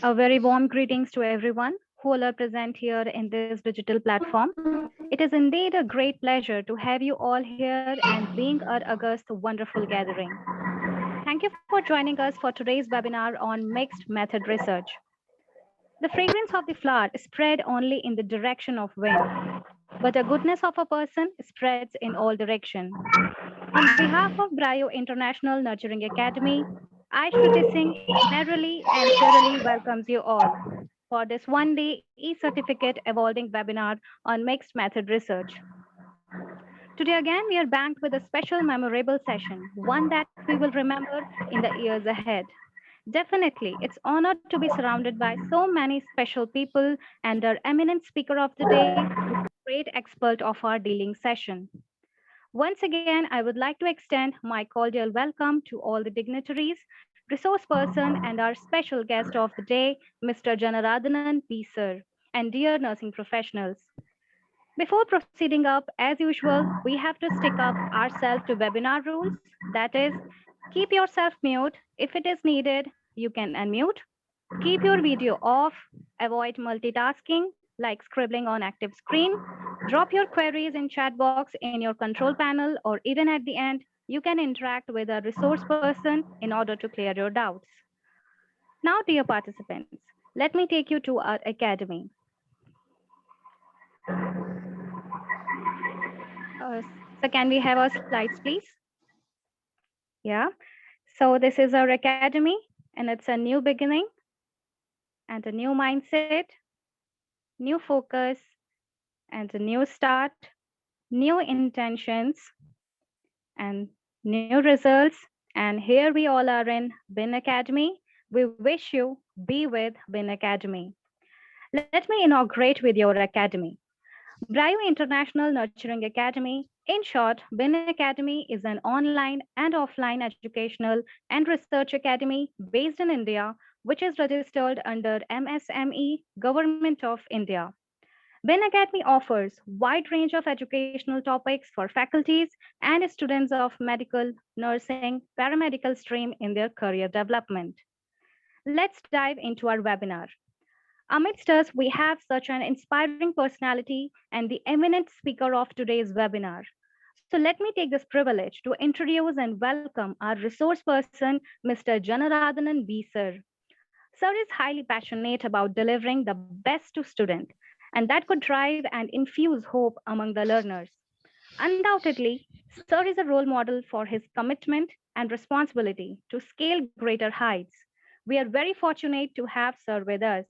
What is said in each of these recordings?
A very warm greetings to everyone who all are present here in this digital platform. It is indeed a great pleasure to have you all here and being our August wonderful gathering. Thank you for joining us for today's webinar on mixed method research. The fragrance of the flower is spread only in the direction of wind, but the goodness of a person spreads in all directions. On behalf of Brayo International Nurturing Academy, I, Shruti Singh, merrily and cheerily welcomes you all for this one-day e-certificate evolving webinar on mixed method research. Today again, we are banked with a special memorable session, one that we will remember in the years ahead. Definitely, it's honored to be surrounded by so many special people and our eminent speaker of the day, who is a great expert of our dealing session. Once again, I would like to extend my cordial welcome to all the dignitaries, resource person, and our special guest of the day, Mr. Janarthanan P. Sir, and dear nursing professionals. Before proceeding up, as usual, we have to stick up ourselves to webinar rules. That is, keep yourself mute. If it is needed, you can unmute. Keep your video off. Avoid multitasking like scribbling on active screen. Drop your queries in chat box in your control panel, or even at the end, you can interact with a resource person in order to clear your doubts. Now, dear participants, let me take you to our academy. Uh, so can we have our slides, please? Yeah. So this is our academy, and it's a new beginning and a new mindset, new focus, and a new start, new intentions, and new results. And here we all are in Bin Academy. We wish you be with Bin Academy. Let me inaugurate with your academy. Braille International Nurturing Academy. In short, Bin Academy is an online and offline educational and research academy based in India, which is registered under MSME, Government of India. Bin Academy offers wide range of educational topics for faculties and students of medical, nursing, paramedical stream in their career development. Let's dive into our webinar. Amidst us, we have such an inspiring personality and the eminent speaker of today's webinar. So let me take this privilege to introduce and welcome our resource person, Mr. Janarthanan B. Sir. Sir is highly passionate about delivering the best to students, and that could drive and infuse hope among the learners. Undoubtedly, Sir is a role model for his commitment and responsibility to scale greater heights. We are very fortunate to have Sir with us.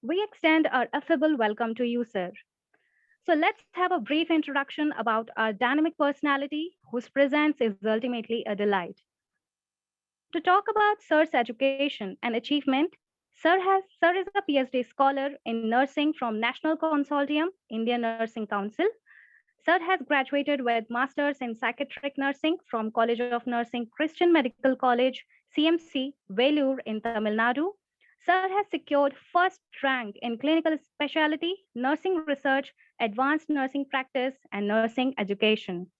We extend our affable welcome to you, sir. So let's have a brief introduction about our dynamic personality whose presence is ultimately a delight. To talk about Sir's education and achievement, Sir is a PhD scholar in nursing from National Consortium, Indian Nursing Council. Sir has graduated with Masters in Psychiatric Nursing from College of Nursing Christian Medical College, CMC, Vellore in Tamil Nadu. Sir has secured first rank in clinical specialty, nursing research, advanced nursing practice, and nursing education.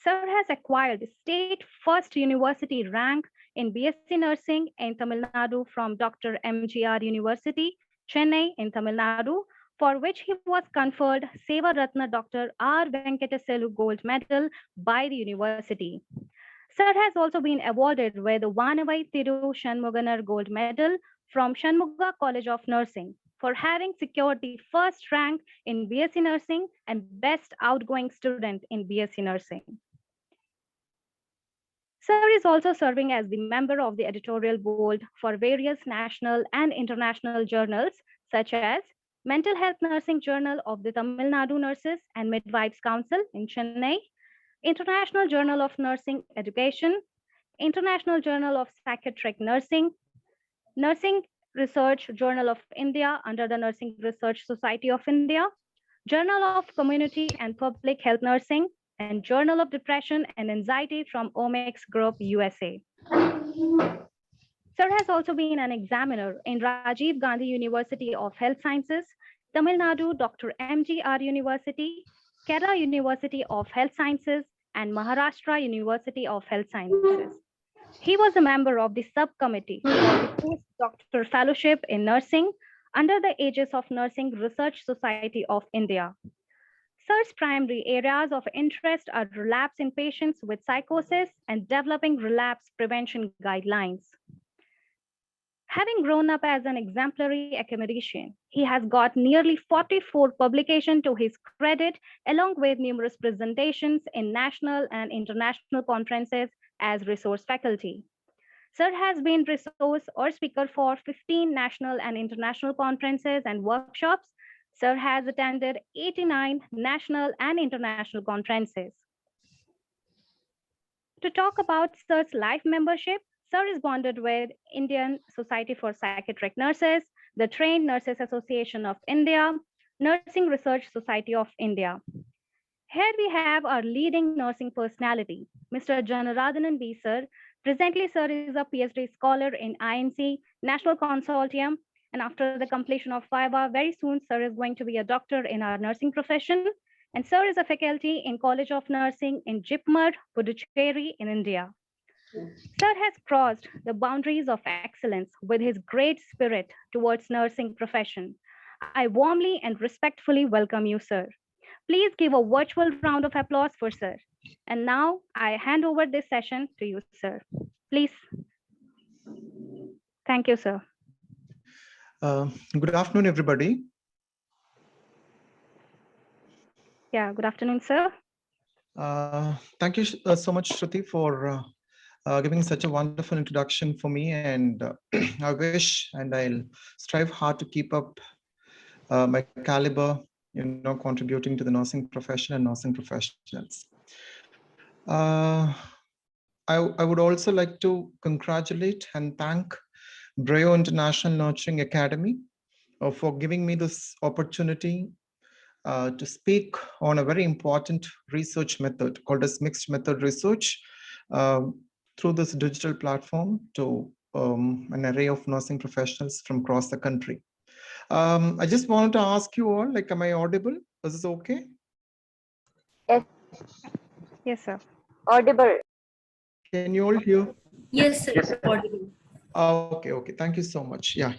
Sir has acquired state first university rank in BSc Nursing in Tamil Nadu from Dr. MGR University, Chennai in Tamil Nadu, for which he was conferred Seva Ratna Dr. R. Venkataselu Gold Medal by the university. Sir has also been awarded with Vanavai Thiru Shanmuganar Gold Medal from Shanmuga College of Nursing for having secured the first rank in BSc Nursing and Best Outgoing Student in BSc Nursing. Sir is also serving as the member of the editorial board for various national and international journals, such as Mental Health Nursing Journal of the Tamil Nadu Nurses and Midwives Council in Chennai, International Journal of Nursing Education, International Journal of Psychiatric Nursing, Nursing Research Journal of India under the Nursing Research Society of India, Journal of Community and Public Health Nursing, and Journal of Depression and Anxiety from Omics Group USA. Sir has also been an examiner in Rajiv Gandhi University of Health Sciences, Tamil Nadu Dr. MGR University, Kerala University of Health Sciences, and Maharashtra University of Health Sciences. He was a member of the subcommittee for the postdoctoral fellowship in nursing under the Aegis of Nursing Research Society of India. Sir's primary areas of interest are relapse in patients with psychosis and developing relapse prevention guidelines. Having grown up as an exemplary academician, he has got nearly 44 publications to his credit, along with numerous presentations in national and international conferences as resource faculty. Sir has been resource or speaker for 15 national and international conferences and workshops. Sir has attended 89 national and international conferences. To talk about Sir's life membership, Sir is bonded with Indian Society for Psychiatric Nurses, the Trained Nurses Association of India, Nursing Research Society of India. Here we have our leading nursing personality, Mr. Janarthanan B. Sir. Presently, Sir is a PhD scholar in INC National Consortium, and after the completion of FIBA, very soon Sir is going to be a doctor in our nursing profession. And Sir is a faculty in College of Nursing in Jipmar, Puducherry in India. Sir has crossed the boundaries of excellence with his great spirit towards nursing profession. I warmly and respectfully welcome you, Sir. Please give a virtual round of applause for Sir. And now I hand over this session to you, Sir. Please. Thank you, sir. Good afternoon, everybody. Yeah, good afternoon, sir. Thank you so much, Shruti, for giving such a wonderful introduction for me. And I wish and I'll strive hard to keep up my caliber, contributing to the nursing profession and nursing professionals. I would also like to congratulate and thank Brayo International Nurturing Academy for giving me this opportunity to speak on a very important research method called as mixed method research through this digital platform to an array of nursing professionals from across the country. I just wanted to ask you all, like, am I audible? Is this okay? Yes. Yes, sir. Audible. Can you all hear? Yes, sir. Yes, sir. Audible. Okay. Thank you so much. Yeah.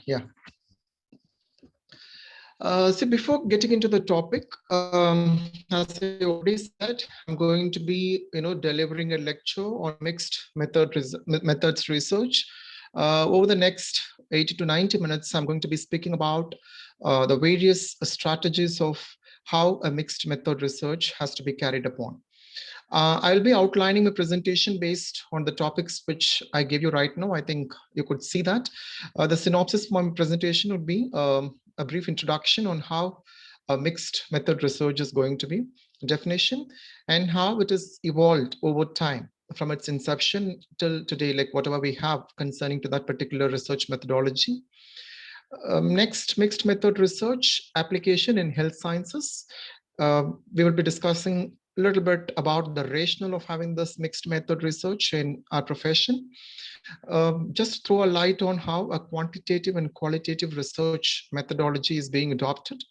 So before getting into the topic, as I already said, I'm going to be, delivering a lecture on mixed methods research. Over the next 80 to 90 minutes, I'm going to be speaking about the various strategies of how a mixed method research has to be carried upon. I'll be outlining a presentation based on the topics which I gave you right now. I think you could see that. The synopsis for my presentation would be a brief introduction on how a mixed method research is going to be, definition, and how it has evolved over time from its inception till today, like whatever we have concerning to that particular research methodology. Next, mixed method research application in health sciences. We will be discussing a little bit about the rationale of having this mixed method research in our profession. Just throw a light on how a quantitative and qualitative research methodology is being adopted,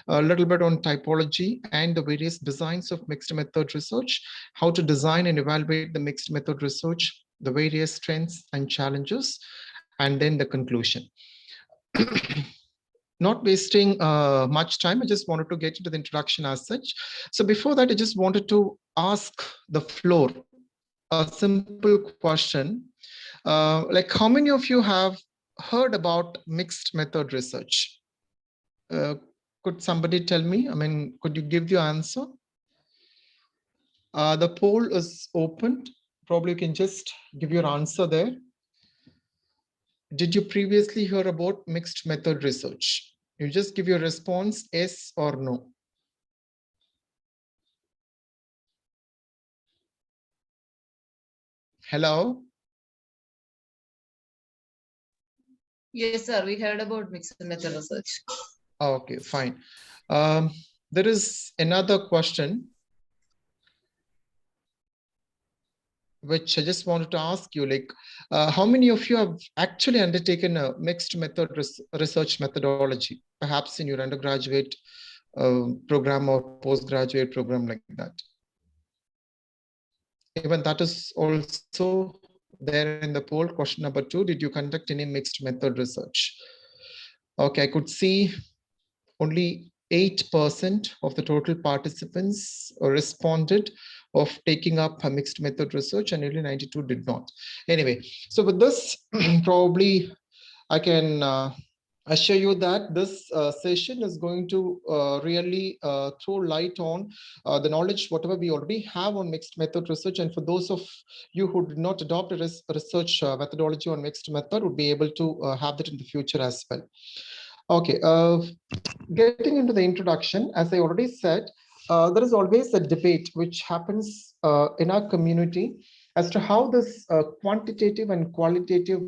a little bit on typology and the various designs of mixed method research, how to design and evaluate the mixed method research, the various strengths and challenges, and then the conclusion. Not wasting much time, I just wanted to get into the introduction as such. So before that, I just wanted to ask the floor a simple question. Like, how many of you have heard about mixed method research? Could somebody tell me? I mean, could you give the answer? The poll is opened. Probably you can just give your answer there. Did you previously hear about mixed method research? You just give your response, yes or no. Hello? Yes, sir. We heard about mixed method research. Okay, fine. There is another question which I just wanted to ask you, like, how many of you have actually undertaken a mixed method research methodology, perhaps in your undergraduate program or postgraduate program like that? Even that is also there in the poll, question number 2, did you conduct any mixed method research? Okay, I could see only 8% of the total participants responded of taking up a mixed method research, and nearly 92 did not. Anyway, so with this, probably I can assure you that this session is going to really throw light on the knowledge, whatever we already have on mixed method research. And for those of you who did not adopt a research methodology on mixed method, would be able to have that in the future as well. Okay, getting into the introduction, as I already said, there is always a debate which happens in our community as to how this quantitative and qualitative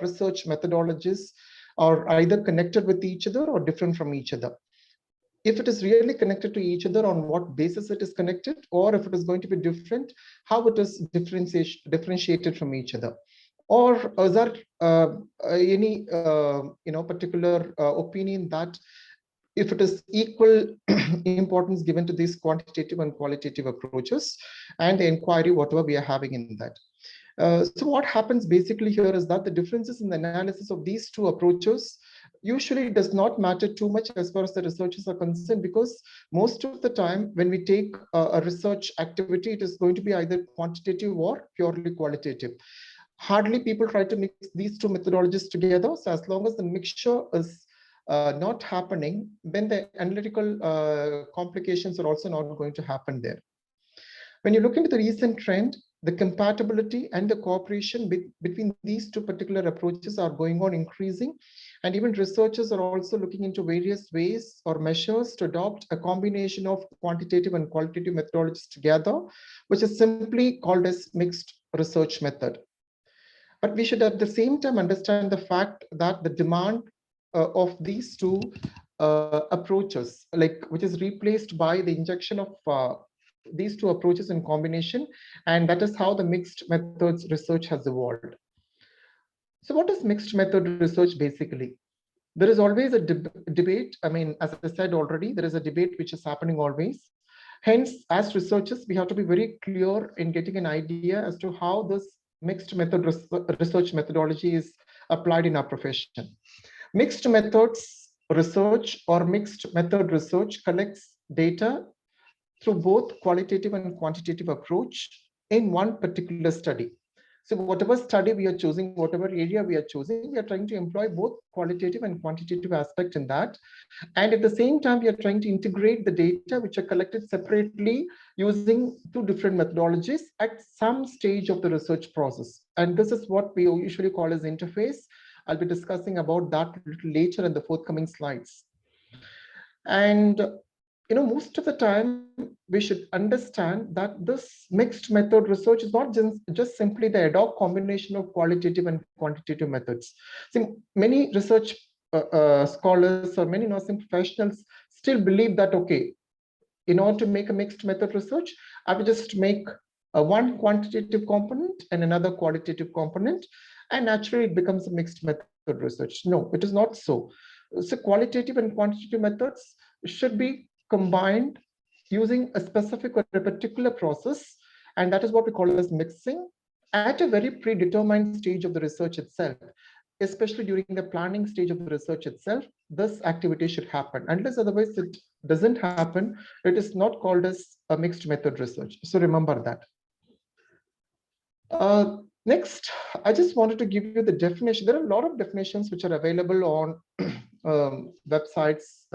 research methodologies are either connected with each other or different from each other. If it is really connected to each other, on what basis it is connected, or if it is going to be different, how it is differentiated from each other. Or is there any particular opinion that if it is equal importance given to these quantitative and qualitative approaches and the inquiry, whatever we are having in that. So what happens basically here is that the differences in the analysis of these two approaches usually does not matter too much as far as the researchers are concerned, because most of the time when we take a research activity, it is going to be either quantitative or purely qualitative. Hardly people try to mix these two methodologies together. So as long as the mixture is not happening, then the analytical complications are also not going to happen there. When you look into the recent trend, the compatibility and the cooperation between these two particular approaches are going on increasing. And even researchers are also looking into various ways or measures to adopt a combination of quantitative and qualitative methodologies together, which is simply called as mixed research method. But we should at the same time understand the fact that the demand of these two approaches, which is replaced by the injection of these two approaches in combination, and that is how the mixed methods research has evolved. So what is mixed method research basically? There is always a debate. I mean, as I said already, there is a debate which is happening always. Hence, as researchers, we have to be very clear in getting an idea as to how this mixed method research methodology is applied in our profession. Mixed methods research or mixed method research collects data through both qualitative and quantitative approach in one particular study. So whatever study we are choosing, whatever area we are choosing, we are trying to employ both qualitative and quantitative aspect in that. And at the same time, we are trying to integrate the data which are collected separately using two different methodologies at some stage of the research process. And this is what we usually call as interface. I'll be discussing about that a little later in the forthcoming slides. And most of the time we should understand that this mixed method research is not just simply the ad hoc combination of qualitative and quantitative methods. See, many research scholars or many nursing professionals still believe that, okay, in order to make a mixed method research, I will just make one quantitative component and another qualitative component, and naturally it becomes a mixed method research. No, it is not so. So qualitative and quantitative methods should be combined using a specific or a particular process, and that is what we call as mixing at a very predetermined stage of the research itself. Especially during the planning stage of the research itself, this activity should happen. Unless otherwise it doesn't happen, it is not called as a mixed method research. So remember that. Next, I just wanted to give you the definition. There are a lot of definitions which are available on websites,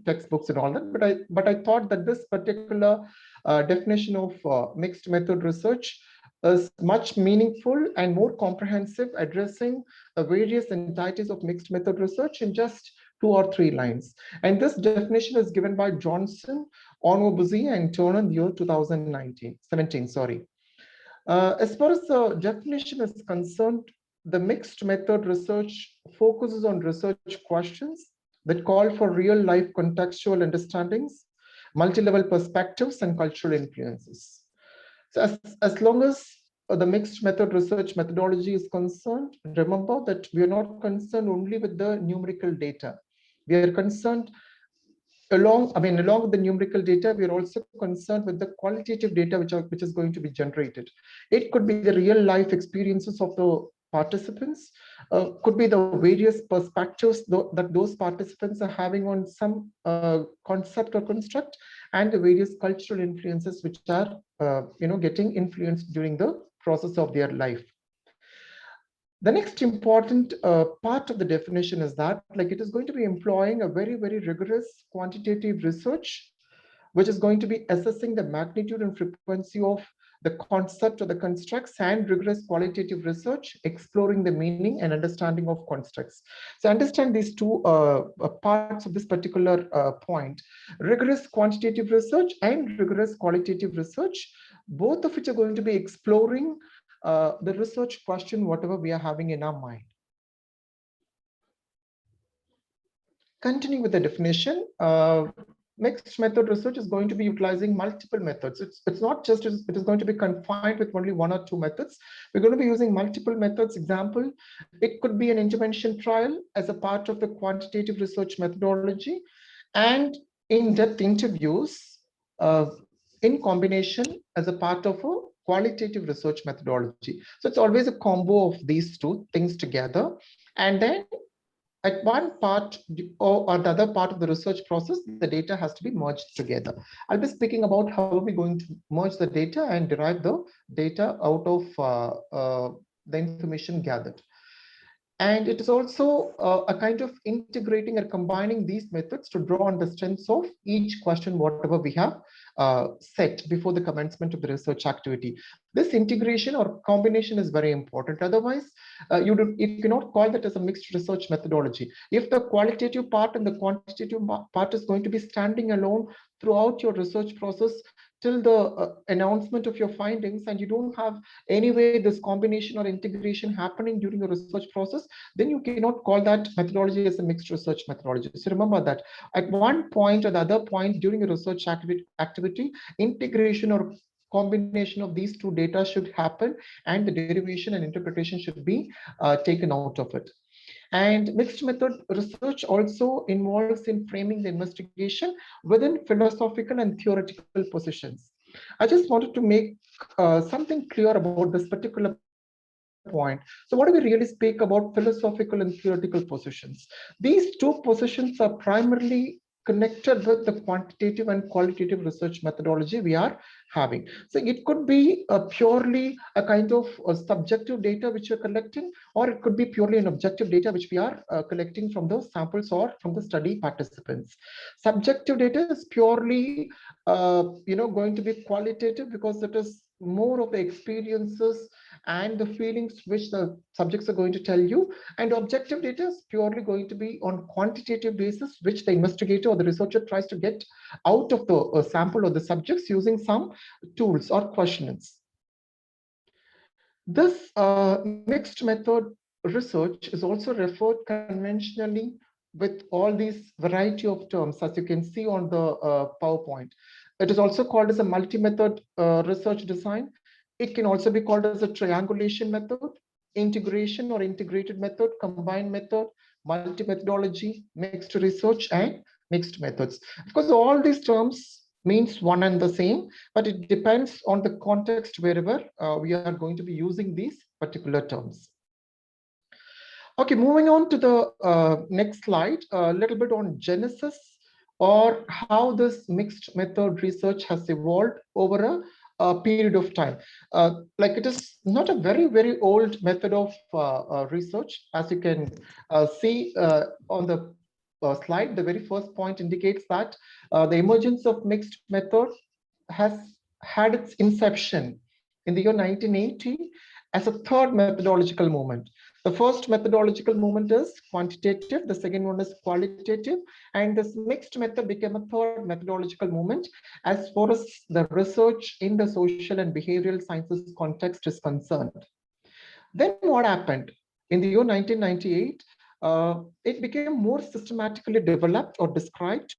textbooks, and all that. But I thought that this particular definition of mixed method research is much meaningful and more comprehensive, addressing the various entities of mixed method research in just 2 or 3 lines. And this definition is given by Johnson, Onwobuzy, and Turner in the year 2017. Sorry. As far as the definition is concerned, the mixed method research focuses on research questions that call for real-life contextual understandings, multi-level perspectives, and cultural influences. So as long as the mixed method research methodology is concerned, remember that we are not concerned only with the numerical data. We are concerned along with the numerical data, we are also concerned with the qualitative data which is going to be generated. It could be the real life experiences of the participants, could be the various perspectives that those participants are having on some concept or construct, and the various cultural influences which are getting influenced during the process of their life. The next important part of the definition is that it is going to be employing a very, very rigorous quantitative research, which is going to be assessing the magnitude and frequency of the concept or the constructs, and rigorous qualitative research, exploring the meaning and understanding of constructs. So understand these two parts of this particular point: rigorous quantitative research and rigorous qualitative research, both of which are going to be exploring the research question, whatever we are having in our mind. Continuing with the definition, mixed method research is going to be utilizing multiple methods. It's not just, it is going to be confined with only one or two methods. We're going to be using multiple methods. Example, it could be an intervention trial as a part of the quantitative research methodology, and in-depth interviews in combination as a part of a qualitative research methodology. So it's always a combo of these two things together. And then at one part or the other part of the research process, the data has to be merged together. I'll be speaking about how we're going to merge the data and derive the data out of the information gathered. And it is also a kind of integrating or combining these methods to draw on the strengths of each question, whatever we have set before the commencement of the research activity. This integration or combination is very important. Otherwise, you cannot call that as a mixed research methodology. If the qualitative part and the quantitative part is going to be standing alone throughout your research process till the announcement of your findings, and you don't have any way this combination or integration happening during your research process, then you cannot call that methodology as a mixed research methodology. So remember that at one point or the other point during a research activity, integration or combination of these two data should happen, and the derivation and interpretation should be taken out of it. And mixed method research also involves in framing the investigation within philosophical and theoretical positions. I just wanted to make something clear about this particular point. So what do we really speak about philosophical and theoretical positions? These two positions are primarily connected with the quantitative and qualitative research methodology we are having. So it could be purely a kind of subjective data which you're collecting, or it could be purely an objective data which we are collecting from those samples or from the study participants. Subjective data is purely going to be qualitative because it is more of the experiences and the feelings which the subjects are going to tell you, and objective data is purely going to be on quantitative basis, which the investigator or the researcher tries to get out of the sample or the subjects using some tools or questionnaires. This mixed method research is also referred conventionally with all these variety of terms, as you can see on the PowerPoint. It is also called as a multi-method research design. It can also be called as a triangulation method, integration or integrated method, combined method, multi-methodology, mixed research, and mixed methods. Of course, all these terms means one and the same, but it depends on the context wherever we are going to be using these particular terms. Okay, moving on to the next slide, a little bit on genesis or how this mixed method research has evolved over a period of time. Like it is not a very, very old method of research. As you can see on the slide, the very first point indicates that the emergence of mixed method has had its inception in the year 1980 as a third methodological movement. The first methodological movement is quantitative, the second one is qualitative, and this mixed method became a third methodological movement as far as the research in the social and behavioral sciences context is concerned. Then what happened? In the year 1998, it became more systematically developed or described,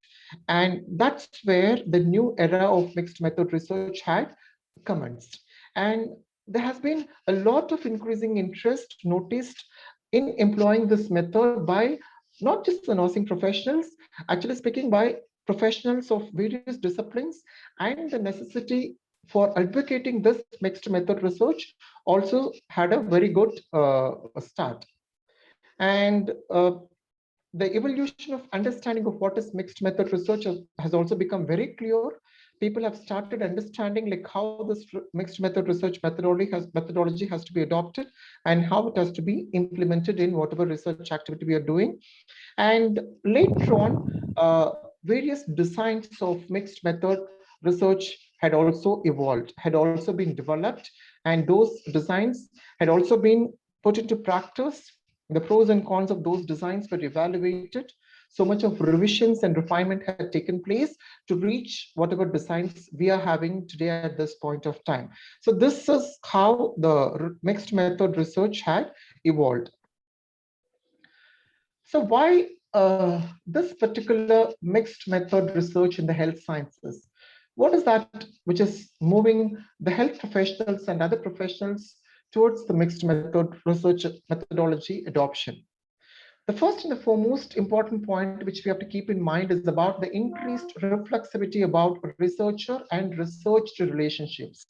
and that's where the new era of mixed method research had commenced. And there has been a lot of increasing interest noticed in employing this method by not just the nursing professionals, actually speaking by professionals of various disciplines, and the necessity for advocating this mixed method research also had a very good start. And the evolution of understanding of what is mixed method research has also become very clear. People have started understanding like how this mixed method research methodology has to be adopted and how it has to be implemented in whatever research activity we are doing. And later on, various designs of mixed method research had also evolved, had also been developed, and those designs had also been put into practice. The pros and cons of those designs were evaluated. So much of revisions and refinement had taken place to reach whatever designs we are having today at this point of time. So this is how the mixed method research had evolved. So why this particular mixed method research in the health sciences? What is that which is moving the health professionals and other professionals towards the mixed method research methodology adoption? The first and the foremost important point which we have to keep in mind is about the increased reflexivity about researcher and researched relationships.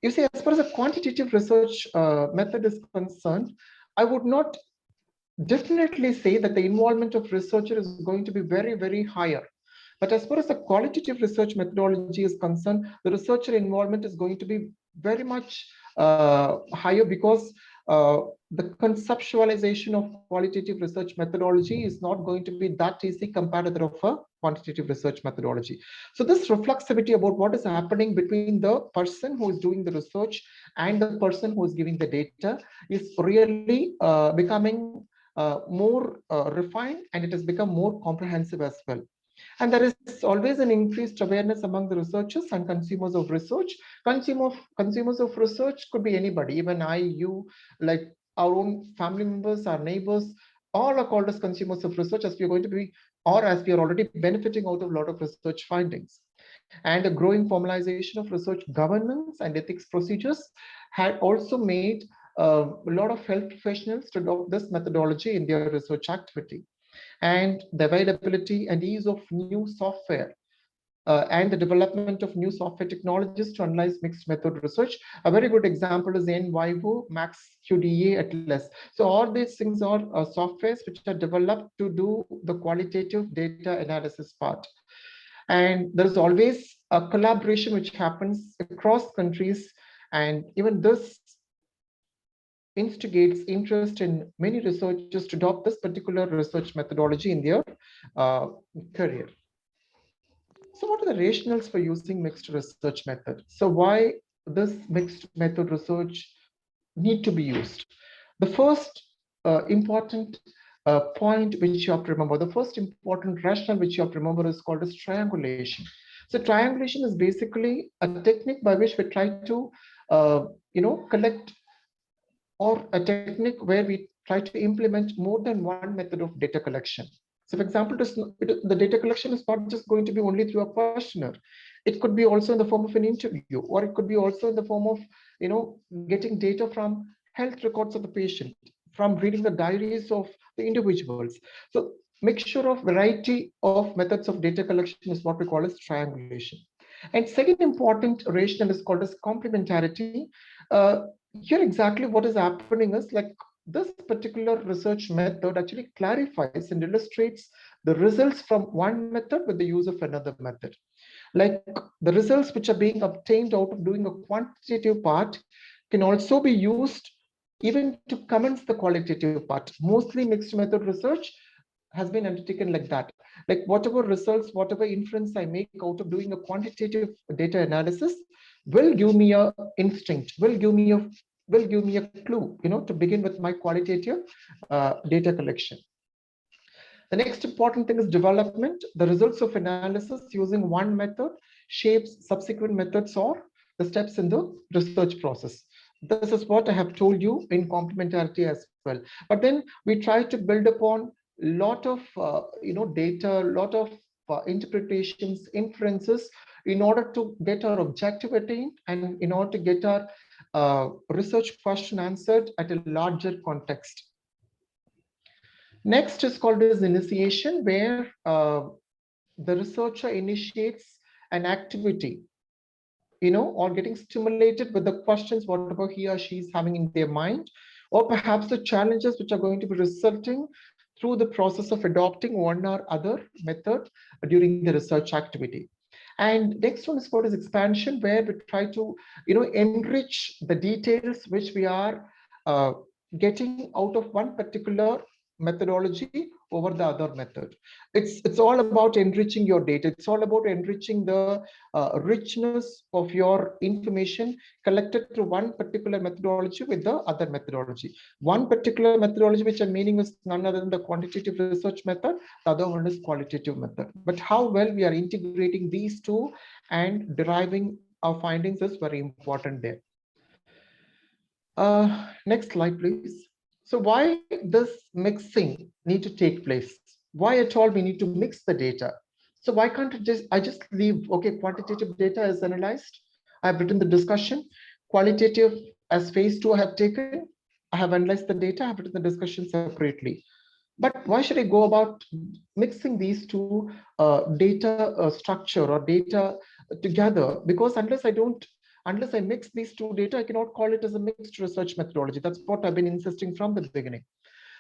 You see, as far as a quantitative research method is concerned, I would not definitely say that the involvement of researcher is going to be very, very higher. But as far as the qualitative research methodology is concerned, the researcher involvement is going to be very much higher because the conceptualization of qualitative research methodology is not going to be that easy compared to that of a quantitative research methodology. So this reflexivity about what is happening between the person who is doing the research and the person who is giving the data is really becoming more refined, and it has become more comprehensive as well. And there is always an increased awareness among the researchers and consumers of research. Consumers of research could be anybody, even I, you, like our own family members, our neighbors, all are called as consumers of research, as we are going to be, or as we are already benefiting out of a lot of research findings. And a growing formalization of research governance and ethics procedures had also made a lot of health professionals to adopt this methodology in their research activity. And the availability and ease of new software and the development of new software technologies to analyze mixed method research. A very good example is NVivo, Max QDA, Atlas. So all these things are softwares which are developed to do the qualitative data analysis part. And there is always a collaboration which happens across countries, and even this instigates interest in many researchers to adopt this particular research methodology in their career. So what are the rationales for using mixed research method? So why this mixed method research need to be used? The first important point which you have to remember, the first important rationale which you have to remember is called as triangulation. So triangulation is basically a technique by which we try to collect, or a technique where we try to implement more than one method of data collection. So for example, the data collection is not just going to be only through a questionnaire. It could be also in the form of an interview, or it could be also in the form of getting data from health records of the patient, from reading the diaries of the individuals. So mixture of variety of methods of data collection is what we call as triangulation. And second important rationale is called as complementarity. Here exactly what is happening is like this particular research method actually clarifies and illustrates the results from one method with the use of another method. Like the results which are being obtained out of doing a quantitative part can also be used even to commence the qualitative part. Mostly mixed method research has been undertaken like that. Like whatever results, whatever inference I make out of doing a quantitative data analysis will give me a instinct, will give me a clue, to begin with my qualitative data collection. The next important thing is development. The results of analysis using one method shapes subsequent methods or the steps in the research process. This is what I have told you in complementarity as well. But then we try to build upon a lot of data, a lot of interpretations, inferences in order to get our objective attained and in order to get our research question answered at a larger context. Next is called as initiation, where the researcher initiates an activity, or getting stimulated with the questions whatever he or she is having in their mind, or perhaps the challenges which are going to be resulting through the process of adopting one or other method during the research activity. And next one is what is expansion, where we try to enrich the details which we are uh, getting out of one particular methodology over the other method. It's all about enriching your data. It's all about enriching the richness of your information collected through one particular methodology with the other methodology. One particular methodology, which I'm meaning is none other than the quantitative research method, the other one is qualitative method. But how well we are integrating these two and deriving our findings is very important there. Next slide, please. So why this mixing need to take place? Why at all we need to mix the data? So why can't I just leave, okay, quantitative data is analyzed, I've written the discussion, qualitative as phase 2 I have taken, I have analyzed the data, I have written the discussion separately. But why should I go about mixing these two data structure or data together? Because unless I mix these two data, I cannot call it as a mixed research methodology. That's what I've been insisting from the beginning.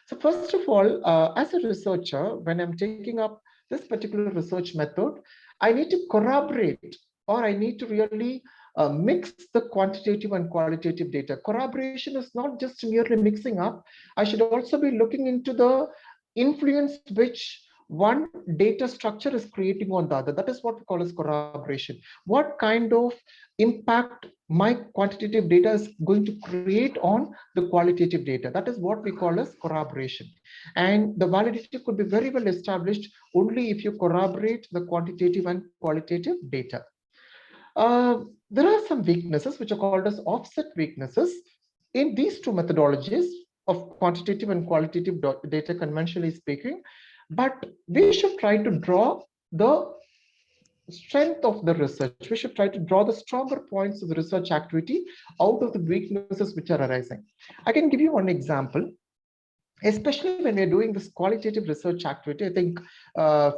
So first of all, as a researcher, when I'm taking up this particular research method, I need to corroborate, or I need to really mix the quantitative and qualitative data. Corroboration is not just merely mixing up. I should also be looking into the influence which one data structure is creating on the other. That is what we call as corroboration. What kind of impact my quantitative data is going to create on the qualitative data. That is what we call as corroboration. And the validity could be very well established only if you corroborate the quantitative and qualitative data. There are some weaknesses which are called as offset weaknesses in these two methodologies of quantitative and qualitative data, conventionally speaking. But we should try to draw the strength of the research. We should try to draw the stronger points of the research activity out of the weaknesses which are arising. I can give you one example. Especially when we're doing this qualitative research activity, I think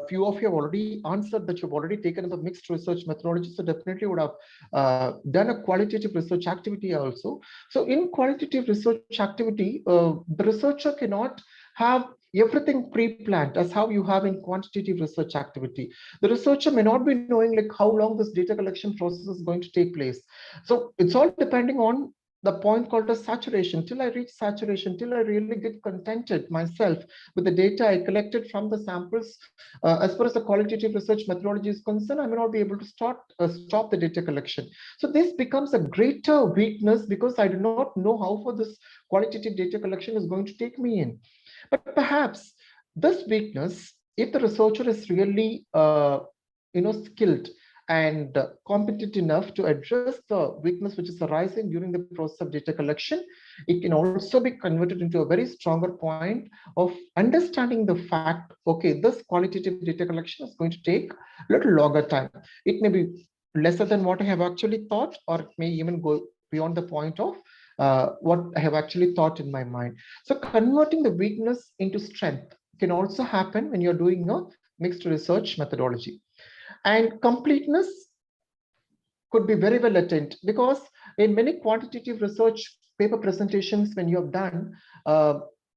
few of you have already answered that you've already taken up a mixed research methodology, so definitely would have done a qualitative research activity also. So in qualitative research activity, the researcher cannot have everything pre-planned as how you have in quantitative research activity. The researcher may not be knowing like how long this data collection process is going to take place. So it's all depending on the point called as saturation. Till I reach saturation, till I really get contented myself with the data I collected from the samples, as far as the qualitative research methodology is concerned, I may not be able to stop the data collection. So this becomes a greater weakness because I do not know how far this qualitative data collection is going to take me in. But perhaps this weakness, if the researcher is really skilled and competent enough to address the weakness which is arising during the process of data collection, it can also be converted into a very stronger point of understanding the fact, okay, this qualitative data collection is going to take a little longer time. It may be lesser than what I have actually thought, or it may even go beyond the point of what I have actually thought in my mind. So converting the weakness into strength can also happen when you're doing a mixed research methodology. And completeness could be very well attained because in many quantitative research paper presentations, when you have done,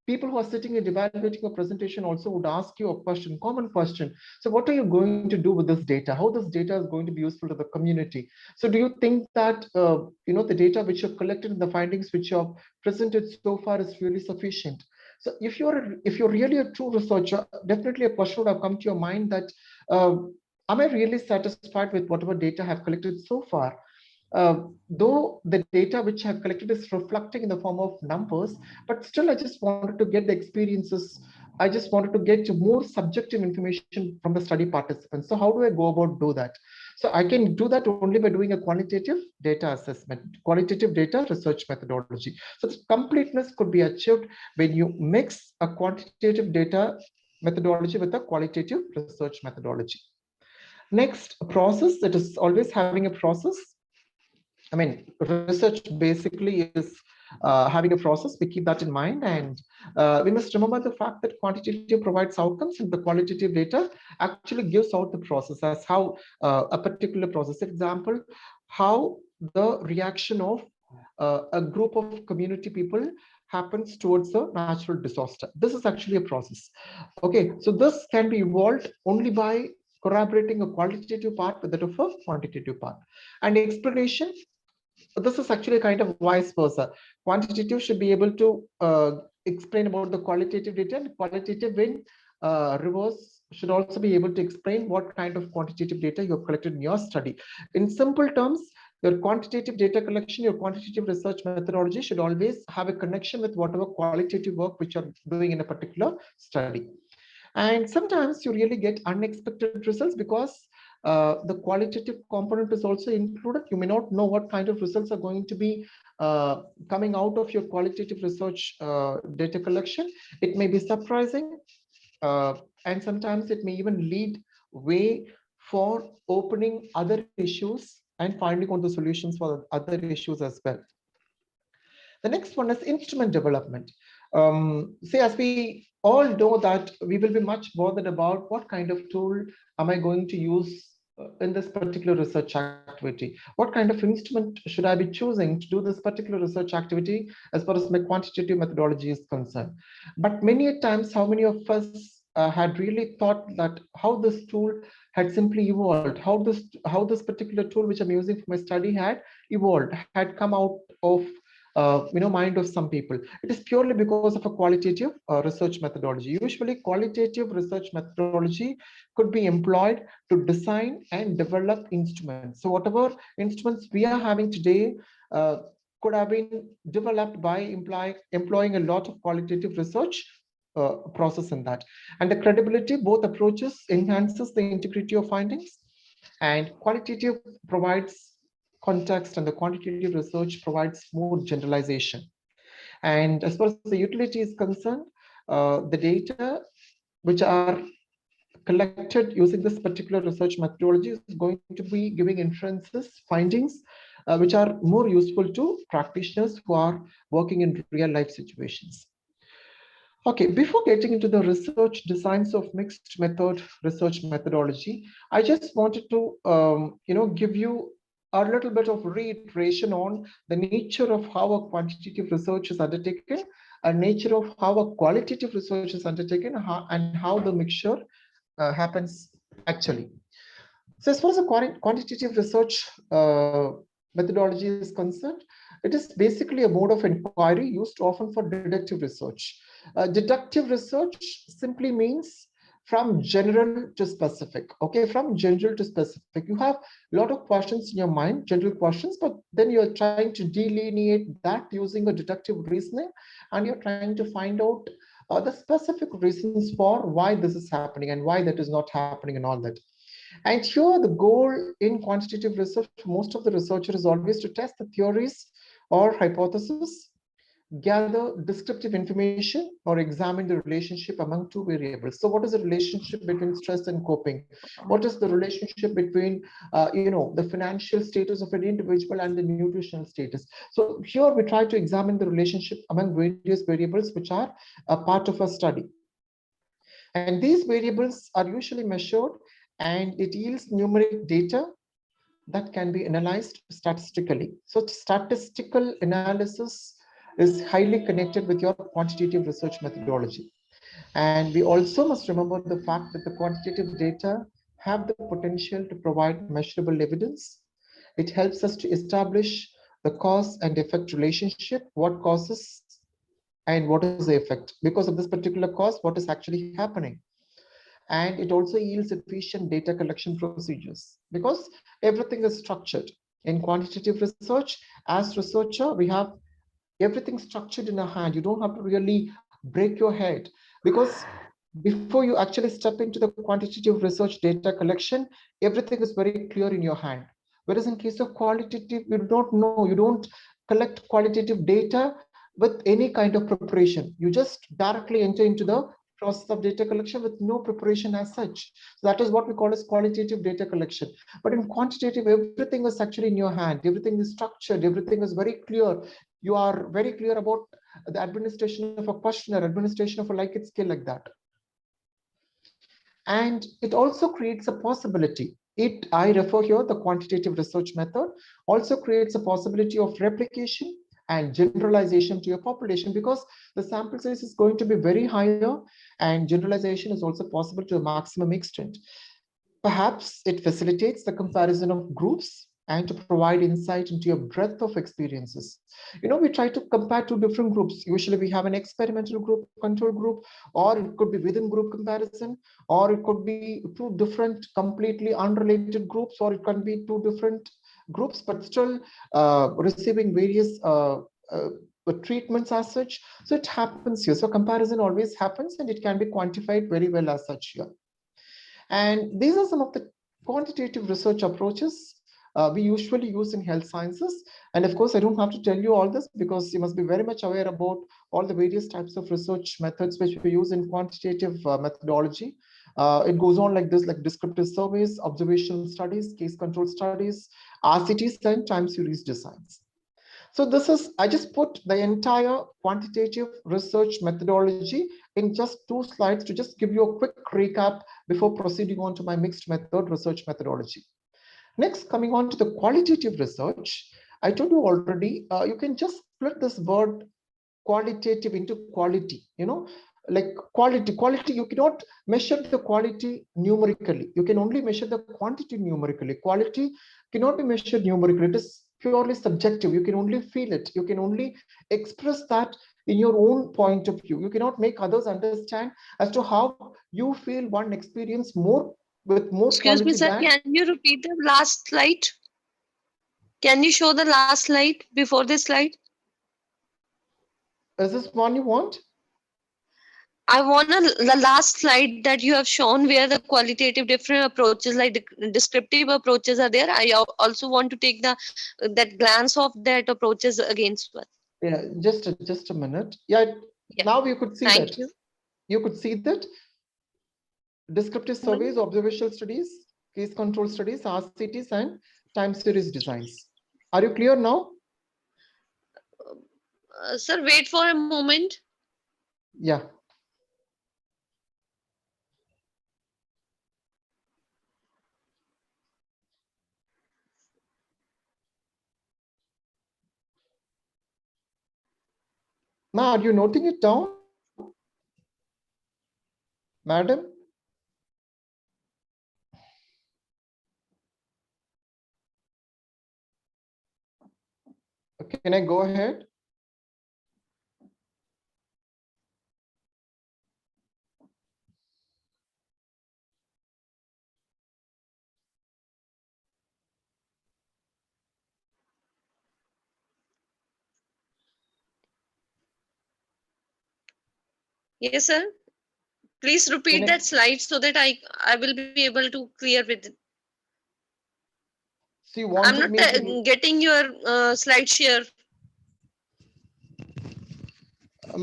people who are sitting and evaluating a presentation also would ask you a question, common question. So what are you going to do with this data? How this data is going to be useful to the community? So do you think that, the data which you've collected and the findings which you've presented so far is really sufficient? So if you're really a true researcher, definitely a question would have come to your mind that, am I really satisfied with whatever data I have collected so far? Though the data which I have collected is reflecting in the form of numbers, but still I just wanted to get the experiences. I just wanted to get more subjective information from the study participants. So how do I go about do that? So I can do that only by doing a quantitative data assessment, qualitative data research methodology. So this completeness could be achieved when you mix a quantitative data methodology with a qualitative research methodology. Next, a process. It is always having a process. I mean, research basically is having a process. We keep that in mind, and we must remember the fact that quantitative provides outcomes and the qualitative data actually gives out the process as how a particular process. Example, how the reaction of a group of community people happens towards a natural disaster. This is actually a process. Okay, so this can be evolved only by corroborating a qualitative part with that of a quantitative part. And explanation, this is actually kind of vice versa. Quantitative should be able to explain about the qualitative data, and qualitative in reverse should also be able to explain what kind of quantitative data you have collected in your study. In simple terms, your quantitative data collection, your quantitative research methodology should always have a connection with whatever qualitative work which you're doing in a particular study. And sometimes you really get unexpected results because the qualitative component is also included. You may not know what kind of results are going to be coming out of your qualitative research data collection. It may be surprising, and sometimes it may even lead way for opening other issues and finding out the solutions for other issues as well. The next one is instrument development. Say, as we all know that we will be much bothered about what kind of tool am I going to use in this particular research activity? What kind of instrument should I be choosing to do this particular research activity as far as my quantitative methodology is concerned? But many times, how many of us had really thought that how this tool had simply evolved, how this particular tool which I'm using for my study had evolved, had come out of mind of some people. It is purely because of a qualitative research methodology. Usually, qualitative research methodology could be employed to design and develop instruments. So, whatever instruments we are having today could have been developed by employing a lot of qualitative research process in that. And the credibility, both approaches enhances the integrity of findings, and qualitative provides context and the quantitative research provides more generalization. And as far as the utility is concerned, the data which are collected using this particular research methodology is going to be giving inferences, findings, which are more useful to practitioners who are working in real life situations. Okay, before getting into the research designs of mixed method research methodology, I just wanted to give you a little bit of reiteration on the nature of how a quantitative research is undertaken, a nature of how a qualitative research is undertaken, and how the mixture happens actually. So as far as the quantitative research methodology is concerned, it is basically a mode of inquiry used often for deductive research. Deductive research simply means from general to specific. Okay, from general to specific. You have a lot of questions in your mind, general questions, but then you're trying to delineate that using a deductive reasoning, and you're trying to find out the specific reasons for why this is happening and why that is not happening and all that. And here the goal in quantitative research for most of the researchers is always to test the theories or hypotheses, gather descriptive information, or examine the relationship among two variables. So what is the relationship between stress and coping? What is the relationship between the financial status of an individual and the nutritional status? So here we try to examine the relationship among various variables which are a part of a study. And these variables are usually measured, and it yields numeric data that can be analyzed statistically. So statistical analysis is highly connected with your quantitative research methodology. And we also must remember the fact that the quantitative data have the potential to provide measurable evidence. It helps us to establish the cause and effect relationship, what causes and what is the effect. Because of this particular cause, what is actually happening? And it also yields efficient data collection procedures because everything is structured. In quantitative research, as researcher, we have everything structured in our hand. You don't have to really break your head, because before you actually step into the quantitative research data collection, everything is very clear in your hand. Whereas in case of qualitative, you don't know, you don't collect qualitative data with any kind of preparation. You just directly enter into the process of data collection with no preparation as such. So that is what we call as qualitative data collection. But in quantitative, everything is actually in your hand. Everything is structured. Everything is very clear. You are very clear about the administration of a questionnaire, administration of a Likert scale like that. And it also creates a possibility. I refer here the quantitative research method also creates a possibility of replication and generalization to your population, because the sample size is going to be very higher and generalization is also possible to a maximum extent. Perhaps it facilitates the comparison of groups and to provide insight into your breadth of experiences. We try to compare two different groups. Usually we have an experimental group, control group, or it could be within group comparison, or it could be two different completely unrelated groups, or it can be two different groups, but still receiving various treatments as such. So it happens here. So comparison always happens and it can be quantified very well as such here. And these are some of the quantitative research approaches we usually use in health sciences. And of course, I don't have to tell you all this because you must be very much aware about all the various types of research methods which we use in quantitative methodology. It goes on like this, like descriptive surveys, observational studies, case control studies, RCTs, and time series designs. So this is, I just put the entire quantitative research methodology in just 2 slides to just give you a quick recap before proceeding on to my mixed method research methodology. Next, coming on to the qualitative research, I told you already, you can just split this word qualitative into quality, like quality, you cannot measure the quality numerically. You can only measure the quantity numerically. Quality cannot be measured numerically. It is purely subjective. You can only feel it. You can only express that in your own point of view. You cannot make others understand as to how you feel one experience with more Excuse me, quality sir. than. Can you repeat the last slide? Can you show the last slide before this slide? Is this one you want? I want the last slide that you have shown where the qualitative different approaches like the descriptive approaches are there. I also want to take that glance of that approaches against one. Yeah, just a minute. Yeah, now you could see Thank that. you. You could see that descriptive surveys, observational studies, case control studies, RCTs, and time series designs. Are you clear now? Sir, wait for a moment. Yeah. Now, are you noting it down? Madam? Can I go ahead? Yes, sir. Please repeat that slide so that I will be able to clear with it. So you I'm wanted not me to getting your slide share.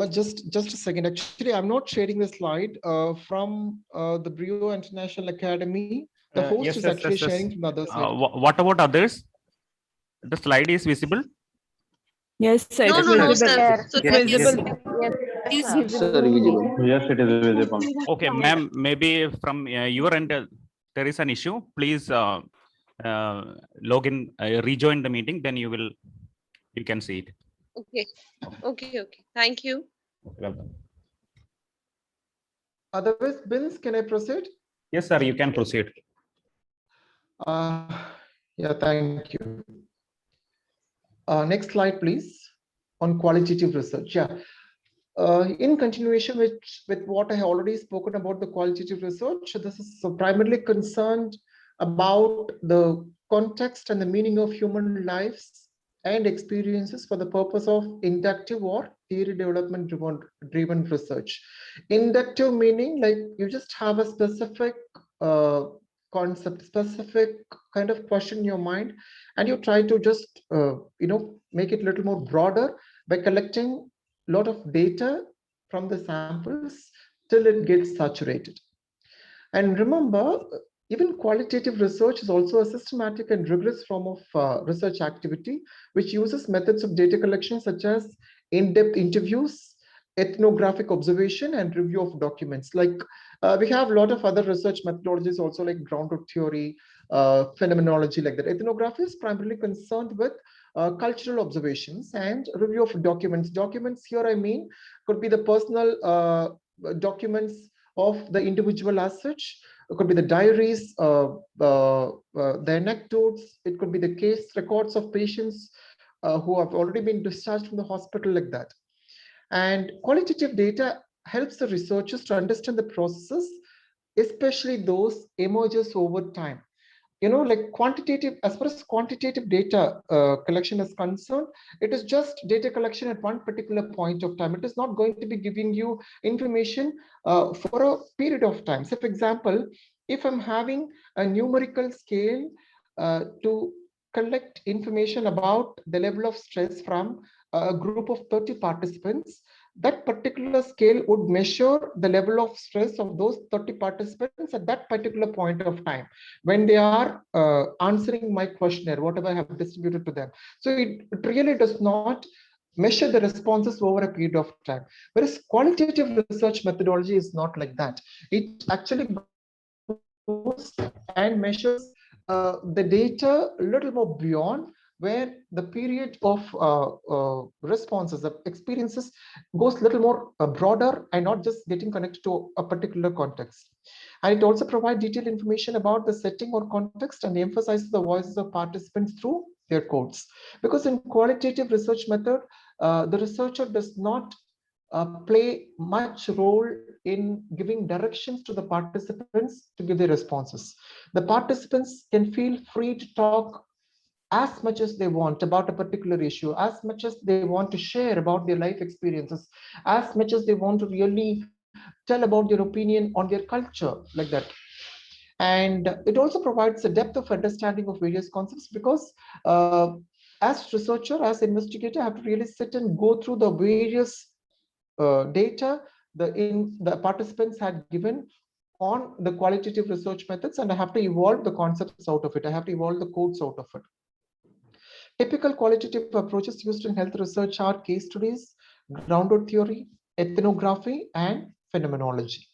just a second. Actually, I'm not sharing the slide from the Brio International Academy. The host yes, is yes, actually yes, yes. sharing from the other side. What about others? The slide is visible? Yes, sir. No, It's no, no, visible. sir. So It's visible. Yes, please sir. Yes, it is visible. Okay, ma'am, maybe from your end, there is an issue. Please log in, rejoin the meeting, then you can see it. Okay. Okay. Thank you. Welcome. Otherwise, Bins, can I proceed? Yes, sir, you can proceed. Yeah, thank you. Next slide, please, on qualitative research. Yeah. In continuation with what I have already spoken about the qualitative research, this is primarily concerned about the context and the meaning of human lives and experiences for the purpose of inductive or theory development driven research. Inductive meaning like you just have a specific concept, specific kind of question in your mind, and you try to just make it a little more broader by collecting a lot of data from the samples till it gets saturated. And remember, Even qualitative research is also a systematic and rigorous form of research activity, which uses methods of data collection such as in-depth interviews, ethnographic observation, and review of documents. Like we have a lot of other research methodologies also, like grounded theory, phenomenology, like that. Ethnography is primarily concerned with cultural observations and review of documents. Documents here, I mean, could be the personal documents of the individual as such. It could be the diaries, the anecdotes. It could be the case records of patients who have already been discharged from the hospital, like that. And qualitative data helps the researchers to understand the processes, especially those emerges over time. Like quantitative, as far as quantitative data collection is concerned, it is just data collection at one particular point of time. It is not going to be giving you information for a period of time. So for example, if I'm having a numerical scale to collect information about the level of stress from a group of 30 participants, that particular scale would measure the level of stress of those 30 participants at that particular point of time when they are answering my questionnaire, whatever I have distributed to them. So it really does not measure the responses over a period of time. Whereas qualitative research methodology is not like that. It actually goes and measures the data a little more beyond, where the period of responses, of experiences goes a little more broader and not just getting connected to a particular context. And it also provides detailed information about the setting or context and emphasizes the voices of participants through their codes. Because in qualitative research method, the researcher does not play much role in giving directions to the participants to give their responses. The participants can feel free to talk as much as they want about a particular issue, as much as they want to share about their life experiences, as much as they want to really tell about their opinion on their culture, like that. And it also provides a depth of understanding of various concepts, because as researcher, as investigator, I have to really sit and go through the various data the participants had given on the qualitative research methods, and I have to evolve the concepts out of it. I have to evolve the codes out of it. Typical qualitative approaches used in health research are case studies, grounded theory, ethnography, and phenomenology.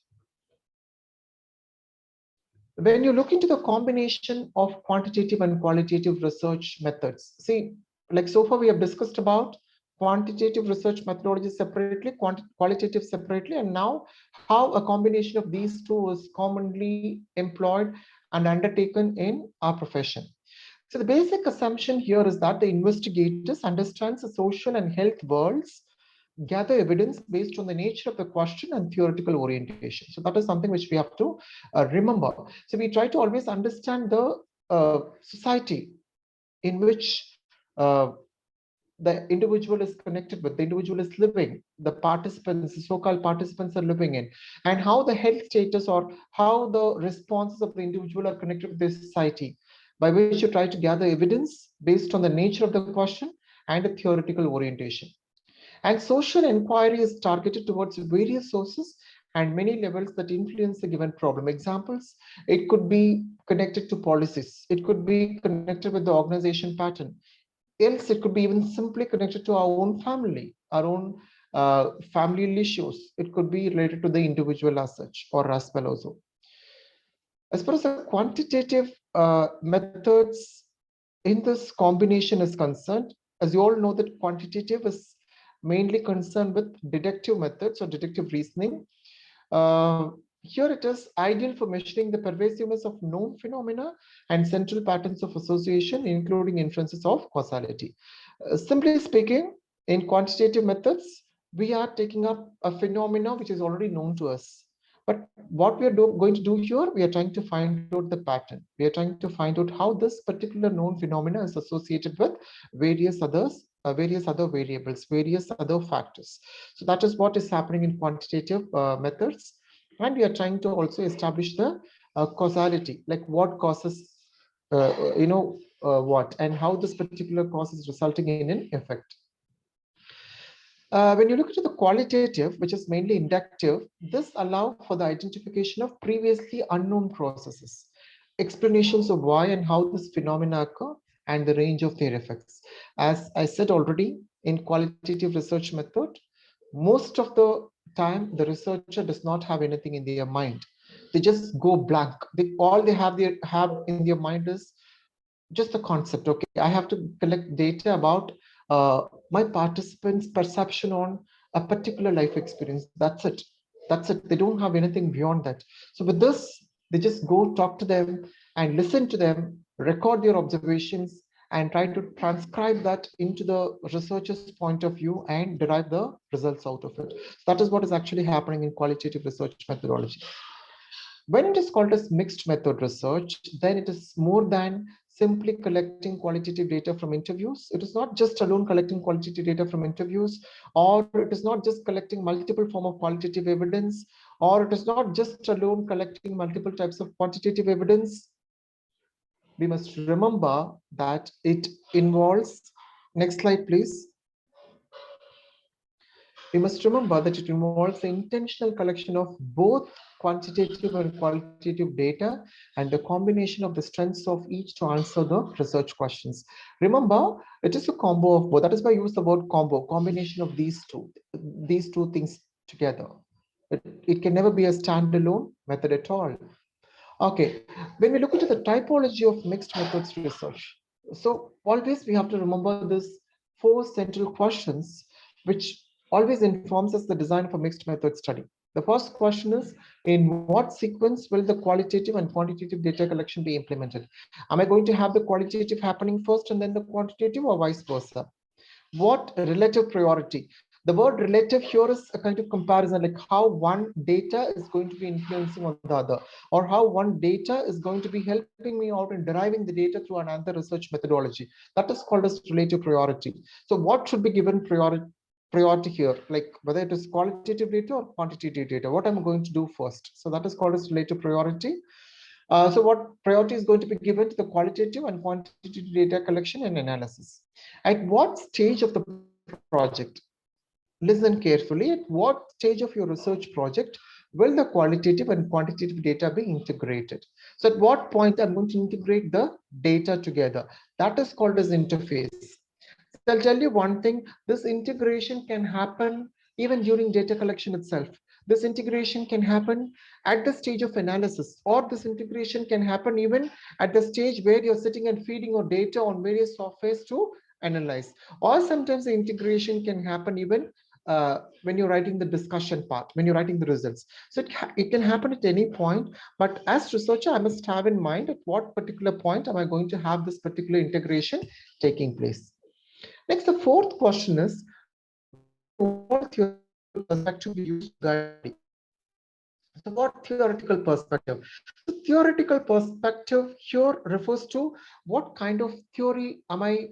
When you look into the combination of quantitative and qualitative research methods, see, like so far we have discussed about quantitative research methodology separately, qualitative separately, and now how a combination of these two is commonly employed and undertaken in our profession. So the basic assumption here is that the investigators understands the social and health worlds, gather evidence based on the nature of the question and theoretical orientation. So that is something which we have to remember. So we try to always understand the society in which the individual is connected with, the individual is living, the participants, the so-called participants are living in, and how the health status or how the responses of the individual are connected with this society, by which you try to gather evidence based on the nature of the question and a theoretical orientation. And social inquiry is targeted towards various sources and many levels that influence the given problem. Examples, it could be connected to policies, it could be connected with the organization pattern, else it could be even simply connected to our own family, our own familial issues. It could be related to the individual as such, or as well also. As far as the quantitative methods in this combination is concerned, as you all know that quantitative is mainly concerned with deductive methods or deductive reasoning. Here it is ideal for measuring the pervasiveness of known phenomena and central patterns of association, including inferences of causality. Simply speaking, in quantitative methods, we are taking up a phenomena which is already known to us. But what we are going to do here, we are trying to find out the pattern. We are trying to find out how this particular known phenomena is associated with various others, various other variables, various other factors. So that is what is happening in quantitative methods. And we are trying to also establish the causality, like what causes, what, and how this particular cause is resulting in an effect. When you look at the qualitative, which is mainly inductive, this allows for the identification of previously unknown processes. explanations of why and how this phenomena occur, and the range of their effects. As I said already, in qualitative research method, most of the time the researcher does not have anything in their mind. They just go blank. All they have in their mind is just the concept. Okay, I have to collect data about my participants' perception on a particular life experience. That's it. That's it. They don't have anything beyond that. So with this, they just go talk to them and listen to them, record their observations, and try to transcribe that into the researcher's point of view and derive the results out of it. So that is what is actually happening in qualitative research methodology. When it is called as mixed method research, then it is more than simply collecting qualitative data from interviews. It is not just alone collecting qualitative data from interviews, or it is not just collecting multiple form of qualitative evidence, or it is not just alone collecting multiple types of quantitative evidence. We must remember that it involves, next slide please. We must remember that it involves the intentional collection of both quantitative and qualitative data and the combination of the strengths of each to answer the research questions. Remember, it is a combo of both. That is why I use the word combo, combination of these two things together. It can never be a standalone method at all. Okay, when we look into the typology of mixed methods research, so always we have to remember this 4 central questions, which always informs us the design of a mixed method study. The first question is, in what sequence will the qualitative and quantitative data collection be implemented? Am I going to have the qualitative happening first and then the quantitative, or vice versa? What relative priority? The word relative here is a kind of comparison, like how one data is going to be influencing on the other, or how one data is going to be helping me out in deriving the data through another research methodology. That is called as relative priority. So what should be given priority here, like whether it is qualitative data or quantitative data, what I'm going to do first. So that is called as relative priority. So what priority is going to be given to the qualitative and quantitative data collection and analysis? At what stage of the project? Listen carefully. At what stage of your research project will the qualitative and quantitative data be integrated? So at what point I'm going to integrate the data together? That is called as interface. So I'll tell you one thing, this integration can happen even during data collection itself. This integration can happen at the stage of analysis, or this integration can happen even at the stage where you're sitting and feeding your data on various softwares to analyze. Or sometimes the integration can happen even when you're writing the discussion part, when you're writing the results. So it can happen at any point, but as researcher, I must have in mind at what particular point am I going to have this particular integration taking place. Next, the fourth question is, what theoretical perspective we use to guide the study? So what theoretical perspective? The theoretical perspective here refers to what kind of theory am I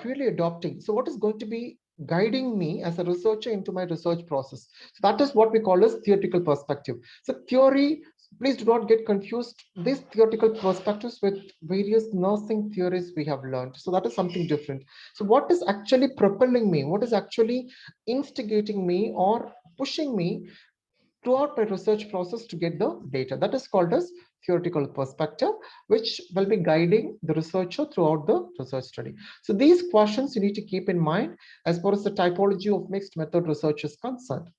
really adopting? So what is going to be guiding me as a researcher into my research process? So that is what we call as theoretical perspective. So theory, please do not get confused these theoretical perspectives with various nursing theories we have learned. So that is something different. So what is actually propelling me? What is actually instigating me or pushing me throughout my research process to get the data? That is called as theoretical perspective, which will be guiding the researcher throughout the research study. So these questions you need to keep in mind as far as the typology of mixed method research is concerned.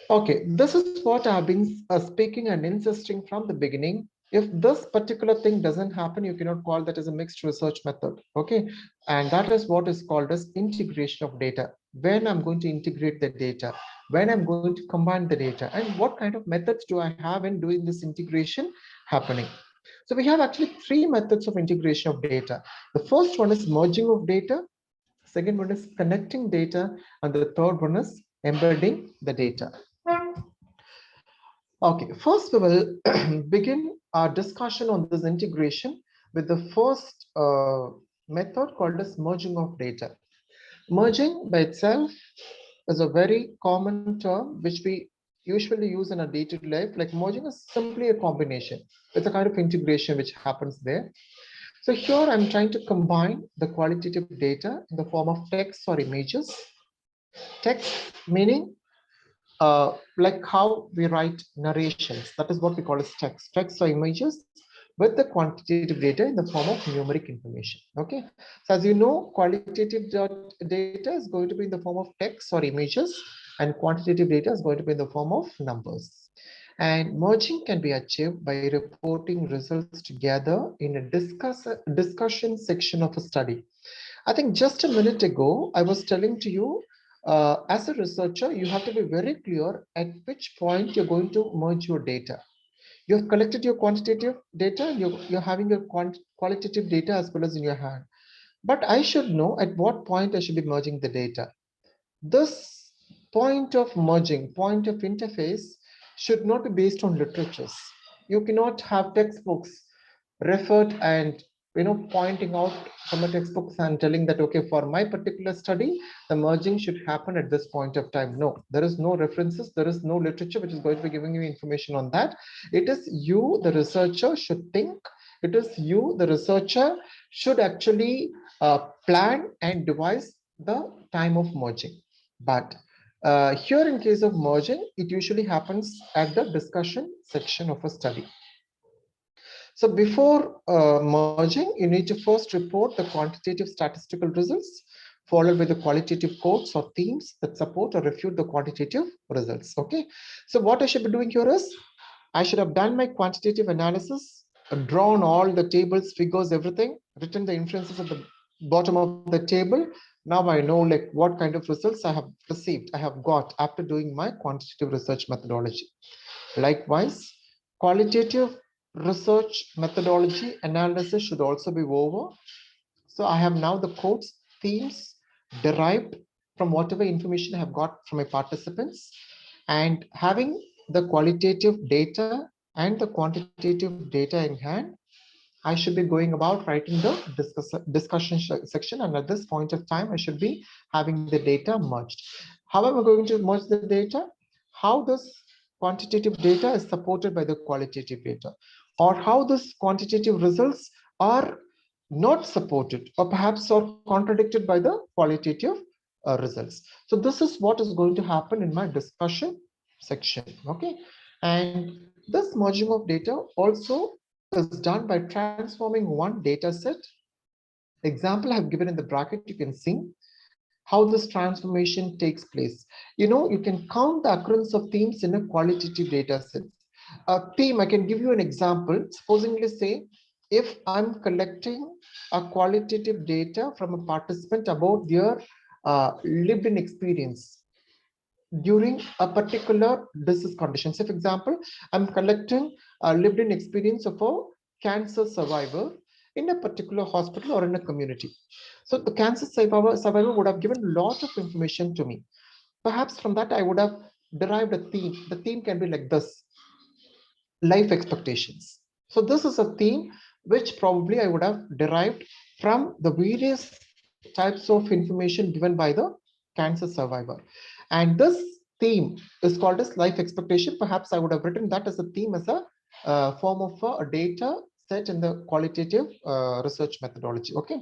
Okay, this is what I've been speaking and insisting from the beginning. If this particular thing doesn't happen, you cannot call that as a mixed research method. Okay, and that is what is called as integration of data. When I'm going to integrate the data, when I'm going to combine the data, and what kind of methods do I have in doing this integration happening? So we have actually 3 methods of integration of data. The first one is merging of data. Second one is connecting data, and the third one is embedding the data. Okay, first we will begin our discussion on this integration with the first method called as merging of data. Merging by itself is a very common term which we usually use in our day-to-day life. Like merging is simply a combination. It's a kind of integration which happens there. So here I'm trying to combine the qualitative data in the form of text or images. Text meaning like how we write narrations. That is what we call as text. Text or images with the quantitative data in the form of numeric information. Okay, so as you know, qualitative data is going to be in the form of text or images, and quantitative data is going to be in the form of numbers. And merging can be achieved by reporting results together in a discussion section of a study. I think just a minute ago, I was telling to you, as a researcher, you have to be very clear at which point you're going to merge your data. You have collected your quantitative data, and you're having your qualitative data as well as in your hand. But I should know at what point I should be merging the data. This point of merging, point of interface should not be based on literatures. You cannot have textbooks referred and pointing out from the textbooks and telling that, okay, for my particular study, the merging should happen at this point of time. No, there is no references, there is no literature which is going to be giving you information on that. It is you, the researcher, should think. It is you, the researcher, should actually plan and devise the time of merging. But here in case of merging, it usually happens at the discussion section of a study. So before merging, you need to first report the quantitative statistical results, followed by the qualitative quotes or themes that support or refute the quantitative results. Okay. So what I should be doing here is, I should have done my quantitative analysis, drawn all the tables, figures, everything, written the inferences at the bottom of the table. Now I know like what kind of results I have received, I have got after doing my quantitative research methodology. Likewise, qualitative research methodology analysis should also be over. So I have now the quotes, themes derived from whatever information I have got from my participants, and having the qualitative data and the quantitative data in hand, I should be going about writing the discussion section, and at this point of time, I should be having the data merged. How am I going to merge the data? How this quantitative data is supported by the qualitative data, or how this quantitative results are not supported or perhaps are contradicted by the qualitative results. So this is what is going to happen in my discussion section. Okay, and this merging of data also is done by transforming one data set. Example I have given in the bracket, you can see how this transformation takes place. You can count the occurrence of themes in a qualitative data set. A theme, I can give you an example. Supposingly say, if I'm collecting a qualitative data from a participant about their lived in experience during a particular disease condition. So for example, I'm collecting a lived in experience of a cancer survivor in a particular hospital or in a community. So the cancer survivor would have given a lot of information to me. Perhaps from that I would have derived a theme. The theme can be like this: life expectations. So this is a theme which probably I would have derived from the various types of information given by the cancer survivor. And this theme is called as life expectation. Perhaps I would have written that as a theme, as a form of a data set in the qualitative research methodology. Okay.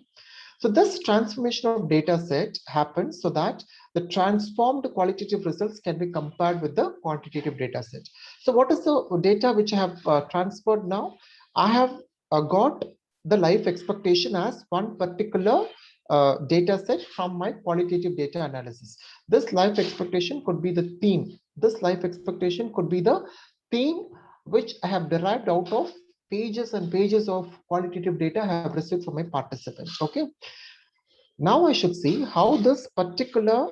So this transformation of data set happens so that the transformed qualitative results can be compared with the quantitative data set. So what is the data which I have transferred now? I have got the life expectation as one particular data set from my qualitative data analysis. This life expectation could be the theme. This life expectation could be the theme which I have derived out of pages and pages of qualitative data I have received from my participants. Okay. Now I should see how this particular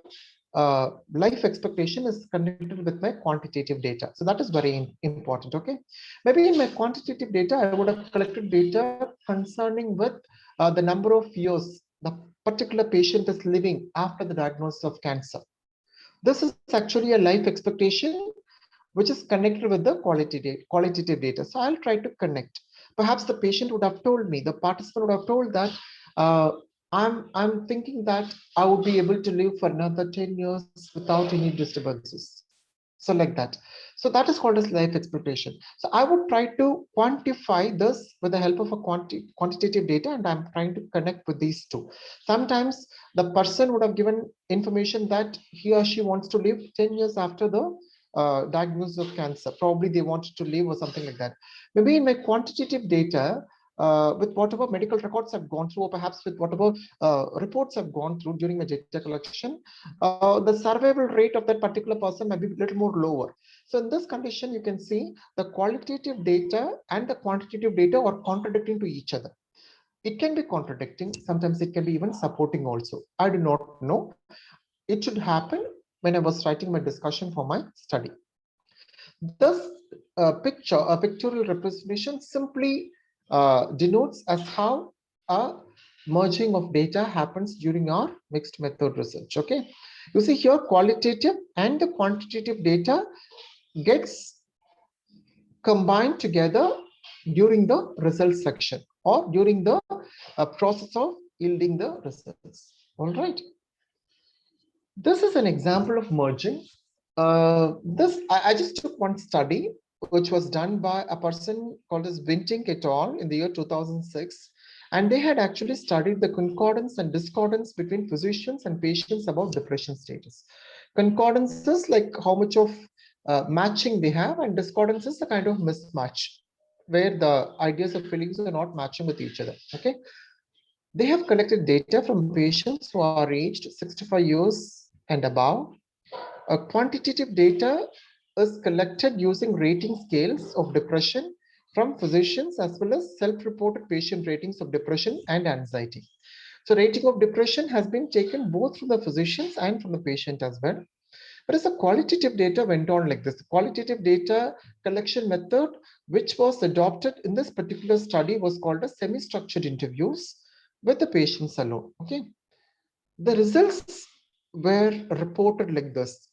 life expectation is connected with my quantitative data. So that is very important. Okay. Maybe in my quantitative data, I would have collected data concerning with the number of years the particular patient is living after the diagnosis of cancer. This is actually a life expectation which is connected with the qualitative data. So I'll try to connect. Perhaps the patient would have told me, the participant would have told that I'm thinking that I would be able to live for another 10 years without any disturbances. So like that. So that is called as life expectation. So I would try to quantify this with the help of a quantitative data, and I'm trying to connect with these two. Sometimes the person would have given information that he or she wants to live 10 years after the diagnosis of cancer. Probably they wanted to live or something like that. Maybe in my quantitative data, with whatever medical records I've gone through, or perhaps with whatever reports I've gone through during my data collection, the survival rate of that particular person might be a little more lower. So in this condition, you can see the qualitative data and the quantitative data are contradicting to each other. It can be contradicting, sometimes it can be even supporting also. I do not know. It should happen when I was writing my discussion for my study. This pictorial representation simply denotes as how a merging of data happens during our mixed method research. Okay, you see here qualitative and the quantitative data gets combined together during the results section or during the process of yielding the results. All right. This is an example of merging. I just took one study which was done by a person called as Vinting et al. In the year 2006. And they had actually studied the concordance and discordance between physicians and patients about depression status. Concordance is like how much of matching they have, and discordance is a kind of mismatch where the ideas of feelings are not matching with each other. Okay. They have collected data from patients who are aged 65 years and above. Quantitative data is collected using rating scales of depression from physicians as well as self-reported patient ratings of depression and anxiety. So rating of depression has been taken both from the physicians and from the patient as well. Whereas the qualitative data went on like this. The qualitative data collection method, which was adopted in this particular study, was called as semi-structured interviews with the patients alone. Okay. The results were reported like this.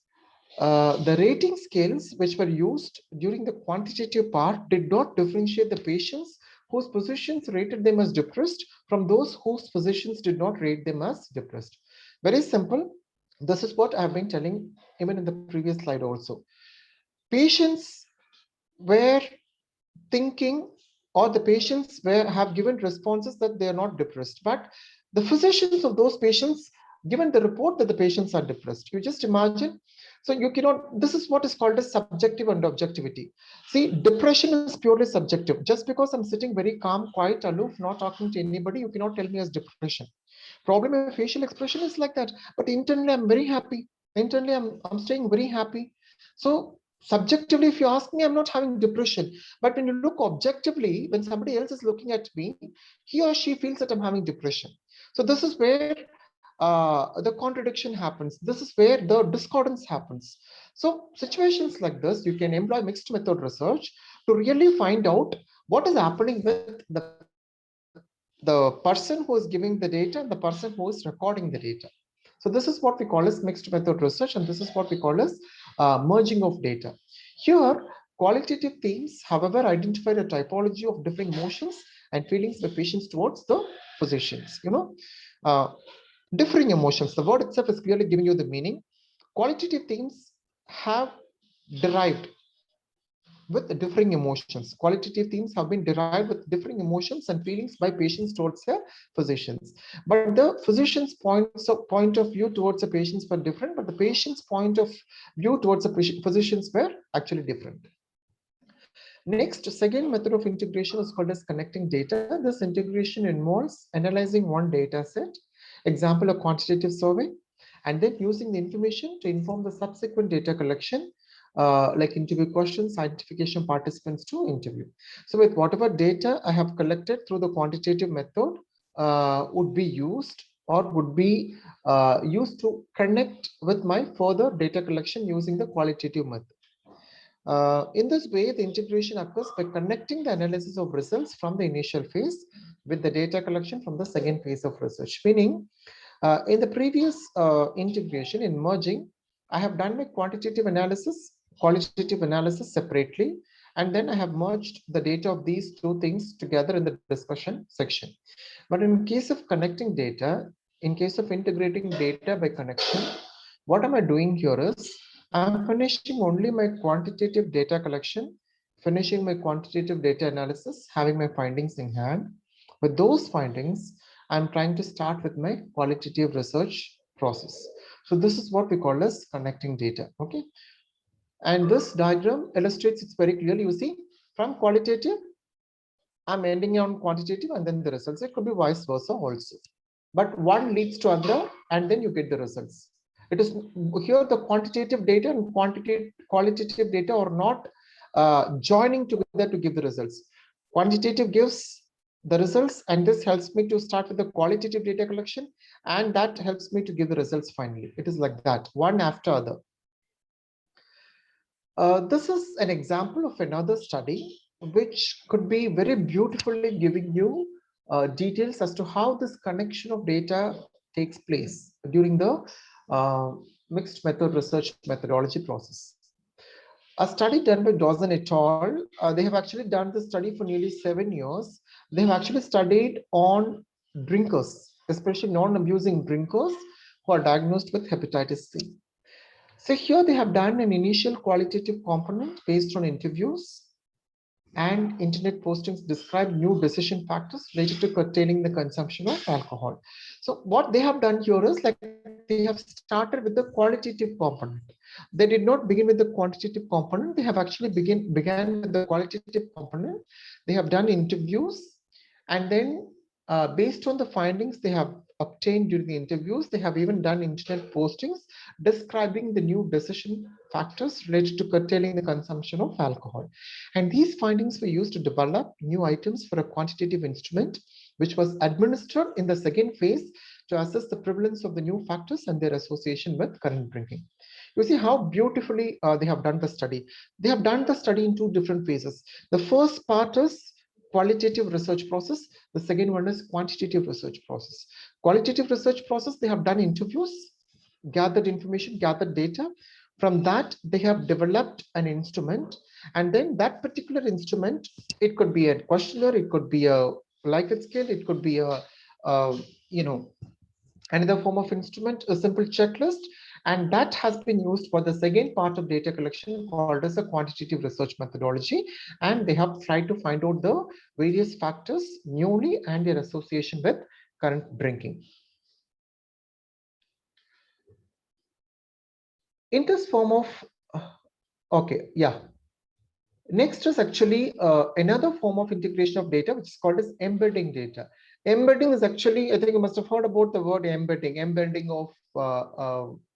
The rating scales which were used during the quantitative part did not differentiate the patients whose physicians rated them as depressed from those whose physicians did not rate them as depressed. Very simple. This is what I have been telling even in the previous slide also. Patients were thinking, or the patients have given responses that they are not depressed, but the physicians of those patients given the report that the patients are depressed. You just imagine. So you cannot, this is what is called as subjective and objectivity. See, depression is purely subjective. Just because I'm sitting very calm, quiet, aloof, not talking to anybody, you cannot tell me as depression. Probably my facial expression is like that, but internally I'm very happy. Internally I'm staying very happy. So subjectively, if you ask me, I'm not having depression. But when you look objectively, when somebody else is looking at me, he or she feels that I'm having depression. So this is where the contradiction happens. This is where the discordance happens. So situations like this, you can employ mixed method research to really find out what is happening with the person who is giving the data and the person who is recording the data. So this is what we call as mixed method research, and this is what we call as merging of data. Here, qualitative themes, however, identify the typology of different emotions and feelings by patients towards the physicians. Differing emotions. The word itself is clearly giving you the meaning. Qualitative themes have derived with differing emotions. Qualitative themes have been derived with differing emotions and feelings by patients towards their physicians. But the physician's point of view towards the patients were different, but the patient's point of view towards the physicians were actually different. Next, second method of integration is called as connecting data. This integration involves analyzing one data set, example, a quantitative survey, and then using the information to inform the subsequent data collection, like interview questions, identification participants to interview. So with whatever data I have collected through the quantitative method would be used or would be used to connect with my further data collection using the qualitative method. In this way, the integration occurs by connecting the analysis of results from the initial phase with the data collection from the second phase of research. Meaning, in the previous integration in merging, I have done my qualitative analysis separately, and then I have merged the data of these two things together in the discussion section. But in case of connecting data, in case of integrating data by connection, what am I doing here is I'm finishing only my quantitative data collection, finishing my quantitative data analysis, having my findings in hand. With those findings, I'm trying to start with my qualitative research process. So this is what we call as connecting data. Okay. And this diagram illustrates it very clearly. You see, from qualitative, I'm ending on quantitative and then the results. It could be vice versa also. But one leads to other and then you get the results. It is here the quantitative data and qualitative data are not joining together to give the results. Quantitative gives the results and this helps me to start with the qualitative data collection and that helps me to give the results finally. It is like that, one after other. This is an example of another study which could be very beautifully giving you details as to how this connection of data takes place during the mixed method research methodology process. A study done by Dawson et al. They have actually done the study for nearly 7 years. They have actually studied on drinkers, especially non-abusing drinkers who are diagnosed with hepatitis C. So here they have done an initial qualitative component based on interviews and internet postings describe new decision factors related to curtailing the consumption of alcohol. So what they have done here is like they have started with the qualitative component. They did not begin with the quantitative component. They have actually began with the qualitative component. They have done interviews and then based on the findings they have obtained during the interviews, they have even done internet postings describing the new decision factors related to curtailing the consumption of alcohol. And these findings were used to develop new items for a quantitative instrument, which was administered in the second phase to assess the prevalence of the new factors and their association with current drinking. You see how beautifully they have done the study. They have done the study in 2 different phases. The first part is qualitative research process. The second one is quantitative research process. Qualitative research process, they have done interviews, gathered information, gathered data. From that, they have developed an instrument. And then that particular instrument, it could be a questionnaire, it could be a Likert scale, it could be a another form of instrument, a simple checklist. And that has been used for the second part of data collection called as a quantitative research methodology. And they have tried to find out the various factors newly and their association with current drinking. In this form of, okay, yeah. Next is actually another form of integration of data, which is called as embedding data. Embedding is actually, I think you must have heard about the word embedding of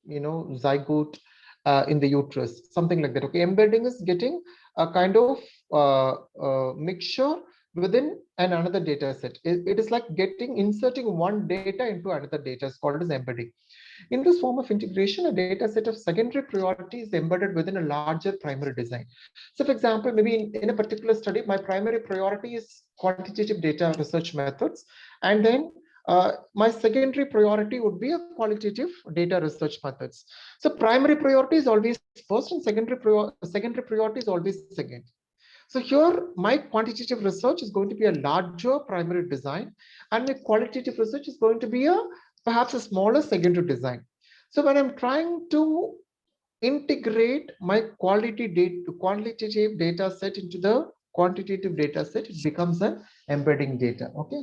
zygote in the uterus, something like that. Okay, embedding is getting a kind of mixture within another data set. It is like inserting one data into another data. It's called as embedding. In this form of integration, a data set of secondary priority is embedded within a larger primary design. So for example, maybe in a particular study, my primary priority is quantitative data research methods. And then my secondary priority would be a qualitative data research methods. So primary priority is always first and secondary priority is always second. So here my quantitative research is going to be a larger primary design and my qualitative research is going to be perhaps a smaller secondary design. So when I'm trying to integrate my qualitative data set into the quantitative data set, it becomes an embedding data. Okay.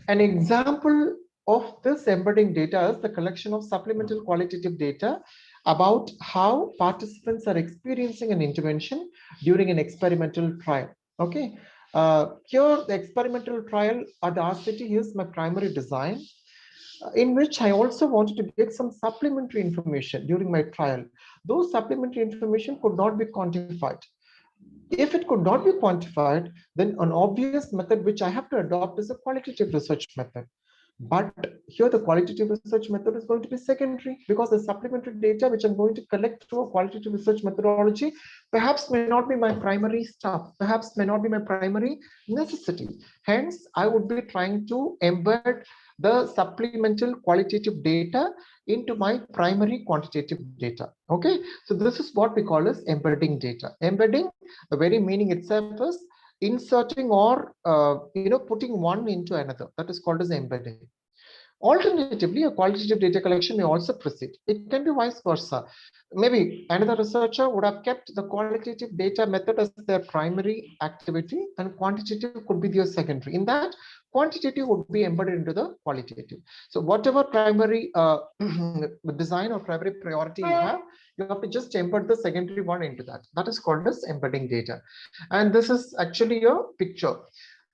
An example of this embedding data is the collection of supplemental qualitative data about how participants are experiencing an intervention during an experimental trial. Okay. Here, the experimental trial at the RCT is my primary design, in which I also wanted to get some supplementary information during my trial. Those supplementary information could not be quantified. If it could not be quantified, then an obvious method which I have to adopt is a qualitative research method. But here the qualitative research method is going to be secondary because the supplementary data which I'm going to collect through a qualitative research methodology perhaps may not be my primary stuff, perhaps may not be my primary necessity. Hence, I would be trying to embed the supplemental qualitative data into my primary quantitative data. Okay, so this is what we call as embedding data. Embedding, the very meaning itself is inserting or putting one into another. That is called as embedding. Alternatively, a qualitative data collection may also proceed. It can be vice versa. Maybe another researcher would have kept the qualitative data method as their primary activity, and quantitative could be their secondary. In that, quantitative would be embedded into the qualitative. So whatever primary design or primary priority you have to just embed the secondary one into that. That is called as embedding data. And this is actually a picture.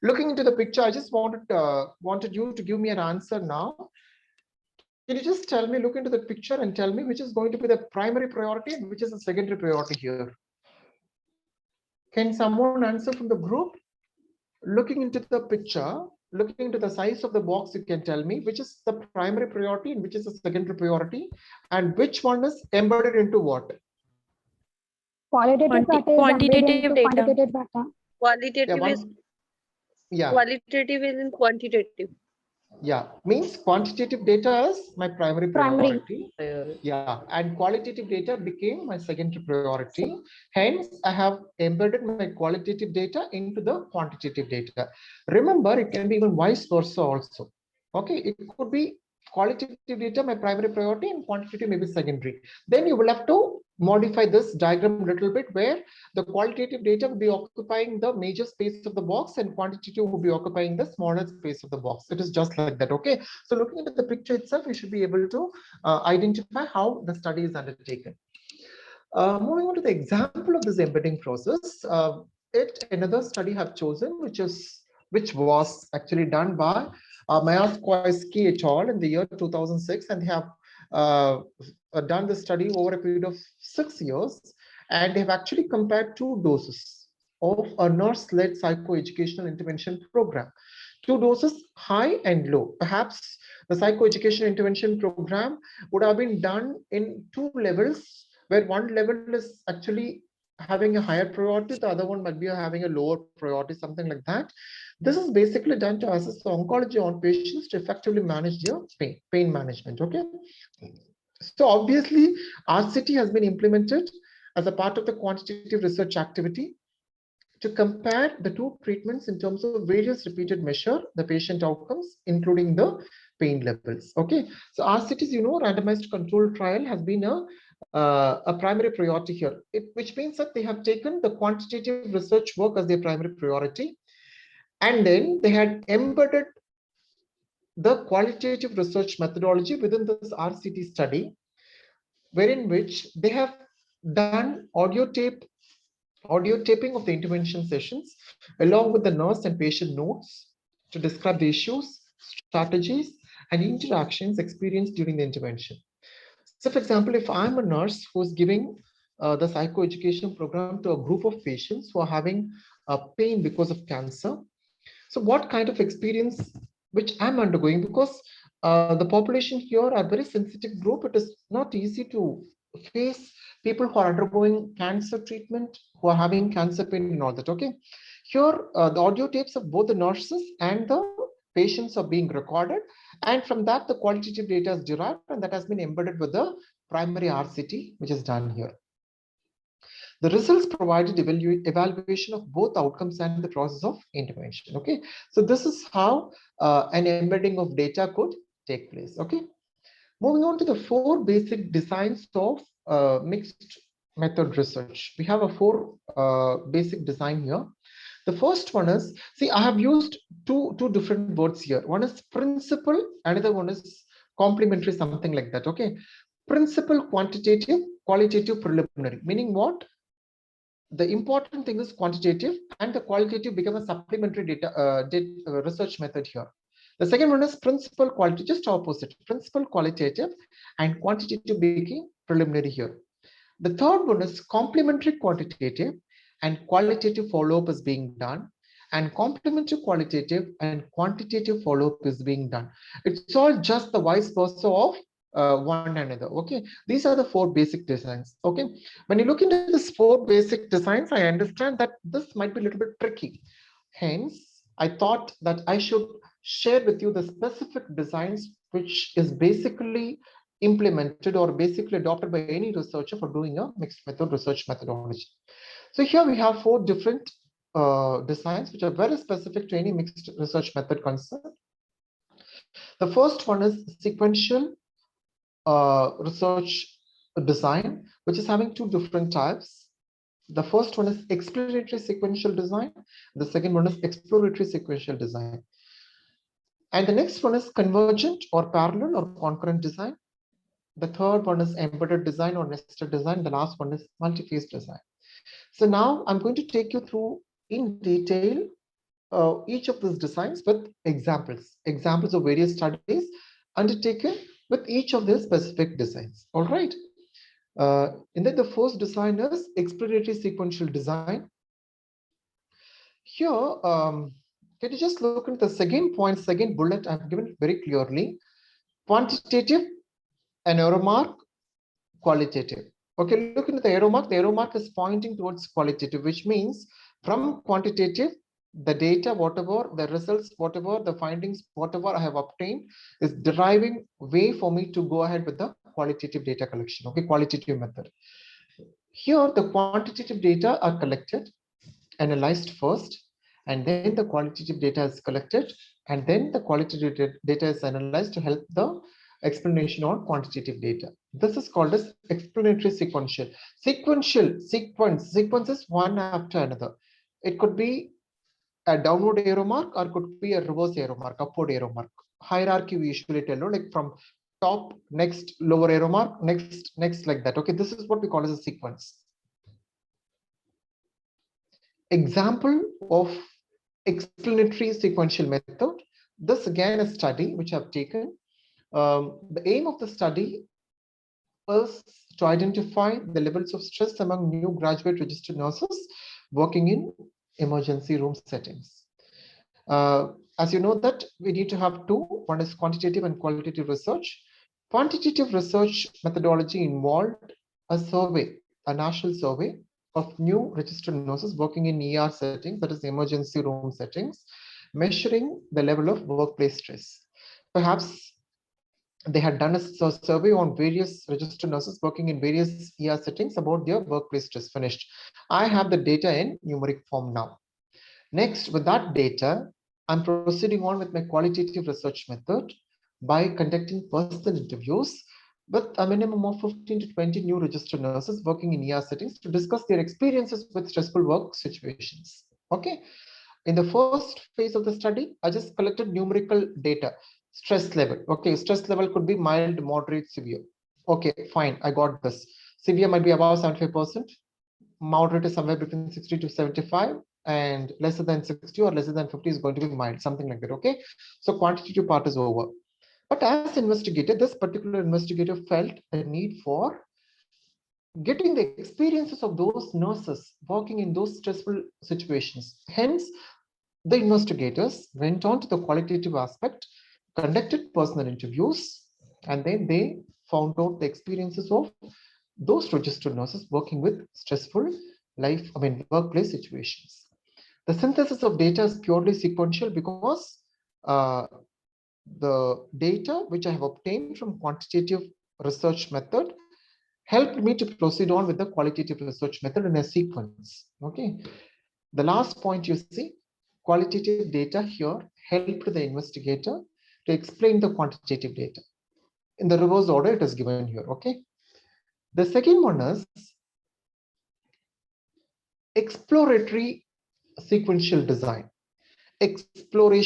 Looking into the picture, I just wanted you to give me an answer now. Can you just tell me, look into the picture and tell me which is going to be the primary priority and which is the secondary priority here? Can someone answer from the group? Looking into the picture, looking into the size of the box, you can tell me which is the primary priority and which is the secondary priority, and which one is embedded into what? Qualitative data is Quantitative embedded into data. quantitative data. Qualitative is in quantitative. Yeah, means quantitative data is my primary Primary. priority. Yeah, and qualitative data became my secondary priority. Hence, I have embedded my qualitative data into the quantitative data. Remember, it can be even vice versa also. Okay, it could be qualitative data my primary priority and quantitative maybe secondary. Then you will have to modify this diagram a little bit, where the qualitative data will be occupying the major space of the box and quantitative will be occupying the smaller space of the box. It is just like that. Okay, so looking at the picture itself, you should be able to identify how the study is undertaken. Moving on to the example of this embedding process, another study have chosen, which was actually done by Mayakovsky et al. In the year 2006, and they have done the study over a period of 6 years, and they have actually compared 2 doses of a nurse-led psychoeducational intervention program. 2 doses, high and low. Perhaps the psychoeducation intervention program would have been done in 2 levels, where one level is actually having a higher priority, the other one might be having a lower priority, something like that. This is basically done to assess the oncology on patients to effectively manage their pain management. Okay, so obviously RCT has been implemented as a part of the quantitative research activity to compare the 2 treatments in terms of various repeated measure the patient outcomes, including the pain levels. Okay, so RCTs, randomized control trial has been a primary priority here, which means that they have taken the quantitative research work as their primary priority, and then they had embedded the qualitative research methodology within this RCT study, wherein which they have done audio taping of the intervention sessions along with the nurse and patient notes to describe the issues, strategies, and interactions experienced during the intervention. So for example, if I'm a nurse who's giving the psychoeducation program to a group of patients who are having pain because of cancer, so what kind of experience which I'm undergoing, because the population here are very sensitive group, it is not easy to face people who are undergoing cancer treatment, who are having cancer pain and all that. Okay, here the audio tapes of both the nurses and the patients are being recorded, and from that the qualitative data is derived, and that has been embedded with the primary RCT, which is done here. The results provided evaluation of both outcomes and the process of intervention. Okay, so this is how an embedding of data could take place. Okay, moving on to the 4 basic designs of mixed method research. We have a 4 basic design here. The first one is, see, I have used two different words here. One is principal, another one is complementary, something like that. Okay, principal, quantitative, qualitative, preliminary, meaning what? The important thing is quantitative, and the qualitative become a supplementary data research method here. The second one is principal, quality, just opposite. Principal, qualitative, and quantitative became preliminary here. The third one is complementary quantitative, and qualitative follow-up is being done, and complementary qualitative and quantitative follow-up is being done. It's all just the vice versa of one another. Okay, these are the 4 basic designs. Okay, when you look into these 4 basic designs, I understand that this might be a little bit tricky. Hence, I thought that I should share with you the specific designs which is basically implemented or basically adopted by any researcher for doing a mixed method research methodology. So here we have 4 different designs which are very specific to any mixed research method concept. The first one is sequential research design, which is having two different types. The first one is explanatory sequential design. The second one is exploratory sequential design. And the next one is convergent or parallel or concurrent design. The third one is embedded design or nested design. The last one is multi-phase design. So now I'm going to take you through in detail each of these designs with examples of various studies undertaken with each of these specific designs. All right. And then the first design is exploratory sequential design. Here, can you just look at the second point, second bullet I've given very clearly. Quantitative, an arrow mark, qualitative. Okay, look at the arrow mark. The arrow mark is pointing towards qualitative, which means from quantitative, the data, whatever, the results, whatever, the findings, whatever I have obtained is deriving way for me to go ahead with the qualitative data collection, okay, qualitative method. Here, the quantitative data are collected, analyzed first, and then the qualitative data is collected, and then the qualitative data is analyzed to help the explanation on quantitative data. This is called as explanatory sequential. Sequence is one after another. It could be a downward arrow mark or could be a reverse arrow mark, upward arrow mark. Hierarchy we usually tell, like from top, next lower arrow mark, next like that. Okay, this is what we call as a sequence. Example of explanatory sequential method. This again a study which I've taken. The aim of the study is to identify the levels of stress among new graduate registered nurses working in emergency room settings. As you know that we need to have two, one is quantitative and qualitative research. Quantitative research methodology involved a survey, a national survey of new registered nurses working in ER settings, that is emergency room settings, measuring the level of workplace stress. Perhaps they had done a survey on various registered nurses working in various ER settings about their workplace stress. Finished. I have the data in numeric form now. Next, with that data, I'm proceeding on with my qualitative research method by conducting personal interviews with a minimum of 15 to 20 new registered nurses working in ER settings to discuss their experiences with stressful work situations. Okay. In the first phase of the study, I just collected numerical data. Stress level. Okay, stress level could be mild, moderate, severe. Okay, fine. I got this. Severe might be above 75%. Moderate is somewhere between 60 to 75, and lesser than 60 or lesser than 50 is going to be mild, something like that. Okay, so quantitative part is over. But as investigator, this particular investigator felt a need for getting the experiences of those nurses working in those stressful situations. Hence, the investigators went on to the qualitative aspect, conducted personal interviews, and then they found out the experiences of those registered nurses working with stressful workplace situations. The synthesis of data is purely sequential because the data which I have obtained from quantitative research method helped me to proceed on with the qualitative research method in a sequence. Okay. The last point you see, qualitative data here helped the investigator to explain the quantitative data. In the reverse order, it is given here. Okay. The second one is exploratory sequential design. Exploring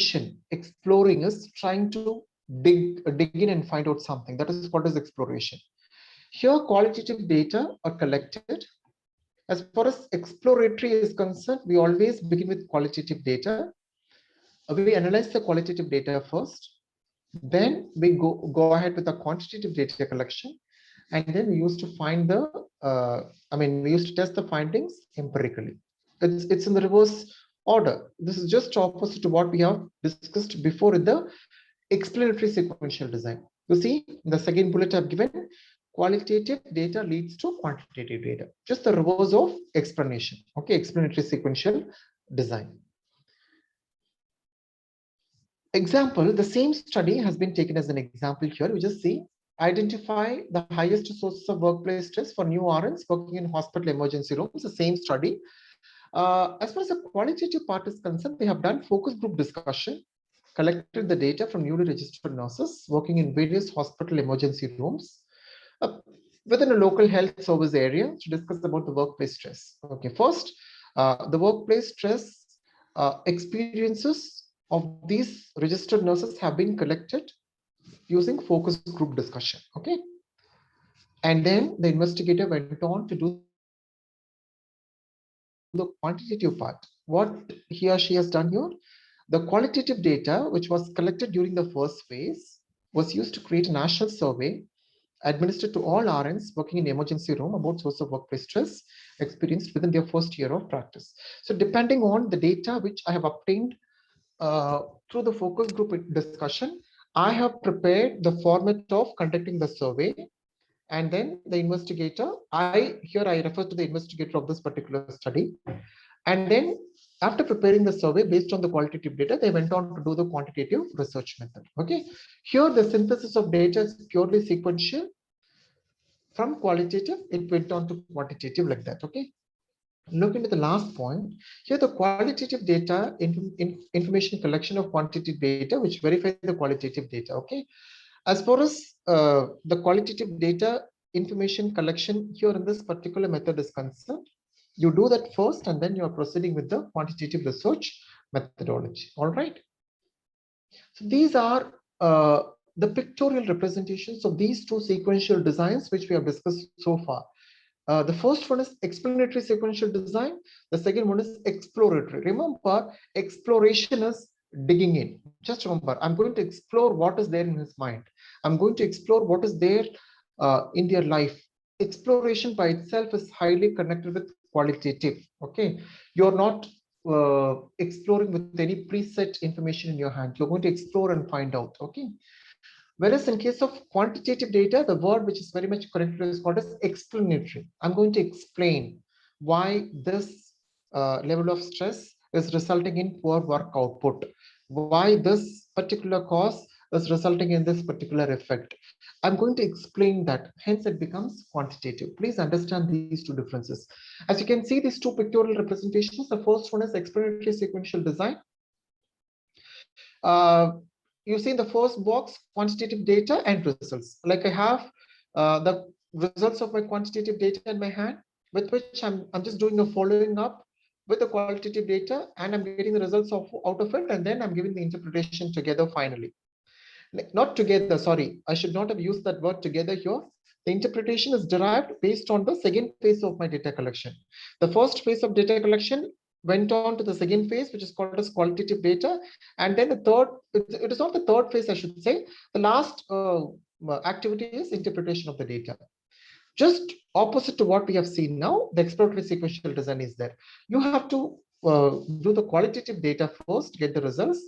is trying to dig in and find out something. That is what is exploration. Here, qualitative data are collected. As far as exploratory is concerned, we always begin with qualitative data. We analyze the qualitative data first. Then we go ahead with the quantitative data collection. And then we used to find the, we used to test the findings empirically. It's in the reverse order. This is just opposite to what we have discussed before in the explanatory sequential design. You see, the second bullet I've given, qualitative data leads to quantitative data. Just the reverse of explanation. Okay, explanatory sequential design. Example, the same study has been taken as an example here. We just see, identify the highest sources of workplace stress for new RNs working in hospital emergency rooms, the same study. As far as the qualitative part is concerned, they have done focus group discussion collected the data from newly registered nurses working in various hospital emergency rooms within a local health service area to discuss about the workplace stress. Okay, first, the workplace stress experiences of these registered nurses have been collected using focus group discussion. Okay, and then the investigator went on to do the quantitative part. What he or she has done here, the qualitative data which was collected during the first phase was used to create a national survey administered to all RNs working in emergency room about source of workplace stress experienced within their first year of practice. So depending on the data which I have obtained through the focus group discussion, I have prepared the format of conducting the survey, and then the investigator, I refer to the investigator of this particular study, and then after preparing the survey based on the qualitative data, they went on to do the quantitative research method. Okay, here the synthesis of data is purely sequential. From qualitative, it went on to quantitative like that. Okay, looking at the last point here, the qualitative data information collection of quantitative data which verify the qualitative data. Okay, as far as the qualitative data information collection here in this particular method is concerned, you do that first and then you are proceeding with the quantitative research methodology. All right, so these are the pictorial representations of these two sequential designs which we have discussed so far. The first one is explanatory sequential design. The second one is exploratory. Remember, exploration is digging in. Just remember, I'm going to explore what is there in his mind. I'm going to explore what is there in their life. Exploration by itself is highly connected with qualitative. Okay, you're not exploring with any preset information in your hand. You're going to explore and find out. Okay. Whereas in case of quantitative data, the word which is very much connected is called as explanatory. I'm going to explain why this level of stress is resulting in poor work output, why this particular cause is resulting in this particular effect. I'm going to explain that, hence it becomes quantitative. Please understand these two differences. As you can see, these two pictorial representations, the first one is explanatory sequential design. You see in the first box, quantitative data and results. Like I have the results of my quantitative data in my hand, with which I'm just doing a following up with the qualitative data, and I'm getting the results out of it, and then I'm giving the interpretation together finally. Not together, sorry, I should not have used that word together here. The interpretation is derived based on the second phase of my data collection. The first phase of data collection went on to the second phase, which is called as qualitative data. And then the third, it is not the third phase, I should say. The last activity is interpretation of the data. Just opposite to what we have seen now, the exploratory sequential design is there. You have to do the qualitative data first, get the results.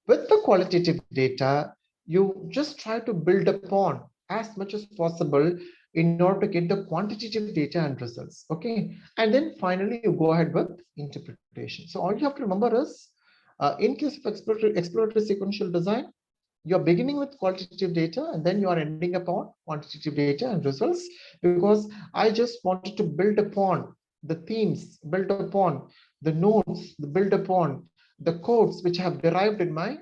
With the qualitative data, you just try to build upon as much as possible in order to get the quantitative data and results. Okay, and then finally you go ahead with interpretation. So all you have to remember is, in case of exploratory sequential design, you're beginning with qualitative data and then you are ending upon quantitative data and results, because I just wanted to build upon the themes, build upon the notes, build upon the codes which I have derived in my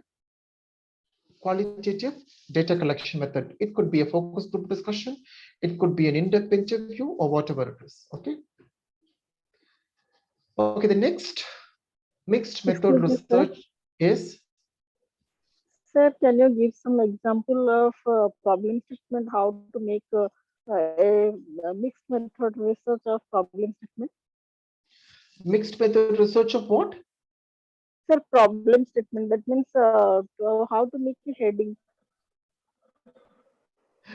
qualitative data collection method. It could be a focus group discussion, it could be an in-depth interview, or whatever it is. Okay. Okay, the next mixed method research is. Sir, can you give some example of problem statement, how to make a mixed method research of problem statement? Mixed method research of what? Sir, problem statement, that means how to make the heading.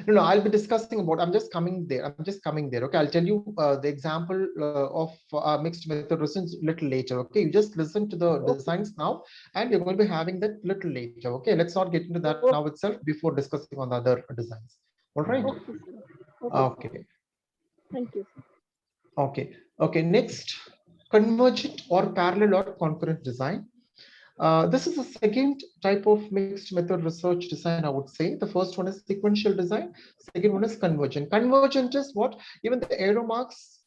No, I'll be discussing about, I'm just coming there. Okay, I'll tell you the example of mixed method research little later. Okay, you just listen to the designs now, and you're going to be having that little later. Okay, let's not get into that now itself before discussing on the other designs. All right. Okay, sir. Okay. Thank you. Okay, next, convergent or parallel or concurrent design. This is the second type of mixed method research design, I would say. The first one is sequential design. Second one is convergent. Convergent is what? Even the arrow marks,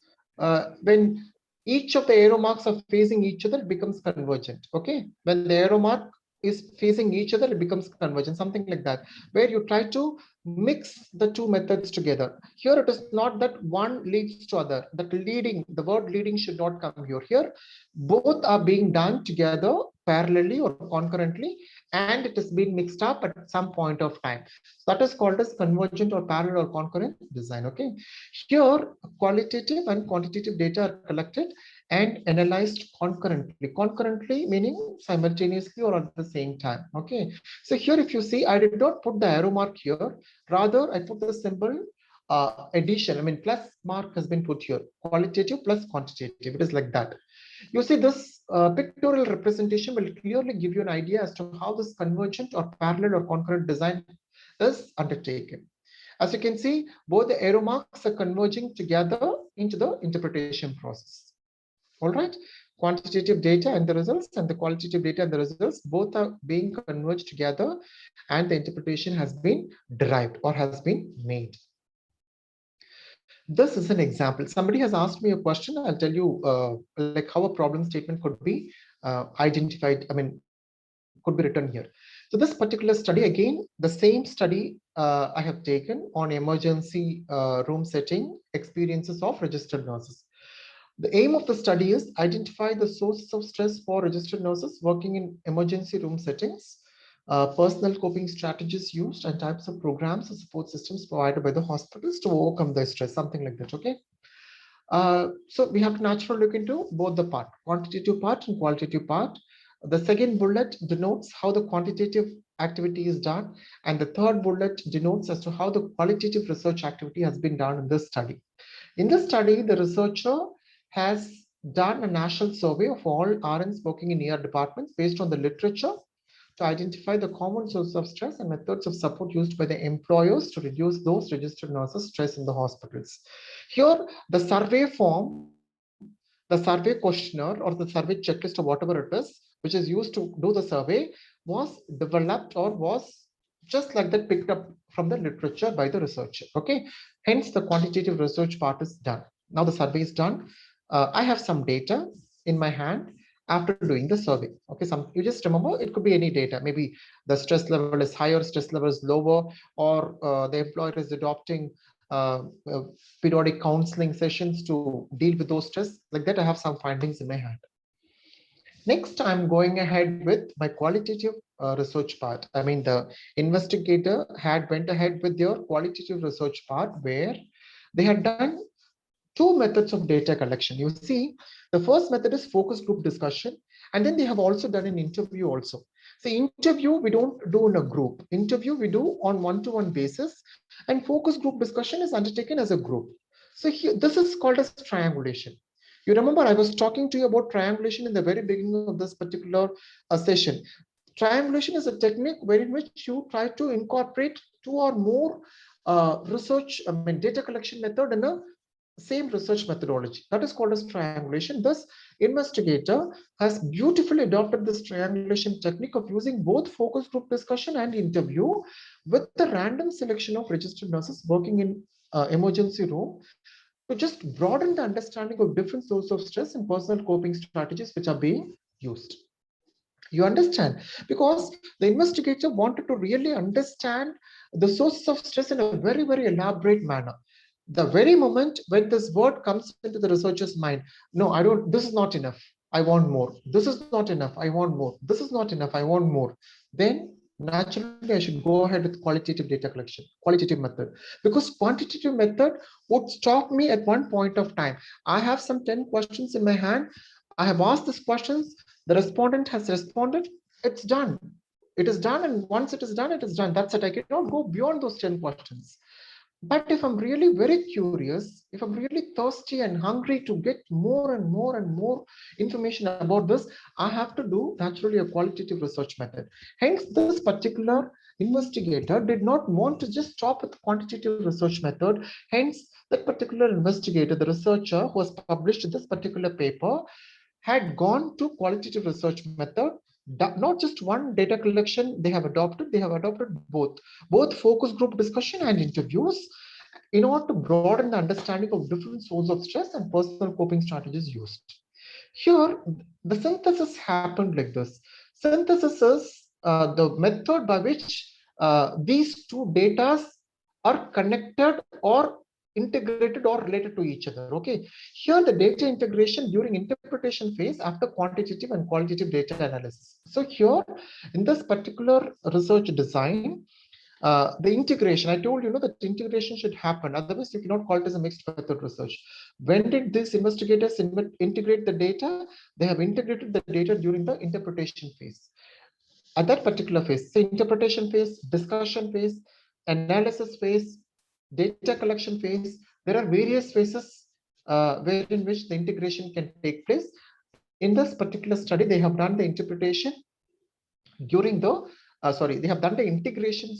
when each of the arrow marks are facing each other, it becomes convergent. Okay. When the arrow mark is facing each other, it becomes convergent, something like that, where you try to mix the two methods together. Here it is not that one leads to other, that leading, the word leading should not come here. Here both are being done together parallelly or concurrently, and it is being mixed up at some point of time. So that is called as convergent or parallel or concurrent design. Okay, here qualitative and quantitative data are collected and analyzed concurrently. Concurrently meaning simultaneously or at the same time. Okay, so here if you see, I did not put the arrow mark here, rather I put the symbol addition. I mean plus mark has been put here, qualitative plus quantitative. It is like that. You see, this pictorial representation will clearly give you an idea as to how this convergent or parallel or concurrent design is undertaken. As you can see, both the arrow marks are converging together into the interpretation process. All right, quantitative data and the results and the qualitative data and the results both are being converged together, and the interpretation has been derived or has been made. This is an example. Somebody has asked me a question. I'll tell you like how a problem statement could be identified, I mean, could be written here. So this particular study, again, the same study I have taken on emergency room setting experiences of registered nurses. The aim of the study is identify the sources of stress for registered nurses working in emergency room settings, personal coping strategies used, and types of programs or support systems provided by the hospitals to overcome the stress, something like that. Okay. So we have to naturally look into both the part, quantitative part and qualitative part. The second bullet denotes how the quantitative activity is done, and the third bullet denotes as to how the qualitative research activity has been done in this study. In this study, the researcher has done a national survey of all RNs working in ER departments based on the literature to identify the common sources of stress and methods of support used by the employers to reduce those registered nurses' stress in the hospitals. Here, the survey form, the survey questionnaire or the survey checklist or whatever it is, which is used to do the survey, was developed or was just like that picked up from the literature by the researcher. Okay, hence the quantitative research part is done. Now the survey is done. I have some data in my hand after doing the survey. Okay, you just remember it could be any data. Maybe the stress level is higher, stress level is lower, or the employer is adopting periodic counseling sessions to deal with those stress. Like that, I have some findings in my hand. Next, I'm going ahead with my qualitative research part. I mean, the investigator had went ahead with their qualitative research part where they had done two methods of data collection. You see, the first method is focus group discussion, and then they have also done an interview also. So interview, we don't do in a group. Interview, we do on one-to-one basis, and focus group discussion is undertaken as a group. So here, this is called as triangulation. You remember I was talking to you about triangulation in the very beginning of this particular session. Triangulation is a technique wherein which you try to incorporate two or more data collection method in a same research methodology. That is called as triangulation. Thus, investigator has beautifully adopted this triangulation technique of using both focus group discussion and interview with the random selection of registered nurses working in emergency room to just broaden the understanding of different sources of stress and personal coping strategies which are being used. You understand? Because the investigator wanted to really understand the sources of stress in a very, very elaborate manner. The very moment when this word comes into the researcher's mind, no, I don't, this is not enough, I want more. This is not enough, I want more. This is not enough, I want more. Then naturally I should go ahead with qualitative data collection, qualitative method, because quantitative method would stop me at one point of time. I have some 10 questions in my hand. I have asked these questions. The respondent has responded. It's done. It is done. And once it is done, it is done. That's it. I cannot go beyond those 10 questions. But if I'm really very curious, if I'm really thirsty and hungry to get more and more and more information about this, I have to do naturally a qualitative research method. Hence, this particular investigator did not want to just stop with the quantitative research method. Hence, that particular investigator, the researcher who has published this particular paper, had gone to qualitative research method. Not just one data collection they have adopted both focus group discussion and interviews in order to broaden the understanding of different sources of stress and personal coping strategies used. Here, the synthesis happened like this. Synthesis is the method by which these two data are connected or integrated or related to each other. Okay, here the data integration during interpretation phase after quantitative and qualitative data analysis. So here in this particular research design, the integration, I told you, that integration should happen, otherwise you cannot call it as a mixed method research. When did these investigators integrate the data? They have integrated the data during the interpretation phase. At that particular phase, so interpretation phase, discussion phase, analysis phase, data collection phase, there are various phases wherein which the integration can take place. In this particular study, they have done the interpretation during the they have done the integration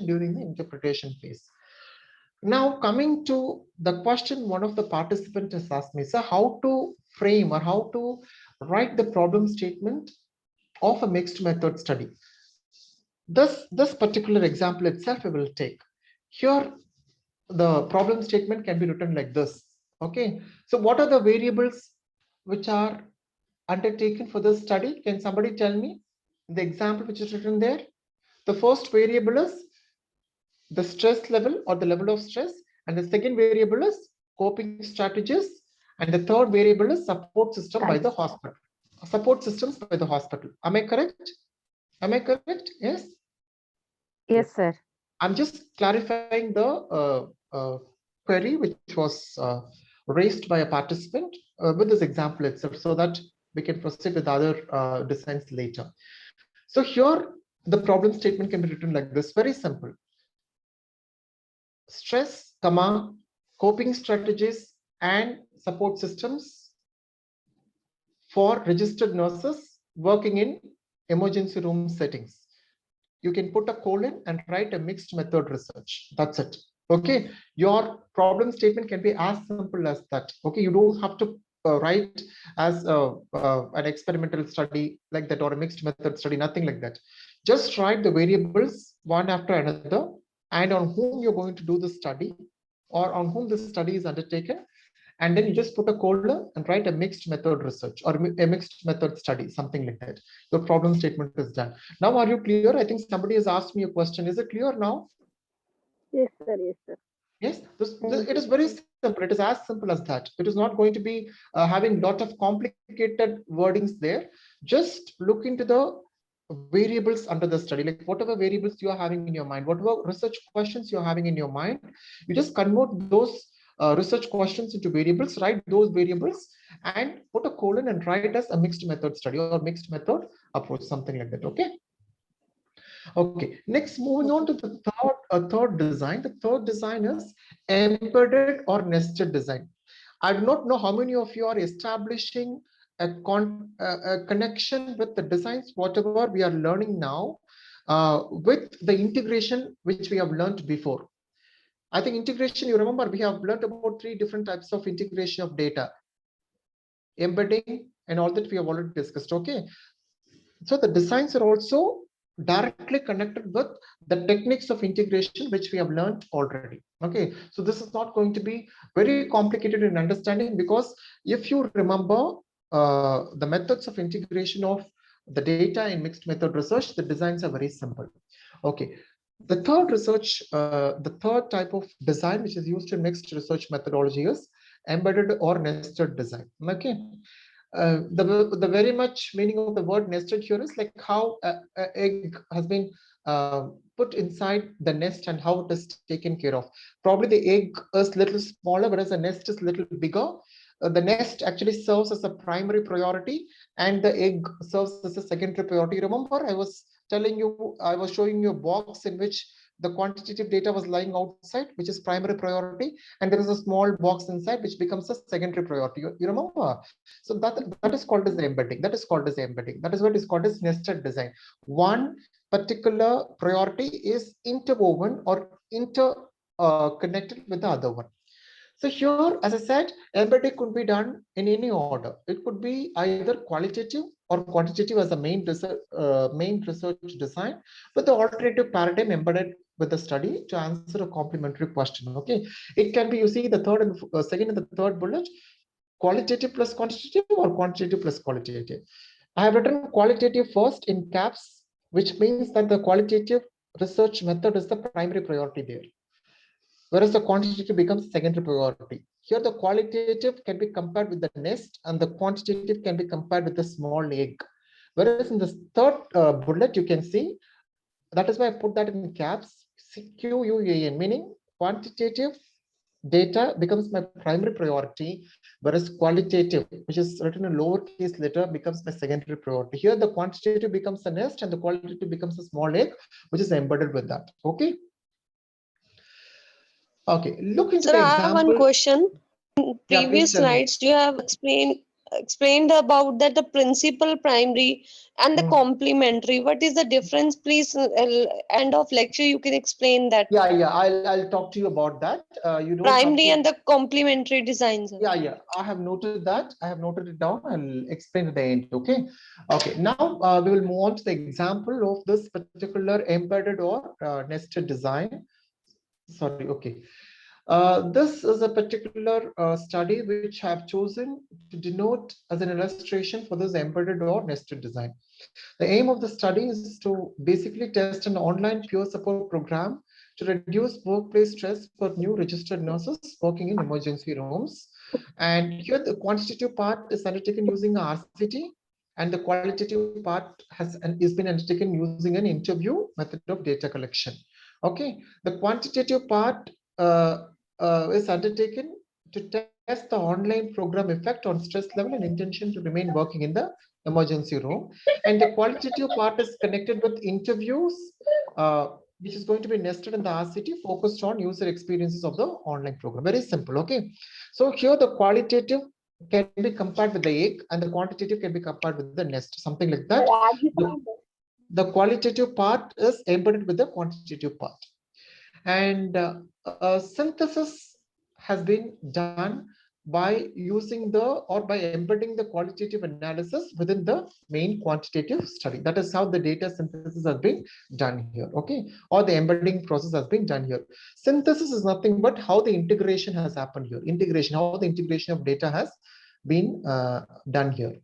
during the interpretation phase. Now coming to the question one of the participants has asked me, so how to frame or how to write the problem statement of a mixed method study. This particular example itself we will take. Here the problem statement can be written like this. Okay, so what are the variables which are undertaken for this study? Can somebody tell me the example which is written there? The first variable is the stress level or the level of stress, and the second variable is coping strategies, and the third variable is support system by the hospital. Support systems by the hospital. Am I correct? Am I correct? Yes. Yes, sir. I'm just clarifying the query which was raised by a participant with this example itself, so that we can proceed with other designs later. So here the problem statement can be written like this, very simple. Stress, coping strategies and support systems for registered nurses working in emergency room settings. You can put a colon and write a mixed method research. That's it. Okay, your problem statement can be as simple as that. Okay, you don't have to write as an experimental study like that or a mixed method study, nothing like that. Just write the variables one after another and on whom you're going to do the study or on whom the study is undertaken, and then you just put a colon and write a mixed method research or a mixed method study, something like that. Your problem statement is done. Now, are you clear? I think somebody has asked me a question. Is it clear now? Yes, sir. Yes, sir. Yes, it is very simple. It is as simple as that. It is not going to be having a lot of complicated wordings there. Just look into the variables under the study, like whatever variables you are having in your mind, whatever research questions you're having in your mind, you just convert those research questions into variables, write those variables and put a colon and write as a mixed method study or mixed method approach, something like that. Okay. Okay, next moving on to the third design. The third design is embedded or nested design. I do not know how many of you are establishing a connection with the designs, whatever we are learning now, with the integration which we have learned before. I think integration, you remember, we have learned about 3 different types of integration of data, embedding and all that we have already discussed. Okay, so the designs are also directly connected with the techniques of integration which we have learned already. Okay, so this is not going to be very complicated in understanding, because if you remember the methods of integration of the data in mixed method research, the designs are very simple. Okay, the third type of design which is used in mixed research methodology is embedded or nested design. Okay, the very much meaning of the word nested here is like how an egg has been put inside the nest and how it is taken care of. Probably the egg is little smaller, whereas the nest is little bigger. The nest actually serves as a primary priority and the egg serves as a secondary priority. Remember, I was showing you a box in which the quantitative data was lying outside, which is primary priority, and there is a small box inside which becomes a secondary priority. You remember? So that is called as the embedding. That is called as the embedding. That is what is called as nested design. One particular priority is interwoven or connected with the other one. So here, as I said, embedding could be done in any order. It could be either qualitative or quantitative as a main research design, with the alternative paradigm embedded with the study to answer a complementary question. Okay, it can be, you see, the third and second and the third bullet, qualitative plus quantitative or quantitative plus qualitative. I have written qualitative first in caps, which means that the qualitative research method is the primary priority there, whereas the quantitative becomes secondary priority. Here, the qualitative can be compared with the nest, and the quantitative can be compared with the small egg. Whereas in the third bullet, you can see, that is why I put that in caps, QUAN, meaning quantitative data becomes my primary priority, whereas qualitative, which is written in lowercase letter, becomes my secondary priority. Here, the quantitative becomes a nest and the qualitative becomes a small egg, which is embedded with that. Okay. Okay, look into Sir, the I have one example. question. In Yeah, please previous tell me. slides, you have explained about that the principal primary and the complementary. What is the difference, please? End of lecture, you can explain that. Yeah, I'll talk to you about that. You don't have Primary to... and the complementary designs. Yeah, I have noted that. I have noted it down. I'll explain at the end. Okay. Okay. Now we will move on to the example of this particular embedded or nested design. Sorry. Okay. This is a particular study which I have chosen to denote as an illustration for this embedded or nested design. The aim of the study is to basically test an online peer support program to reduce workplace stress for new registered nurses working in emergency rooms. And here the quantitative part is undertaken using RCT, and the qualitative part is been undertaken using an interview method of data collection. Okay, the quantitative part is undertaken to test the online program effect on stress level and intention to remain working in the emergency room. And the qualitative part is connected with interviews, which is going to be nested in the RCT, focused on user experiences of the online program. Very simple. Okay. So here the qualitative can be compared with the egg and the quantitative can be compared with the nest, something like that. The qualitative part is embedded with the quantitative part. And synthesis has been done by using by embedding the qualitative analysis within the main quantitative study. That is how the data synthesis has been done here. Okay, or the embedding process has been done here. Synthesis is nothing but how the integration has happened here. Integration, how the integration of data has been done here.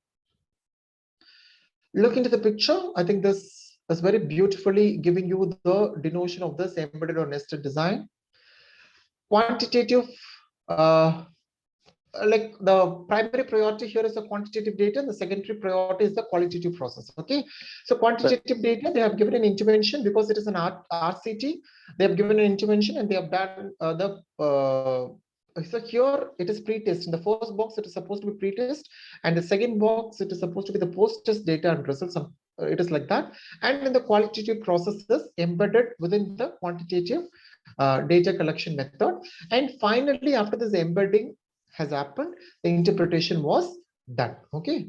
Look into the picture. I think this is very beautifully giving you the denotion of this embedded or nested design. Quantitative, like the primary priority here is the quantitative data, and the secondary priority is the qualitative process. Okay, so quantitative data, they have given an intervention because it is an RCT. They have given an intervention and they have done so here it is pre-test. In the first box, it is supposed to be pre-test, and the second box, it is supposed to be the post-test data and results. It is like that. And in the qualitative processes embedded within the quantitative data collection method. And finally, after this embedding has happened, the interpretation was done. Okay.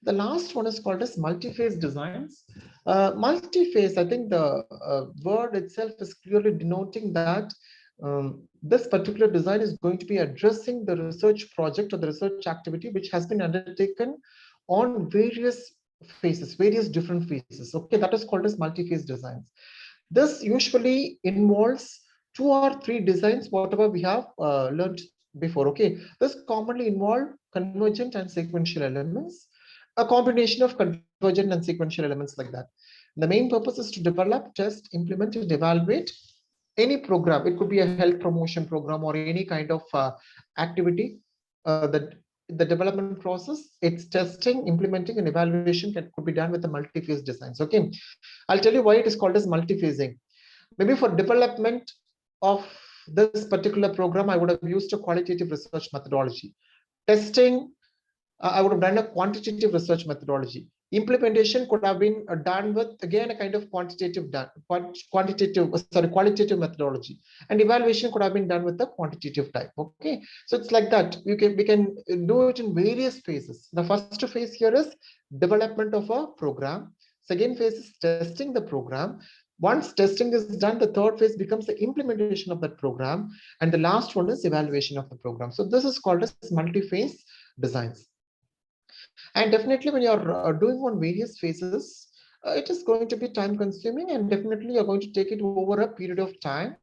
The last one is called as multi-phase designs. Multi-phase, I think the word itself is clearly denoting that this particular design is going to be addressing the research project or the research activity which has been undertaken on various phases, various different phases. Okay, that is called as multi-phase designs. This usually involves 2 or 3 designs, whatever we have learned before. Okay, this commonly involve convergent and sequential elements, a combination of convergent and sequential elements like that. The main purpose is to develop, test, implement, and evaluate any program. It could be a health promotion program or any kind of activity that the development process, it's testing, implementing, and evaluation could be done with the multi-phase designs. Okay, I'll tell you why it is called as multi-phasing. Maybe for development of this particular program, I would have used a qualitative research methodology. Testing, I would have done a quantitative research methodology. Implementation could have been done with, again, a kind of qualitative methodology. And evaluation could have been done with the quantitative type. Okay, so it's like that. We can do it in various phases. The first phase here is development of a program. Second phase is testing the program. Once testing is done, the third phase becomes the implementation of that program. And the last one is evaluation of the program. So this is called as multi-phase designs. And definitely when you're doing on various phases, it is going to be time consuming, and definitely you're going to take it over a period of time.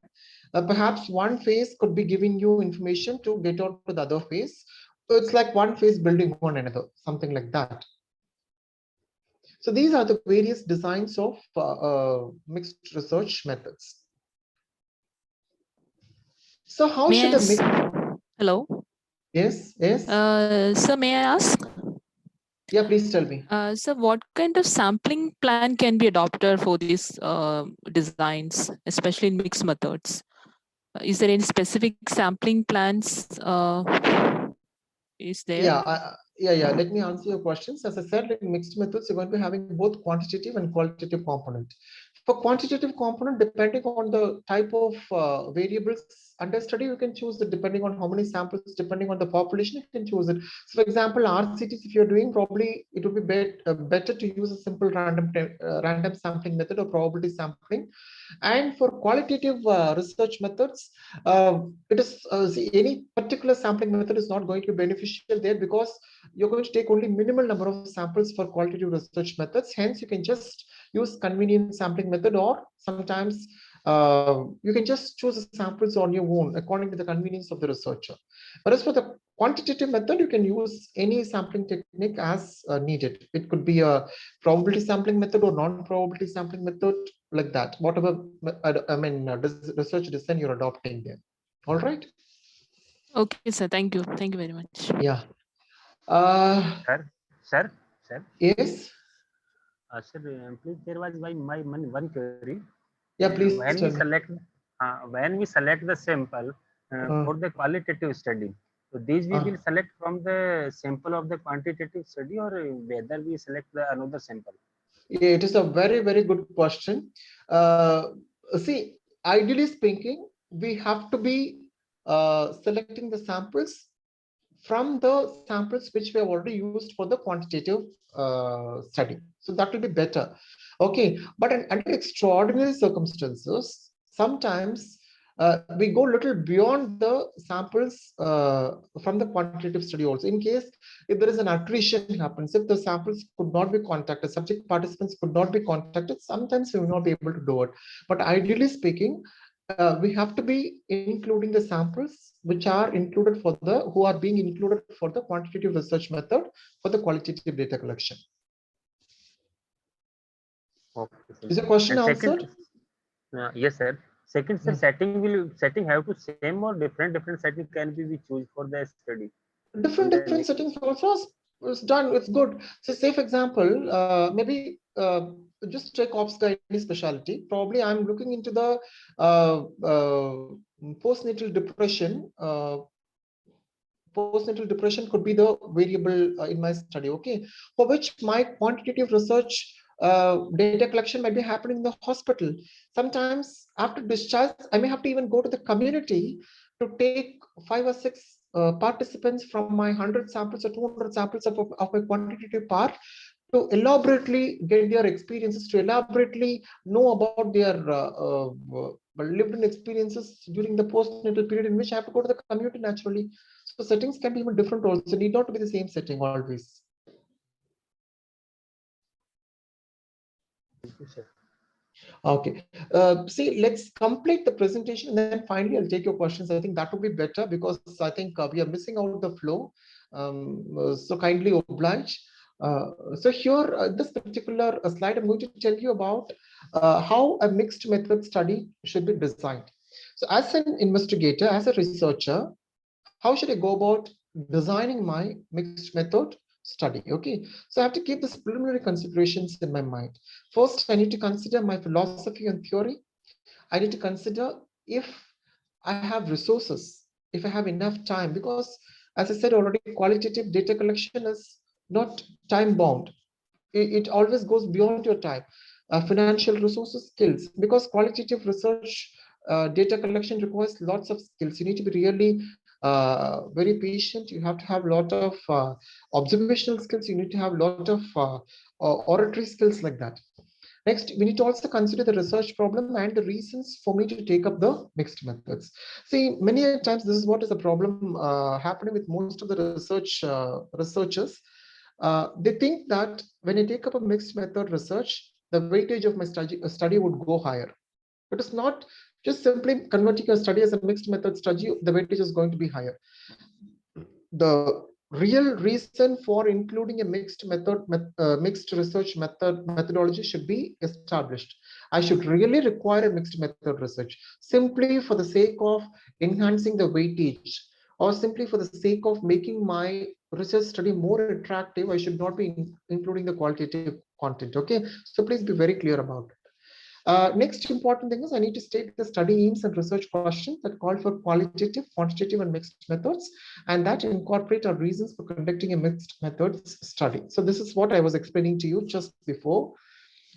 Perhaps one phase could be giving you information to get on to the other phase. it's like one phase building on another, something like that. So these are the various designs of mixed research methods. So how May should I a mix? Hello. Yes, yes. So may I ask? Yeah, please tell me. So what kind of sampling plan can be adopted for these designs, especially in mixed methods? Is there any specific sampling plans? Is there? Yeah. Let me answer your questions. As I said, in mixed methods, you're going to be having both quantitative and qualitative component. For quantitative component, depending on the type of variables under study, you can choose it depending on how many samples, depending on the population, you can choose it. So, for example, RCTs, if you're doing, probably it would be better to use a simple random sampling method or probability sampling. And for qualitative research methods, it is any particular sampling method is not going to be beneficial there, because you're going to take only minimal number of samples for qualitative research methods. Hence, you can just use convenient sampling method, or sometimes you can just choose the samples on your own according to the convenience of the researcher. Whereas for the quantitative method, you can use any sampling technique as needed. It could be a probability sampling method or non-probability sampling method, like that. Whatever research design you're adopting there. All right. Okay, sir. Thank you. Thank you very much. Yeah. Sir. Yes. Sir, please, there was one query. Yeah, please When we select the sample for the qualitative study, so these we will select from the sample of the quantitative study, or whether we select another sample? Yeah, it is a very, very good question. See, ideally speaking, we have to be selecting the samples from the samples which we have already used for the quantitative study. So that will be better. Okay, but under extraordinary circumstances, sometimes we go a little beyond the samples from the quantitative study also. In case if there is an attrition happens, if the samples could not be contacted, subject participants could not be contacted, sometimes we will not be able to do it. But ideally speaking, we have to be including the samples which are included for the who are being included for the quantitative research method for the qualitative data collection. Okay, is the question answered? Yes, sir. Second, sir, setting have to same or different setting can be we choose for the study? Different settings also is done. It's good. So say for example, maybe just take ops gynae specialty. Probably I'm looking into the postnatal depression. Postnatal depression could be the variable in my study. Okay, for which my quantitative research data collection might be happening in the hospital. Sometimes after discharge, I may have to even go to the community to take 5 or 6 participants from my 100 samples or 200 samples of my quantitative part, to elaborately get their experiences, to elaborately know about their lived in experiences during the postnatal period, in which I have to go to the community naturally. So settings can be even different also, need not to be the same setting always. Thank you, sir. Okay, see, let's complete the presentation and then finally I'll take your questions. I think that would be better, because I think we are missing out the flow. So kindly oblige. So here, this particular slide, I'm going to tell you about how a mixed method study should be designed. So as an investigator, as a researcher, how should I go about designing my mixed method study? Okay, so I have to keep these preliminary considerations in my mind. First, I need to consider my philosophy and theory. I need to consider if I have resources, if I have enough time, because as I said already, qualitative data collection is not time bound. It always goes beyond your time. Financial resources, skills, because qualitative research data collection requires lots of skills. You need to be really very patient. You have to have a lot of observational skills. You need to have a lot of oratory skills, like that. Next, we need to also consider the research problem and the reasons for me to take up the mixed methods. See, many times this is what is a problem happening with most of the researchers. They think that when I take up a mixed method research, the weightage of my study would go higher. It is not just simply converting your study as a mixed method study, the weightage is going to be higher. The real reason for including a mixed research methodology should be established. I should really require a mixed method research simply for the sake of enhancing the weightage, or simply for the sake of making my research study more attractive. I should not be including the qualitative content. Okay, so please be very clear about it. Next important thing is I need to state the study aims and research questions that call for qualitative, quantitative, and mixed methods, and that incorporate our reasons for conducting a mixed methods study. So this is what I was explaining to you just before.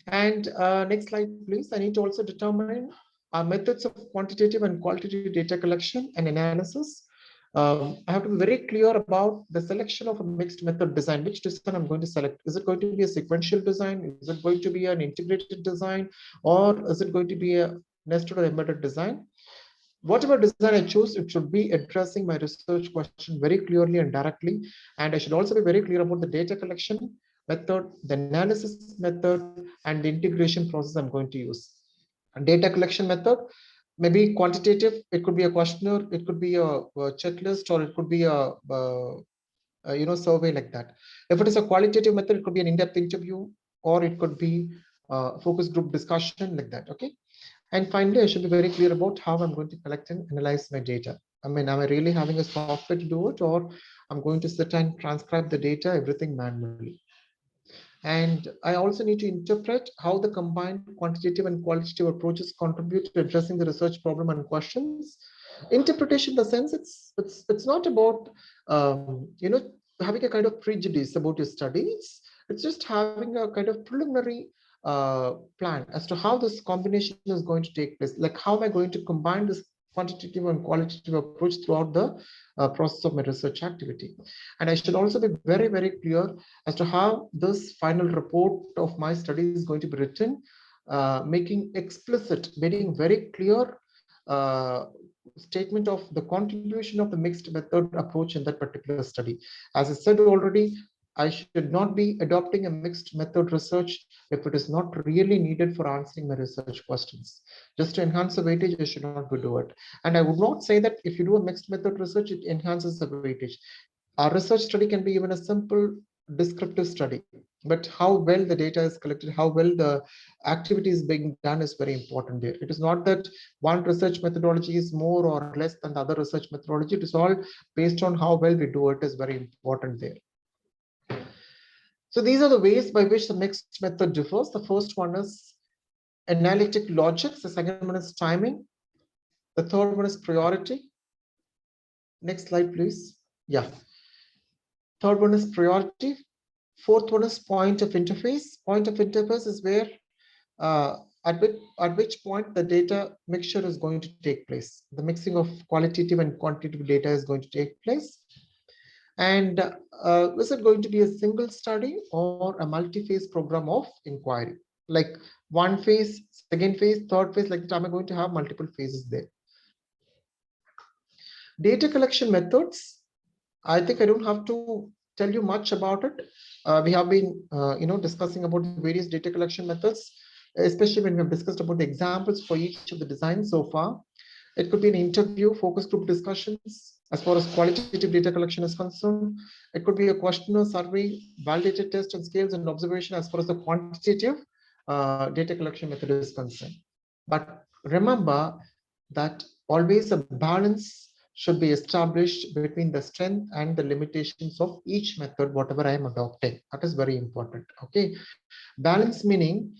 And next slide, please. I need to also determine methods of quantitative and qualitative data collection and analysis. I have to be very clear about the selection of a mixed method design. Which design I'm going to select? Is it going to be a sequential design? Is it going to be an integrated design? Or is it going to be a nested or embedded design? Whatever design I choose, it should be addressing my research question very clearly and directly. And I should also be very clear about the data collection method, the analysis method, and the integration process I'm going to use. Data collection method, maybe quantitative, it could be a questionnaire, it could be a checklist, or it could be a survey like that. If it is a qualitative method, it could be an in-depth interview, or it could be a focus group discussion like that. Okay. And finally, I should be very clear about how I'm going to collect and analyze my data. I mean, am I really having a software to do it, or I'm going to sit and transcribe the data, everything manually? And I also need to interpret how the combined quantitative and qualitative approaches contribute to addressing the research problem and questions. Interpretation, in the sense, it's not about having a kind of prejudice about your studies. It's just having a kind of preliminary plan as to how this combination is going to take place. Like, how am I going to combine this quantitative and qualitative approach throughout the process of my research activity? And I should also be very, very clear as to how this final report of my study is going to be written, making explicit, making very clear statement of the contribution of the mixed method approach in that particular study. As I said already, I should not be adopting a mixed method research if it is not really needed for answering my research questions. Just to enhance the weightage, I should not do it. And I would not say that if you do a mixed method research, it enhances the weightage. Our research study can be even a simple descriptive study, but how well the data is collected, how well the activity is being done is very important there. It is not that one research methodology is more or less than the other research methodology. It is all based on how well we do it is very important there. So these are the ways by which the mixed method differs. The first one is analytic logic. The second one is timing. The third one is priority. Next slide, please. Yeah. Third one is priority. Fourth one is point of interface. Point of interface is where at which point the data mixture is going to take place. The mixing of qualitative and quantitative data is going to take place. And is it going to be a single study or a multi-phase program of inquiry? Like one phase, second phase, third phase, like that, am I going to have multiple phases there? Data collection methods, I think I don't have to tell you much about it. We have been discussing about the various data collection methods, especially when we have discussed about the examples for each of the designs so far. It could be an interview, focus group discussions as far as qualitative data collection is concerned. It could be a questionnaire, survey, validated test and scales and observation as far as the quantitative data collection method is concerned. But remember that always a balance should be established between the strength and the limitations of each method, whatever I am adopting. That is very important. Okay, balance meaning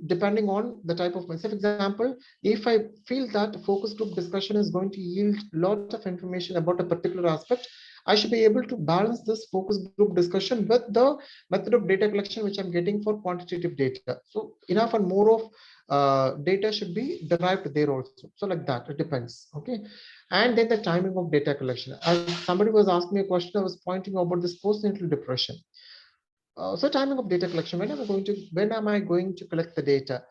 depending on the type of myself. Example, if I feel that focus group discussion is going to yield a lot of information about a particular aspect, I should be able to balance this focus group discussion with the method of data collection which I'm getting for quantitative data. So enough and more of data should be derived there also. So like that, it depends. Okay. And then the timing of data collection. As somebody was asking me a question, I was pointing about this postnatal depression. So timing of data collection, when am I going to collect the data?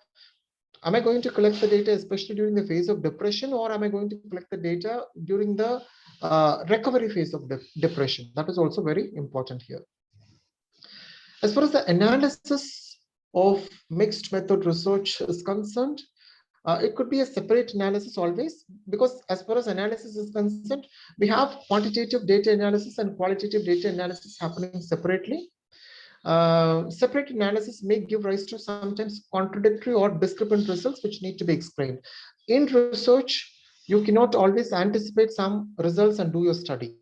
Am I going to collect the data especially during the phase of depression, or am I going to collect the data during the recovery phase of depression? That is also very important here. As far as the analysis of mixed method research is concerned, It could be a separate analysis always, because as far as analysis is concerned, we have quantitative data analysis and qualitative data analysis happening separately. Separate analysis may give rise to sometimes contradictory or discrepant results which need to be explained. In research, you cannot always anticipate some results and do your study.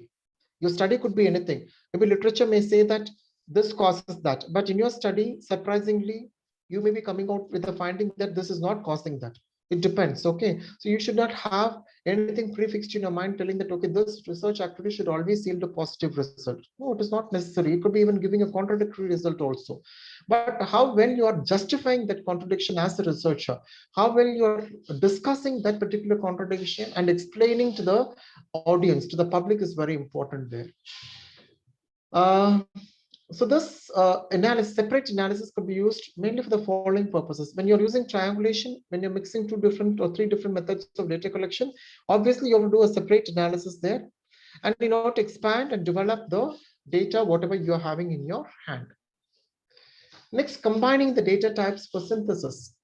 Your study could be anything. Maybe literature may say that this causes that, but in your study, surprisingly, you may be coming out with the finding that this is not causing that. It depends. Okay, so you should not have anything prefixed in your mind telling that, okay, this research activity should always yield a positive result. No, it is not necessary. It could be even giving a contradictory result also. But how well you are justifying that contradiction as a researcher, how well you are discussing that particular contradiction and explaining to the audience, to the public, is very important there. So this separate analysis could be used mainly for the following purposes. When you're using triangulation, when you're mixing 2 different or 3 different methods of data collection, obviously you have to do a separate analysis there, and in order to expand and develop the data, whatever you're having in your hand. Next, combining the data types for synthesis.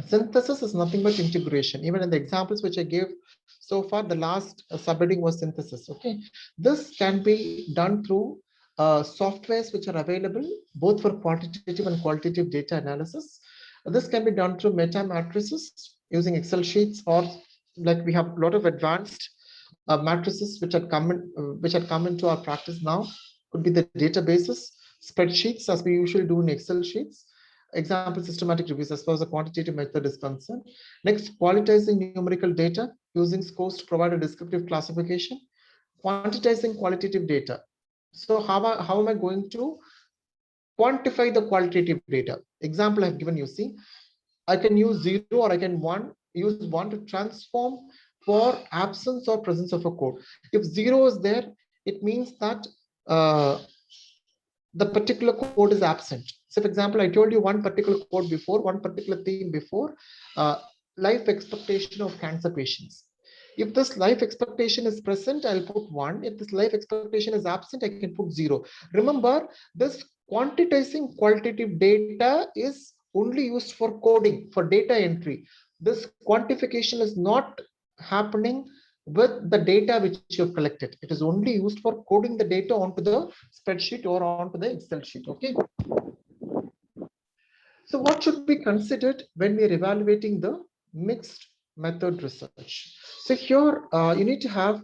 Synthesis is nothing but integration. Even in the examples which I gave so far, the last subheading was synthesis. Okay, this can be done through softwares which are available both for quantitative and qualitative data analysis. This can be done through meta matrices using Excel sheets, or like we have a lot of advanced matrices which had come into our practice now. Could be the databases, spreadsheets as we usually do in Excel sheets. Example, systematic reviews as far as the quantitative method is concerned. Next, qualitizing numerical data using scores to provide a descriptive classification. Quantitizing qualitative data. So how am I going to quantify the qualitative data? Example I have given you. See, I can use 0 or I can use 1 to transform for absence or presence of a code. If 0 is there, it means that the particular code is absent. So for example, I told you one particular code before, one particular theme before, life expectation of cancer patients. If this life expectation is present, I'll put 1. If this life expectation is absent, I can put 0. Remember, this quantitizing qualitative data is only used for coding, for data entry. This quantification is not happening with the data which you've collected. It is only used for coding the data onto the spreadsheet or onto the Excel sheet. Okay. So what should be considered when we are evaluating the mixed method research? So here you need to have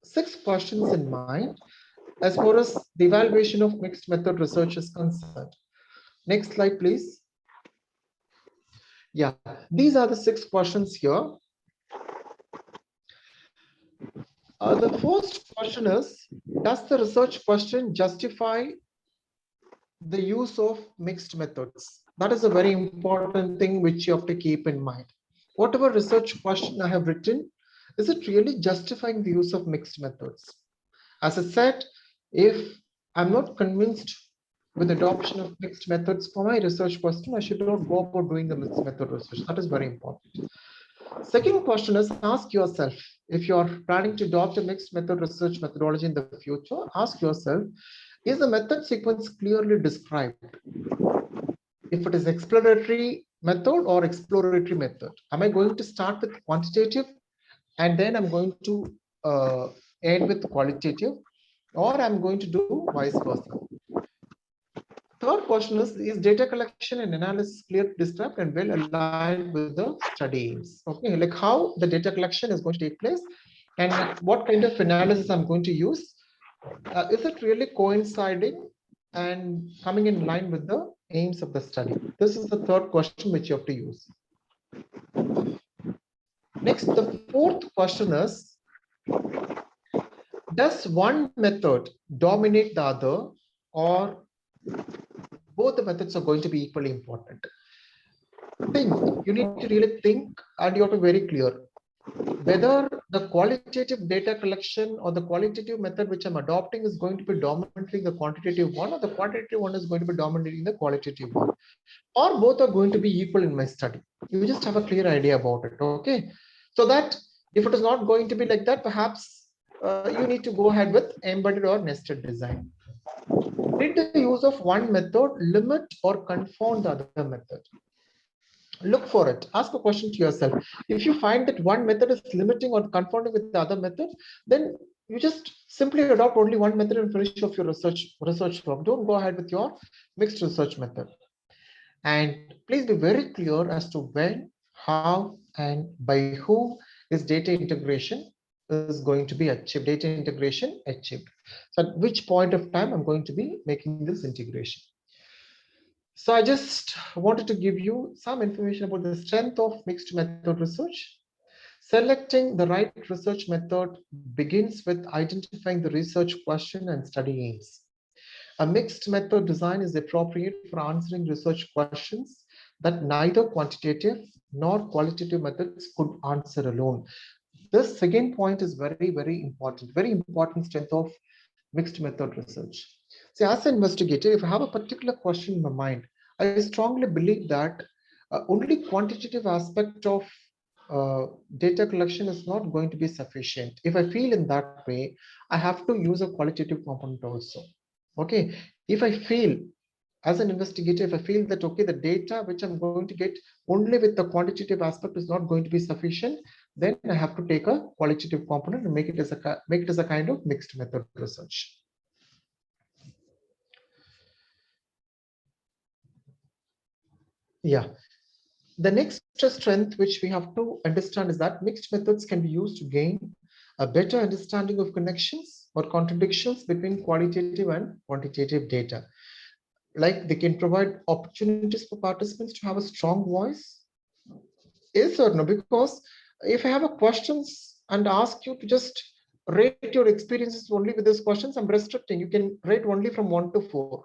6 questions in mind as far as the evaluation of mixed method research is concerned. Next slide, please. Yeah, these are the 6 questions here. The first question is, does the research question justify the use of mixed methods? That is a very important thing which you have to keep in mind. Whatever research question I have written, is it really justifying the use of mixed methods? As I said, if I'm not convinced with adoption of mixed methods for my research question, I should not go about doing the mixed method research. That is very important. Second question is, ask yourself, if you're planning to adopt a mixed method research methodology in the future, ask yourself, is the method sequence clearly described? If it is exploratory method or exploratory method, am I going to start with quantitative and then I'm going to end with qualitative, or I'm going to do vice versa? Third question is data collection and analysis clearly described and well aligned with the study aims? Okay, like how the data collection is going to take place and what kind of analysis I'm going to use. Is it really coinciding and coming in line with the aims of the study? This is the third question which you have to use. Next, the fourth question is, does one method dominate the other, or both the methods are going to be equally important? You need to really think, and you have to be very clear whether the qualitative data collection or the qualitative method which I'm adopting is going to be dominating the quantitative one, or the quantitative one is going to be dominating the qualitative one, or both are going to be equal in my study. You just have a clear idea about it. Okay, so that if it is not going to be like that, perhaps you need to go ahead with embedded or nested design. Did the use of one method limit or confound the other method? Look for it. Ask a question to yourself. If you find that one method is limiting or confounding with the other method, then you just simply adopt only one method and finish off your research work. Don't go ahead with your mixed research method. And please be very clear as to when, how, and by whom is data integration is going to be achieved. Data integration achieved. So at which point of time I'm going to be making this integration. So I just wanted to give you some information about the strength of mixed method research. Selecting the right research method begins with identifying the research question and study aims. A mixed method design is appropriate for answering research questions that neither quantitative nor qualitative methods could answer alone. This second point is very, very important strength of mixed method research. See, as an investigator, if I have a particular question in my mind, I strongly believe that only quantitative aspect of data collection is not going to be sufficient. If I feel in that way, I have to use a qualitative component also. Okay, if I feel as an investigator, if I feel that, okay, the data which I'm going to get only with the quantitative aspect is not going to be sufficient, then I have to take a qualitative component and make it as a kind of mixed method research. Yeah. The next strength which we have to understand is that mixed methods can be used to gain a better understanding of connections or contradictions between qualitative and quantitative data. Like they can provide opportunities for participants to have a strong voice. Yes or no? Because if I have a questions and ask you to just rate your experiences only with these questions, I'm restricting. You can rate only from 1 to 4.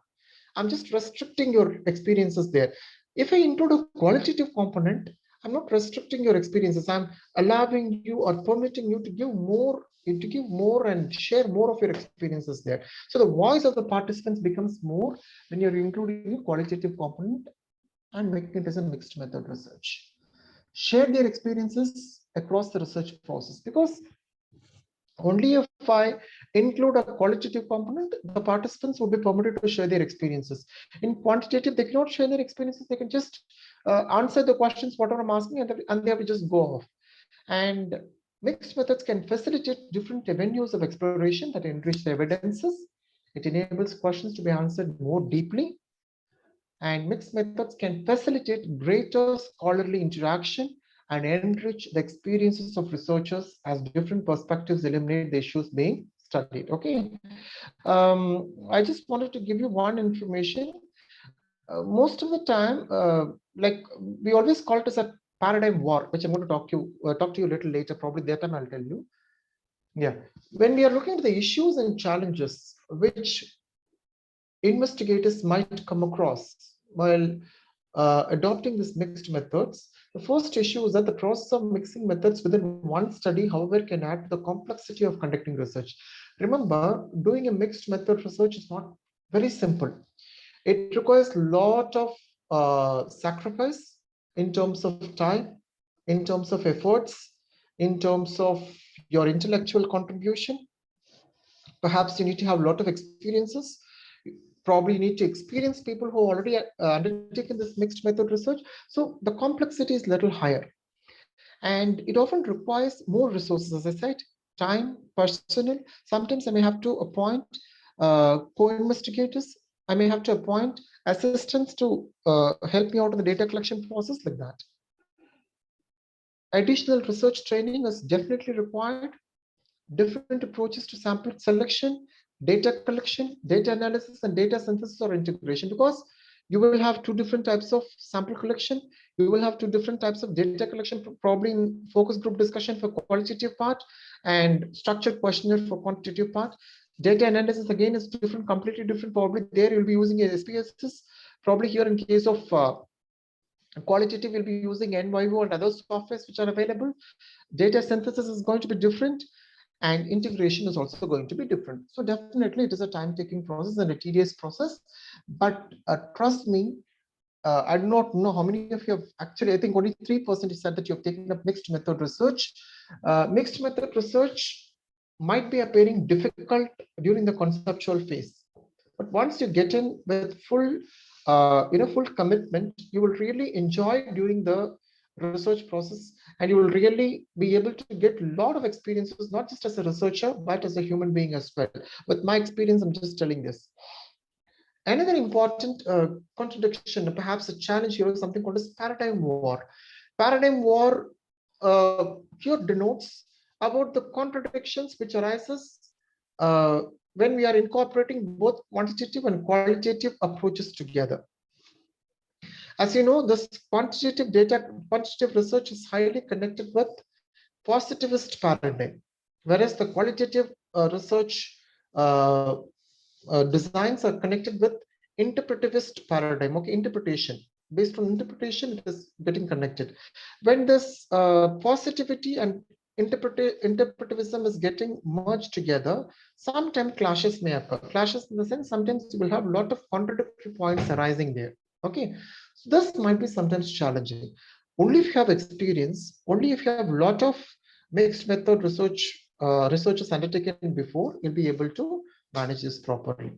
I'm just restricting your experiences there. If I include a qualitative component, I'm not restricting your experiences. I'm allowing you or permitting you to give more and share more of your experiences there. So the voice of the participants becomes more when you're including a qualitative component and making it as a mixed method research. Share their experiences across the research process, because only if I include a qualitative component, the participants will be permitted to share their experiences. In quantitative, they cannot share their experiences. They can just answer the questions, whatever I'm asking, and they have to just go off. And mixed methods can facilitate different avenues of exploration that enrich the evidences. It enables questions to be answered more deeply. And mixed methods can facilitate greater scholarly interaction and enrich the experiences of researchers as different perspectives illuminate the issues being studied. Okay, I just wanted to give you one information. Most of the time, like we always call it as a paradigm war, which I'm going to talk to you a little later. Probably that time I'll tell you. Yeah, when we are looking at the issues and challenges which investigators might come across while adopting these mixed methods, the first issue is that the process of mixing methods within one study, however, can add to the complexity of conducting research. Remember, doing a mixed method research is not very simple. It requires a lot of sacrifice in terms of time, in terms of efforts, in terms of your intellectual contribution. Perhaps you need to have a lot of experiences. Probably need to experience people who already undertaken this mixed method research. So the complexity is a little higher. And it often requires more resources, as I said, time, personnel. Sometimes I may have to appoint co-investigators. I may have to appoint assistants to help me out in the data collection process, like that. Additional research training is definitely required. Different approaches to sample selection, data collection, data analysis, and data synthesis or integration, because you will have two different types of sample collection. You will have two different types of data collection, probably in focus group discussion for qualitative part and structured questionnaire for quantitative part. Data analysis again is different, completely different. Probably there you'll be using a SPSS. Probably here in case of qualitative, you'll be using NYO and other softwares which are available. Data synthesis is going to be different, and integration is also going to be different. So definitely it is a time-taking process and a tedious process, but trust me, I do not know how many of you have actually, I think only 3% said that you have taken up mixed method research. Mixed method research might be appearing difficult during the conceptual phase, but once you get in with full full commitment, you will really enjoy during the research process, and you will really be able to get a lot of experiences, not just as a researcher, but as a human being as well. With my experience, I'm just telling this. Another important contradiction, perhaps a challenge here, is something called as paradigm war. Paradigm war here denotes about the contradictions which arises when we are incorporating both quantitative and qualitative approaches together. As you know, this quantitative research is highly connected with positivist paradigm, whereas the qualitative research designs are connected with interpretivist paradigm. Okay, interpretation. Based on interpretation, it is getting connected. When this positivity and interpretivism is getting merged together, sometimes clashes may occur. Clashes in the sense, sometimes you will have a lot of contradictory points arising there. Okay, so this might be sometimes challenging. Only if you have experience, only if you have a lot of mixed method researches undertaken before, you'll be able to manage this properly.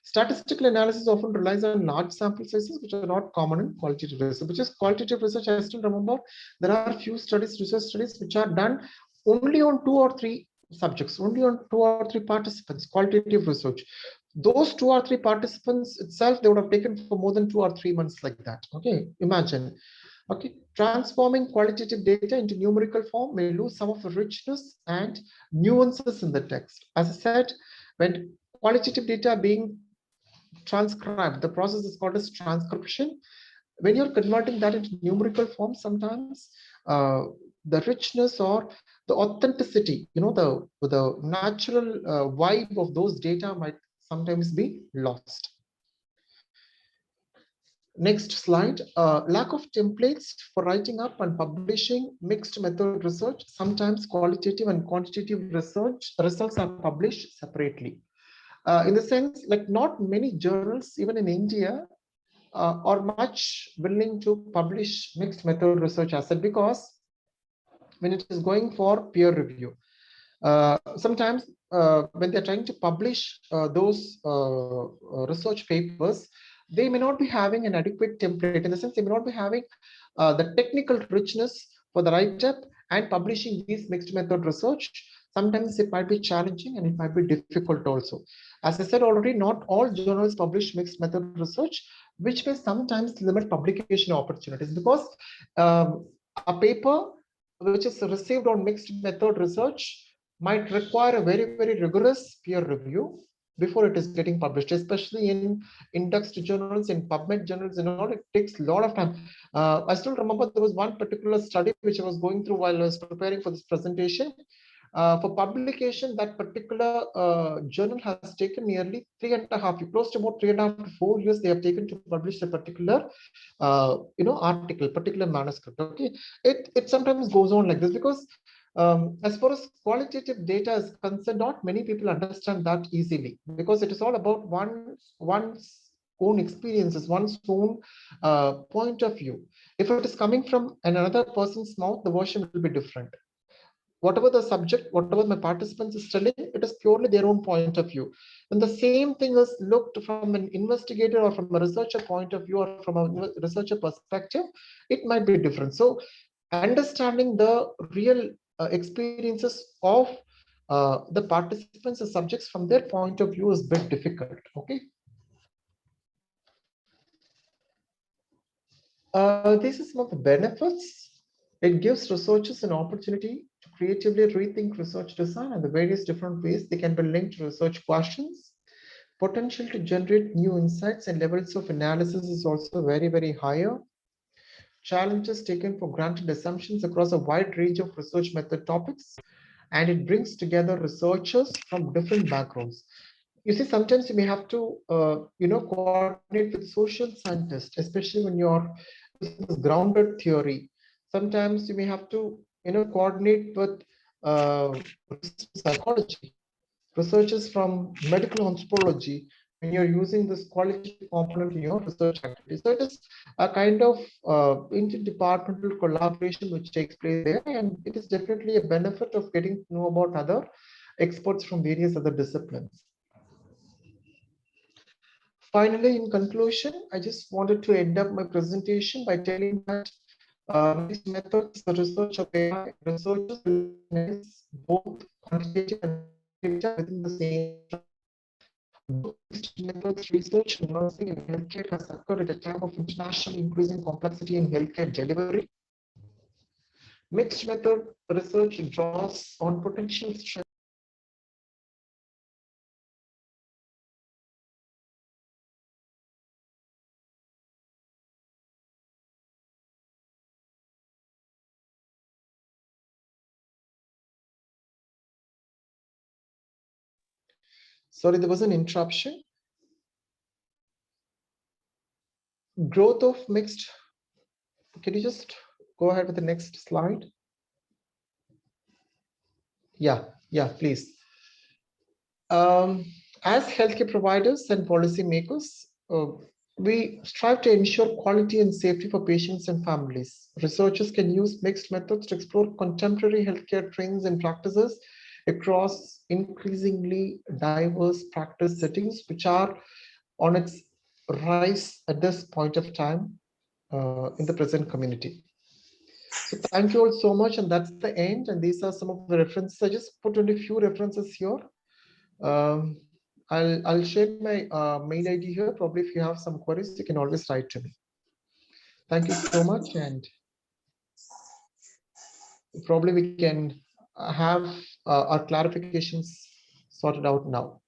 Statistical analysis often relies on large sample sizes, which are not common in qualitative research. Which is qualitative research, I still remember there are few studies, research studies, which are done only on 2 or 3 subjects, only on 2 or 3 participants. Qualitative research, those 2 or 3 participants itself, they would have taken for more than 2 or 3 months like that. Okay, imagine. Okay, transforming qualitative data into numerical form may lose some of the richness and nuances in the text. As I said, when qualitative data being transcribed, the process is called as transcription. When you're converting that into numerical form, sometimes the richness or the authenticity, the natural vibe of those data might sometimes be lost. Next slide. Lack of templates for writing up and publishing mixed method research. Sometimes qualitative and quantitative research results are published separately. In the sense, like not many journals, even in India, are much willing to publish mixed method research asset, because when it is going for peer review, sometimes when they're trying to publish those research papers, they may not be having an adequate template, in the sense they may not be having the technical richness for the write-up and publishing these mixed method research. Sometimes it might be challenging and it might be difficult also. As I said already, not all journals publish mixed method research, which may sometimes limit publication opportunities, because a paper which is received on mixed method research might require a very, very rigorous peer review before it is getting published, especially in indexed journals, in PubMed journals and all. It takes a lot of time. I still remember there was one particular study which I was going through while I was preparing for this presentation. For publication, that particular journal has taken nearly 3.5, close to about 3.5 to 4 years they have taken to publish a particular article, particular manuscript. Okay, it sometimes goes on like this, because as far as qualitative data is concerned, not many people understand that easily, because it is all about one's own experiences, one's own point of view. If it is coming from another person's mouth, the version will be different. Whatever the subject, whatever my participants is telling, it is purely their own point of view. When the same thing is looked from an investigator or from a researcher point of view or from a researcher perspective, it might be different. So understanding the real experiences of the participants and subjects from their point of view is a bit difficult. Okay. This is some of the benefits. It gives researchers an opportunity to creatively rethink research design and the various different ways they can be linked to research questions. Potential to generate new insights and levels of analysis is also very, very higher. Challenges taken for granted assumptions across a wide range of research method topics, and it brings together researchers from different backgrounds. You see, sometimes you may have to, coordinate with social scientists, especially when you're using this grounded theory. Sometimes you may have to, coordinate with psychology, researchers from medical anthropology, when you're using this qualitative component in your research activity. So it is a kind of interdepartmental collaboration which takes place there, and it is definitely a benefit of getting to know about other experts from various other disciplines. Finally, in conclusion, I just wanted to end up my presentation by telling that mixed methods, the research of AI researchers will recognize both quantitative and data within the same. Both mixed methods research in nursing and healthcare has occurred at a time of international increasing complexity in healthcare delivery. Mixed method research draws on potential strengths. Sorry, there was an interruption. Growth of mixed. Can you just go ahead with the next slide? Yeah, please. As healthcare providers and policymakers, we strive to ensure quality and safety for patients and families. Researchers can use mixed methods to explore contemporary healthcare trends and practices across increasingly diverse practice settings, which are on its rise at this point of time in the present community. So thank you all so much, and that's the end. And these are some of the references. I just put only a few references here. I'll share my mail ID here. Probably if you have some queries, you can always write to me. Thank you so much, and probably we can have our clarifications sorted out now.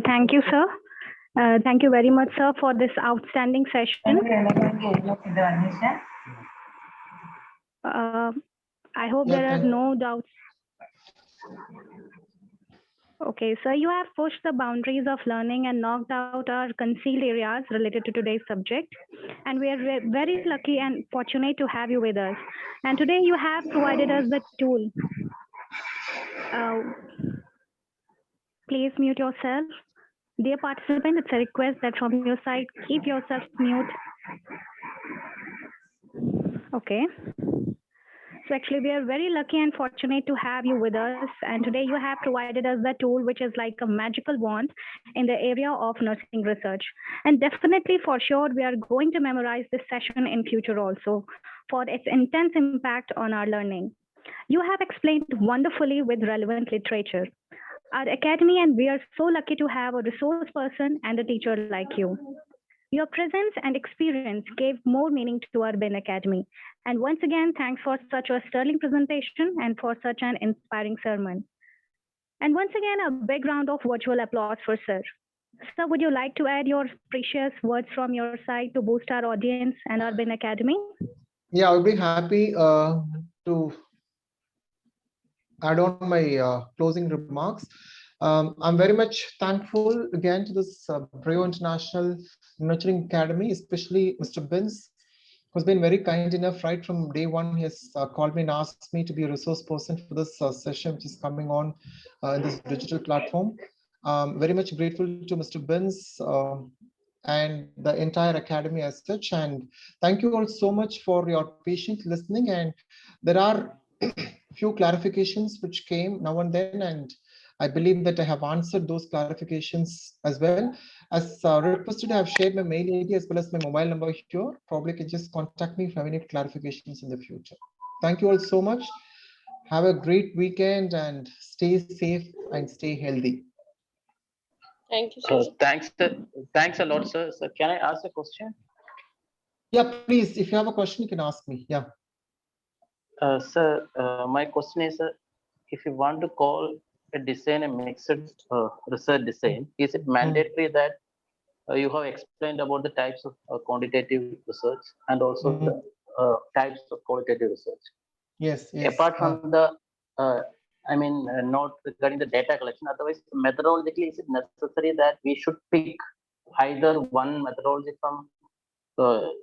Thank you, sir. Thank you very much, sir, for this outstanding session. I hope there are no doubts. Okay, so you have pushed the boundaries of learning and knocked out our concealed areas related to today's subject. And we are very lucky and fortunate to have you with us. And today you have provided us the tool. Please mute yourself. Dear participant, it's a request that from your side, keep yourself mute. Okay. So actually, we are very lucky and fortunate to have you with us. And today you have provided us the tool, which is like a magical wand in the area of nursing research. And definitely for sure, we are going to memorize this session in future also for its intense impact on our learning. You have explained wonderfully with relevant literature. Our academy and we are so lucky to have a resource person and a teacher like you. Your presence and experience gave more meaning to our BIN Academy. And once again, thanks for such a sterling presentation and for such an inspiring sermon. And once again, a big round of virtual applause for Sir. Sir, would you like to add your precious words from your side to boost our audience and our BIN Academy? Yeah, I would be happy to add on my closing remarks. I'm very much thankful again to this Brio International Nurturing Academy, especially Mr. Binns, who's been very kind enough right from day one. He has called me and asked me to be a resource person for this session, which is coming on in this digital platform. Very much grateful to Mr. Binns and the entire academy as such. And thank you all so much for your patient listening. And there are few clarifications which came now and then, and I believe that I have answered those clarifications as well. As requested, I have shared my mail ID as well as my mobile number here. Probably can just contact me if you have any clarifications in the future. Thank you all so much. Have a great weekend and stay safe and stay healthy. Thank you, sir. Thanks a lot, sir. So can I ask a question? Yeah, please. If you have a question, you can ask me. Yeah. Sir, my question is, if you want to call a design a mixed research design, is it mandatory that you have explained about the types of quantitative research and also the types of qualitative research? Yes. Apart from the, not regarding the data collection, otherwise methodologically, is it necessary that we should pick either one methodology from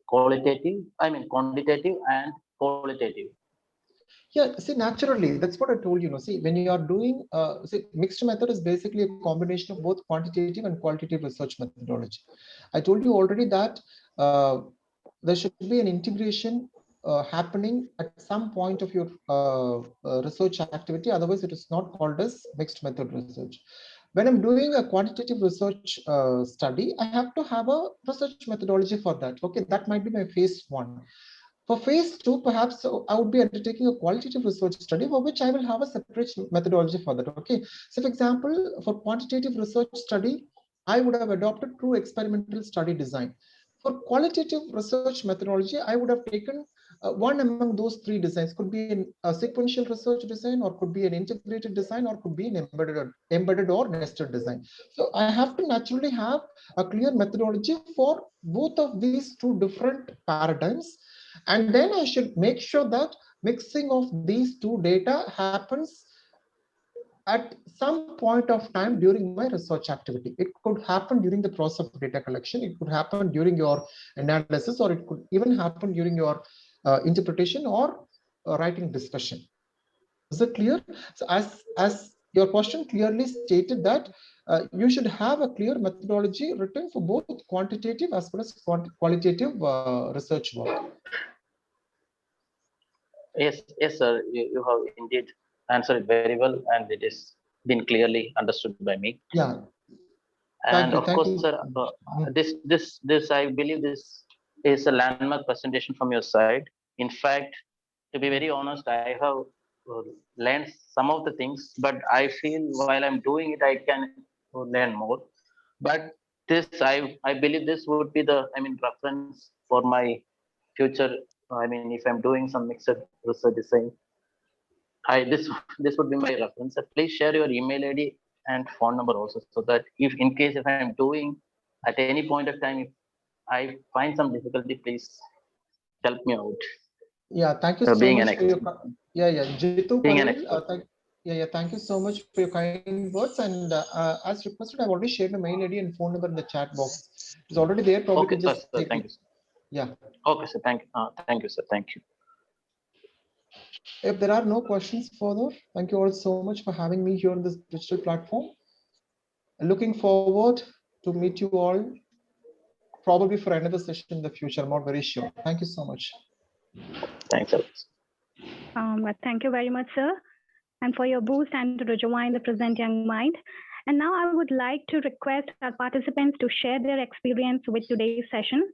quantitative and qualitative. Yeah, see, naturally, that's what I told you. See, when you are doing, see, mixed method is basically a combination of both quantitative and qualitative research methodology. I told you already that there should be an integration happening at some point of your research activity. Otherwise, it is not called as mixed method research. When I'm doing a quantitative research study, I have to have a research methodology for that. Okay, that might be my phase one. For phase two, perhaps I would be undertaking a qualitative research study for which I will have a separate methodology for that. Okay. So, for example, for quantitative research study, I would have adopted true experimental study design. For qualitative research methodology, I would have taken one among those three designs. Could be a sequential research design, or could be an integrated design, or could be an embedded or nested design. So I have to naturally have a clear methodology for both of these two different paradigms. And then I should make sure that mixing of these two data happens at some point of time during my research activity. It could happen during the process of data collection. It could happen during your analysis, or it could even happen during your interpretation or writing discussion. Is it clear? So as your question clearly stated that you should have a clear methodology written for both quantitative as well as qualitative research work. Yes, sir. You have indeed answered it very well, and it is been clearly understood by me. Yeah. And of Thank course, you. sir, this I believe this is a landmark presentation from your side. In fact, to be very honest, I have learned some of the things, but I feel while I'm doing it, I can learn more. But this, I believe this would be the, reference for my future. I mean, if I'm doing some mixed research design, this would be my reference. Please share your email ID and phone number also, so that if in case if I'm doing at any point of time, if I find some difficulty, please help me out. Yeah, thank you so Being an much for your expert. Jitu Being an Palil. expert. Thank you so much for your kind words. And as requested, I've already shared the mail ID and phone number in the chat box. It's already there. Probably Okay, could sir, just take thank it. you. Yeah. Okay, sir, thank you, sir, thank you. If there are no questions further, thank you all so much for having me here on this digital platform. Looking forward to meet you all probably for another session in the future. I'm not very sure. Thank you so much. Thanks, sir. Thank you very much, sir, and for your boost and to rejoin the present young mind. And now I would like to request our participants to share their experience with today's session.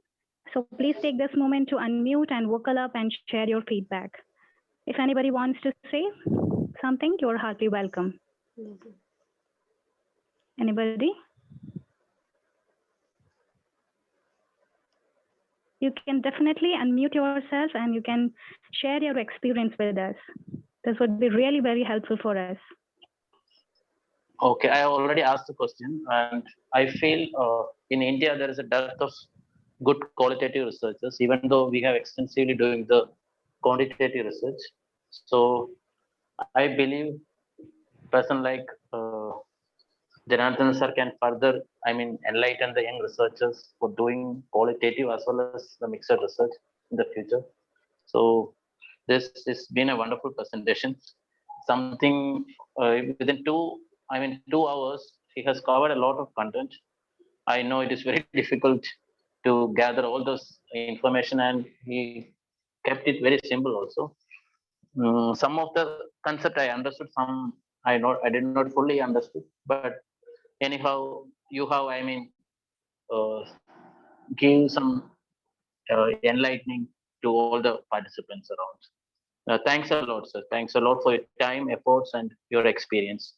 So please take this moment to unmute and vocal up and share your feedback. If anybody wants to say something, you're heartily welcome. Anybody? You can definitely unmute yourself and you can share your experience with us. This would be really very helpful for us. Okay, I already asked the question, and I feel in India there is a dearth of good qualitative researchers, even though we have extensively doing the quantitative research. So I believe person like Janarthanan sir can further, enlighten the young researchers for doing qualitative as well as the mixed research in the future. So this has been a wonderful presentation. Something within 2 hours, he has covered a lot of content. I know it is very difficult to gather all those information, and he kept it very simple also. Some of the concept I understood, some I did not fully understood, but anyhow, you have uh, give some enlightening to all the participants around. Thanks a lot, sir. Thanks a lot for your time, efforts, and your experience.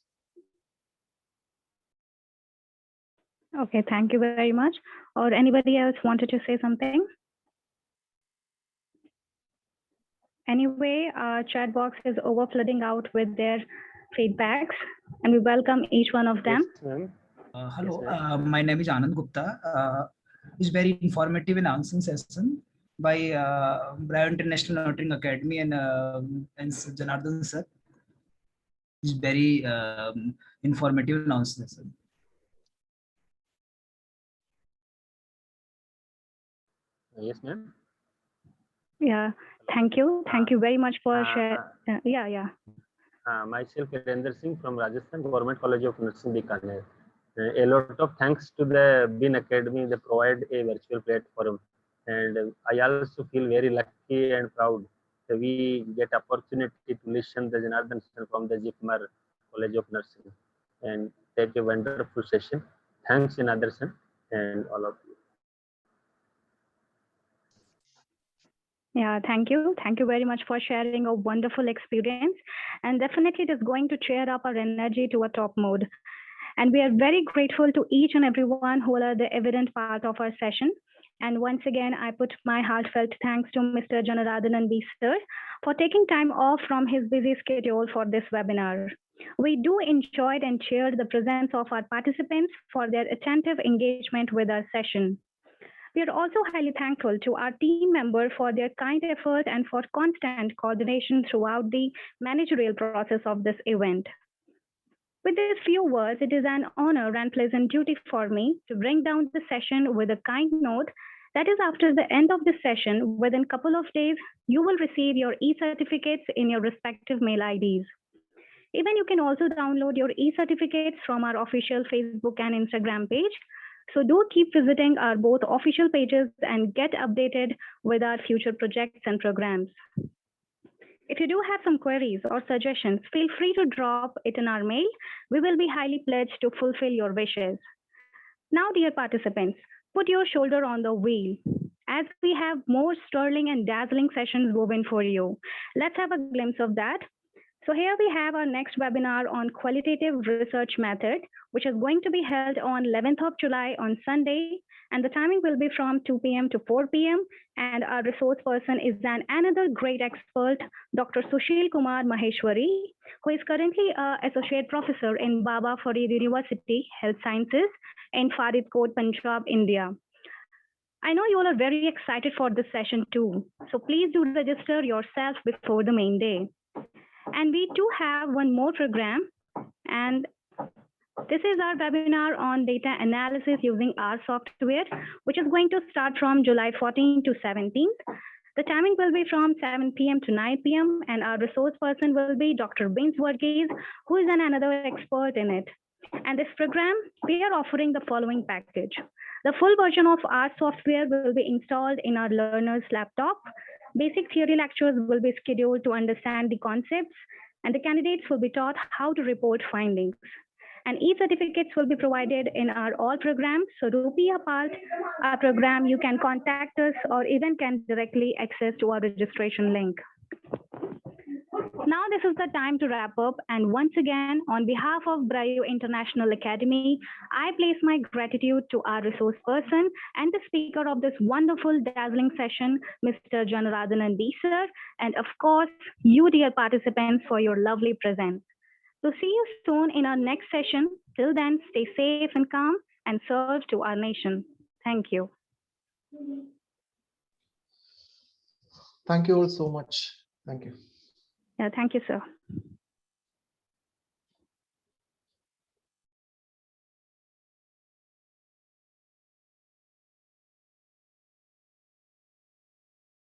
Okay, thank you very much. Or anybody else wanted to say something? Anyway, our chat box is overflooding out with their feedbacks, and we welcome each one of them. Hello, my name is Anand Gupta. It's very informative and answering session by Bio International Nurturing Academy and Janarthanan sir. It's very informative and answering session. Yes, ma'am. Yeah, thank you. Thank you very much for Uh, sharing. Yeah. Myself, Virender Singh from Rajasthan Government College of Nursing, Bikaner. A lot of thanks to the Bean Academy. They provide a virtual platform, and I also feel very lucky and proud that we get opportunity to listen the Janarthanan from the Jipmar College of Nursing and take a wonderful session. Thanks, Janarthanan, and all of you. Yeah, thank you. Thank you very much for sharing a wonderful experience. And definitely it is going to cheer up our energy to a top mode. And we are very grateful to each and everyone who are the evident part of our session. And once again, I put my heartfelt thanks to Mr. Janarthanan B. Sir for taking time off from his busy schedule for this webinar. We do enjoy and cheer the presence of our participants for their attentive engagement with our session. We are also highly thankful to our team member for their kind effort and for constant coordination throughout the managerial process of this event. With these few words, it is an honor and pleasant duty for me to bring down the session with a kind note that is after the end of the session, within a couple of days, you will receive your e-certificates in your respective mail IDs. Even you can also download your e-certificates from our official Facebook and Instagram page. So do keep visiting our both official pages and get updated with our future projects and programs. If you do have some queries or suggestions, feel free to drop it in our mail. We will be highly pledged to fulfill your wishes. Now, dear participants, put your shoulder on the wheel as we have more sterling and dazzling sessions woven for you. Let's have a glimpse of that. So here we have our next webinar on qualitative research method, which is going to be held on 11th of July on Sunday. And the timing will be from 2 p.m. to 4 p.m. And our resource person is another great expert, Dr. Sushil Kumar Maheshwari, who is currently an associate professor in Baba Farid University, Health Sciences in Faridkot, Punjab, India. I know you all are very excited for this session too. So please do register yourself before the main day. And we do have one more program, and this is our webinar on data analysis using R software, which is going to start from July 14 to 17th. The timing will be from 7 p.m. to 9 p.m. and our resource person will be Dr. Vince Varghese, who is another expert in it. And this program, we are offering the following package. The full version of R software will be installed in our learner's laptop. Basic theory lectures will be scheduled to understand the concepts, and the candidates will be taught how to report findings. And e-certificates will be provided in our all programs. So to be a part of our program, you can contact us or even can directly access to our registration link. Now this is the time to wrap up. And once again, on behalf of Braille International Academy, I place my gratitude to our resource person and the speaker of this wonderful, dazzling session, Mr. Janarthanan B. Sir, and of course, you dear participants for your lovely presence. So see you soon in our next session. Till then, stay safe and calm and serve to our nation. Thank you. Thank you all so much. Thank you. Yeah, thank you, sir.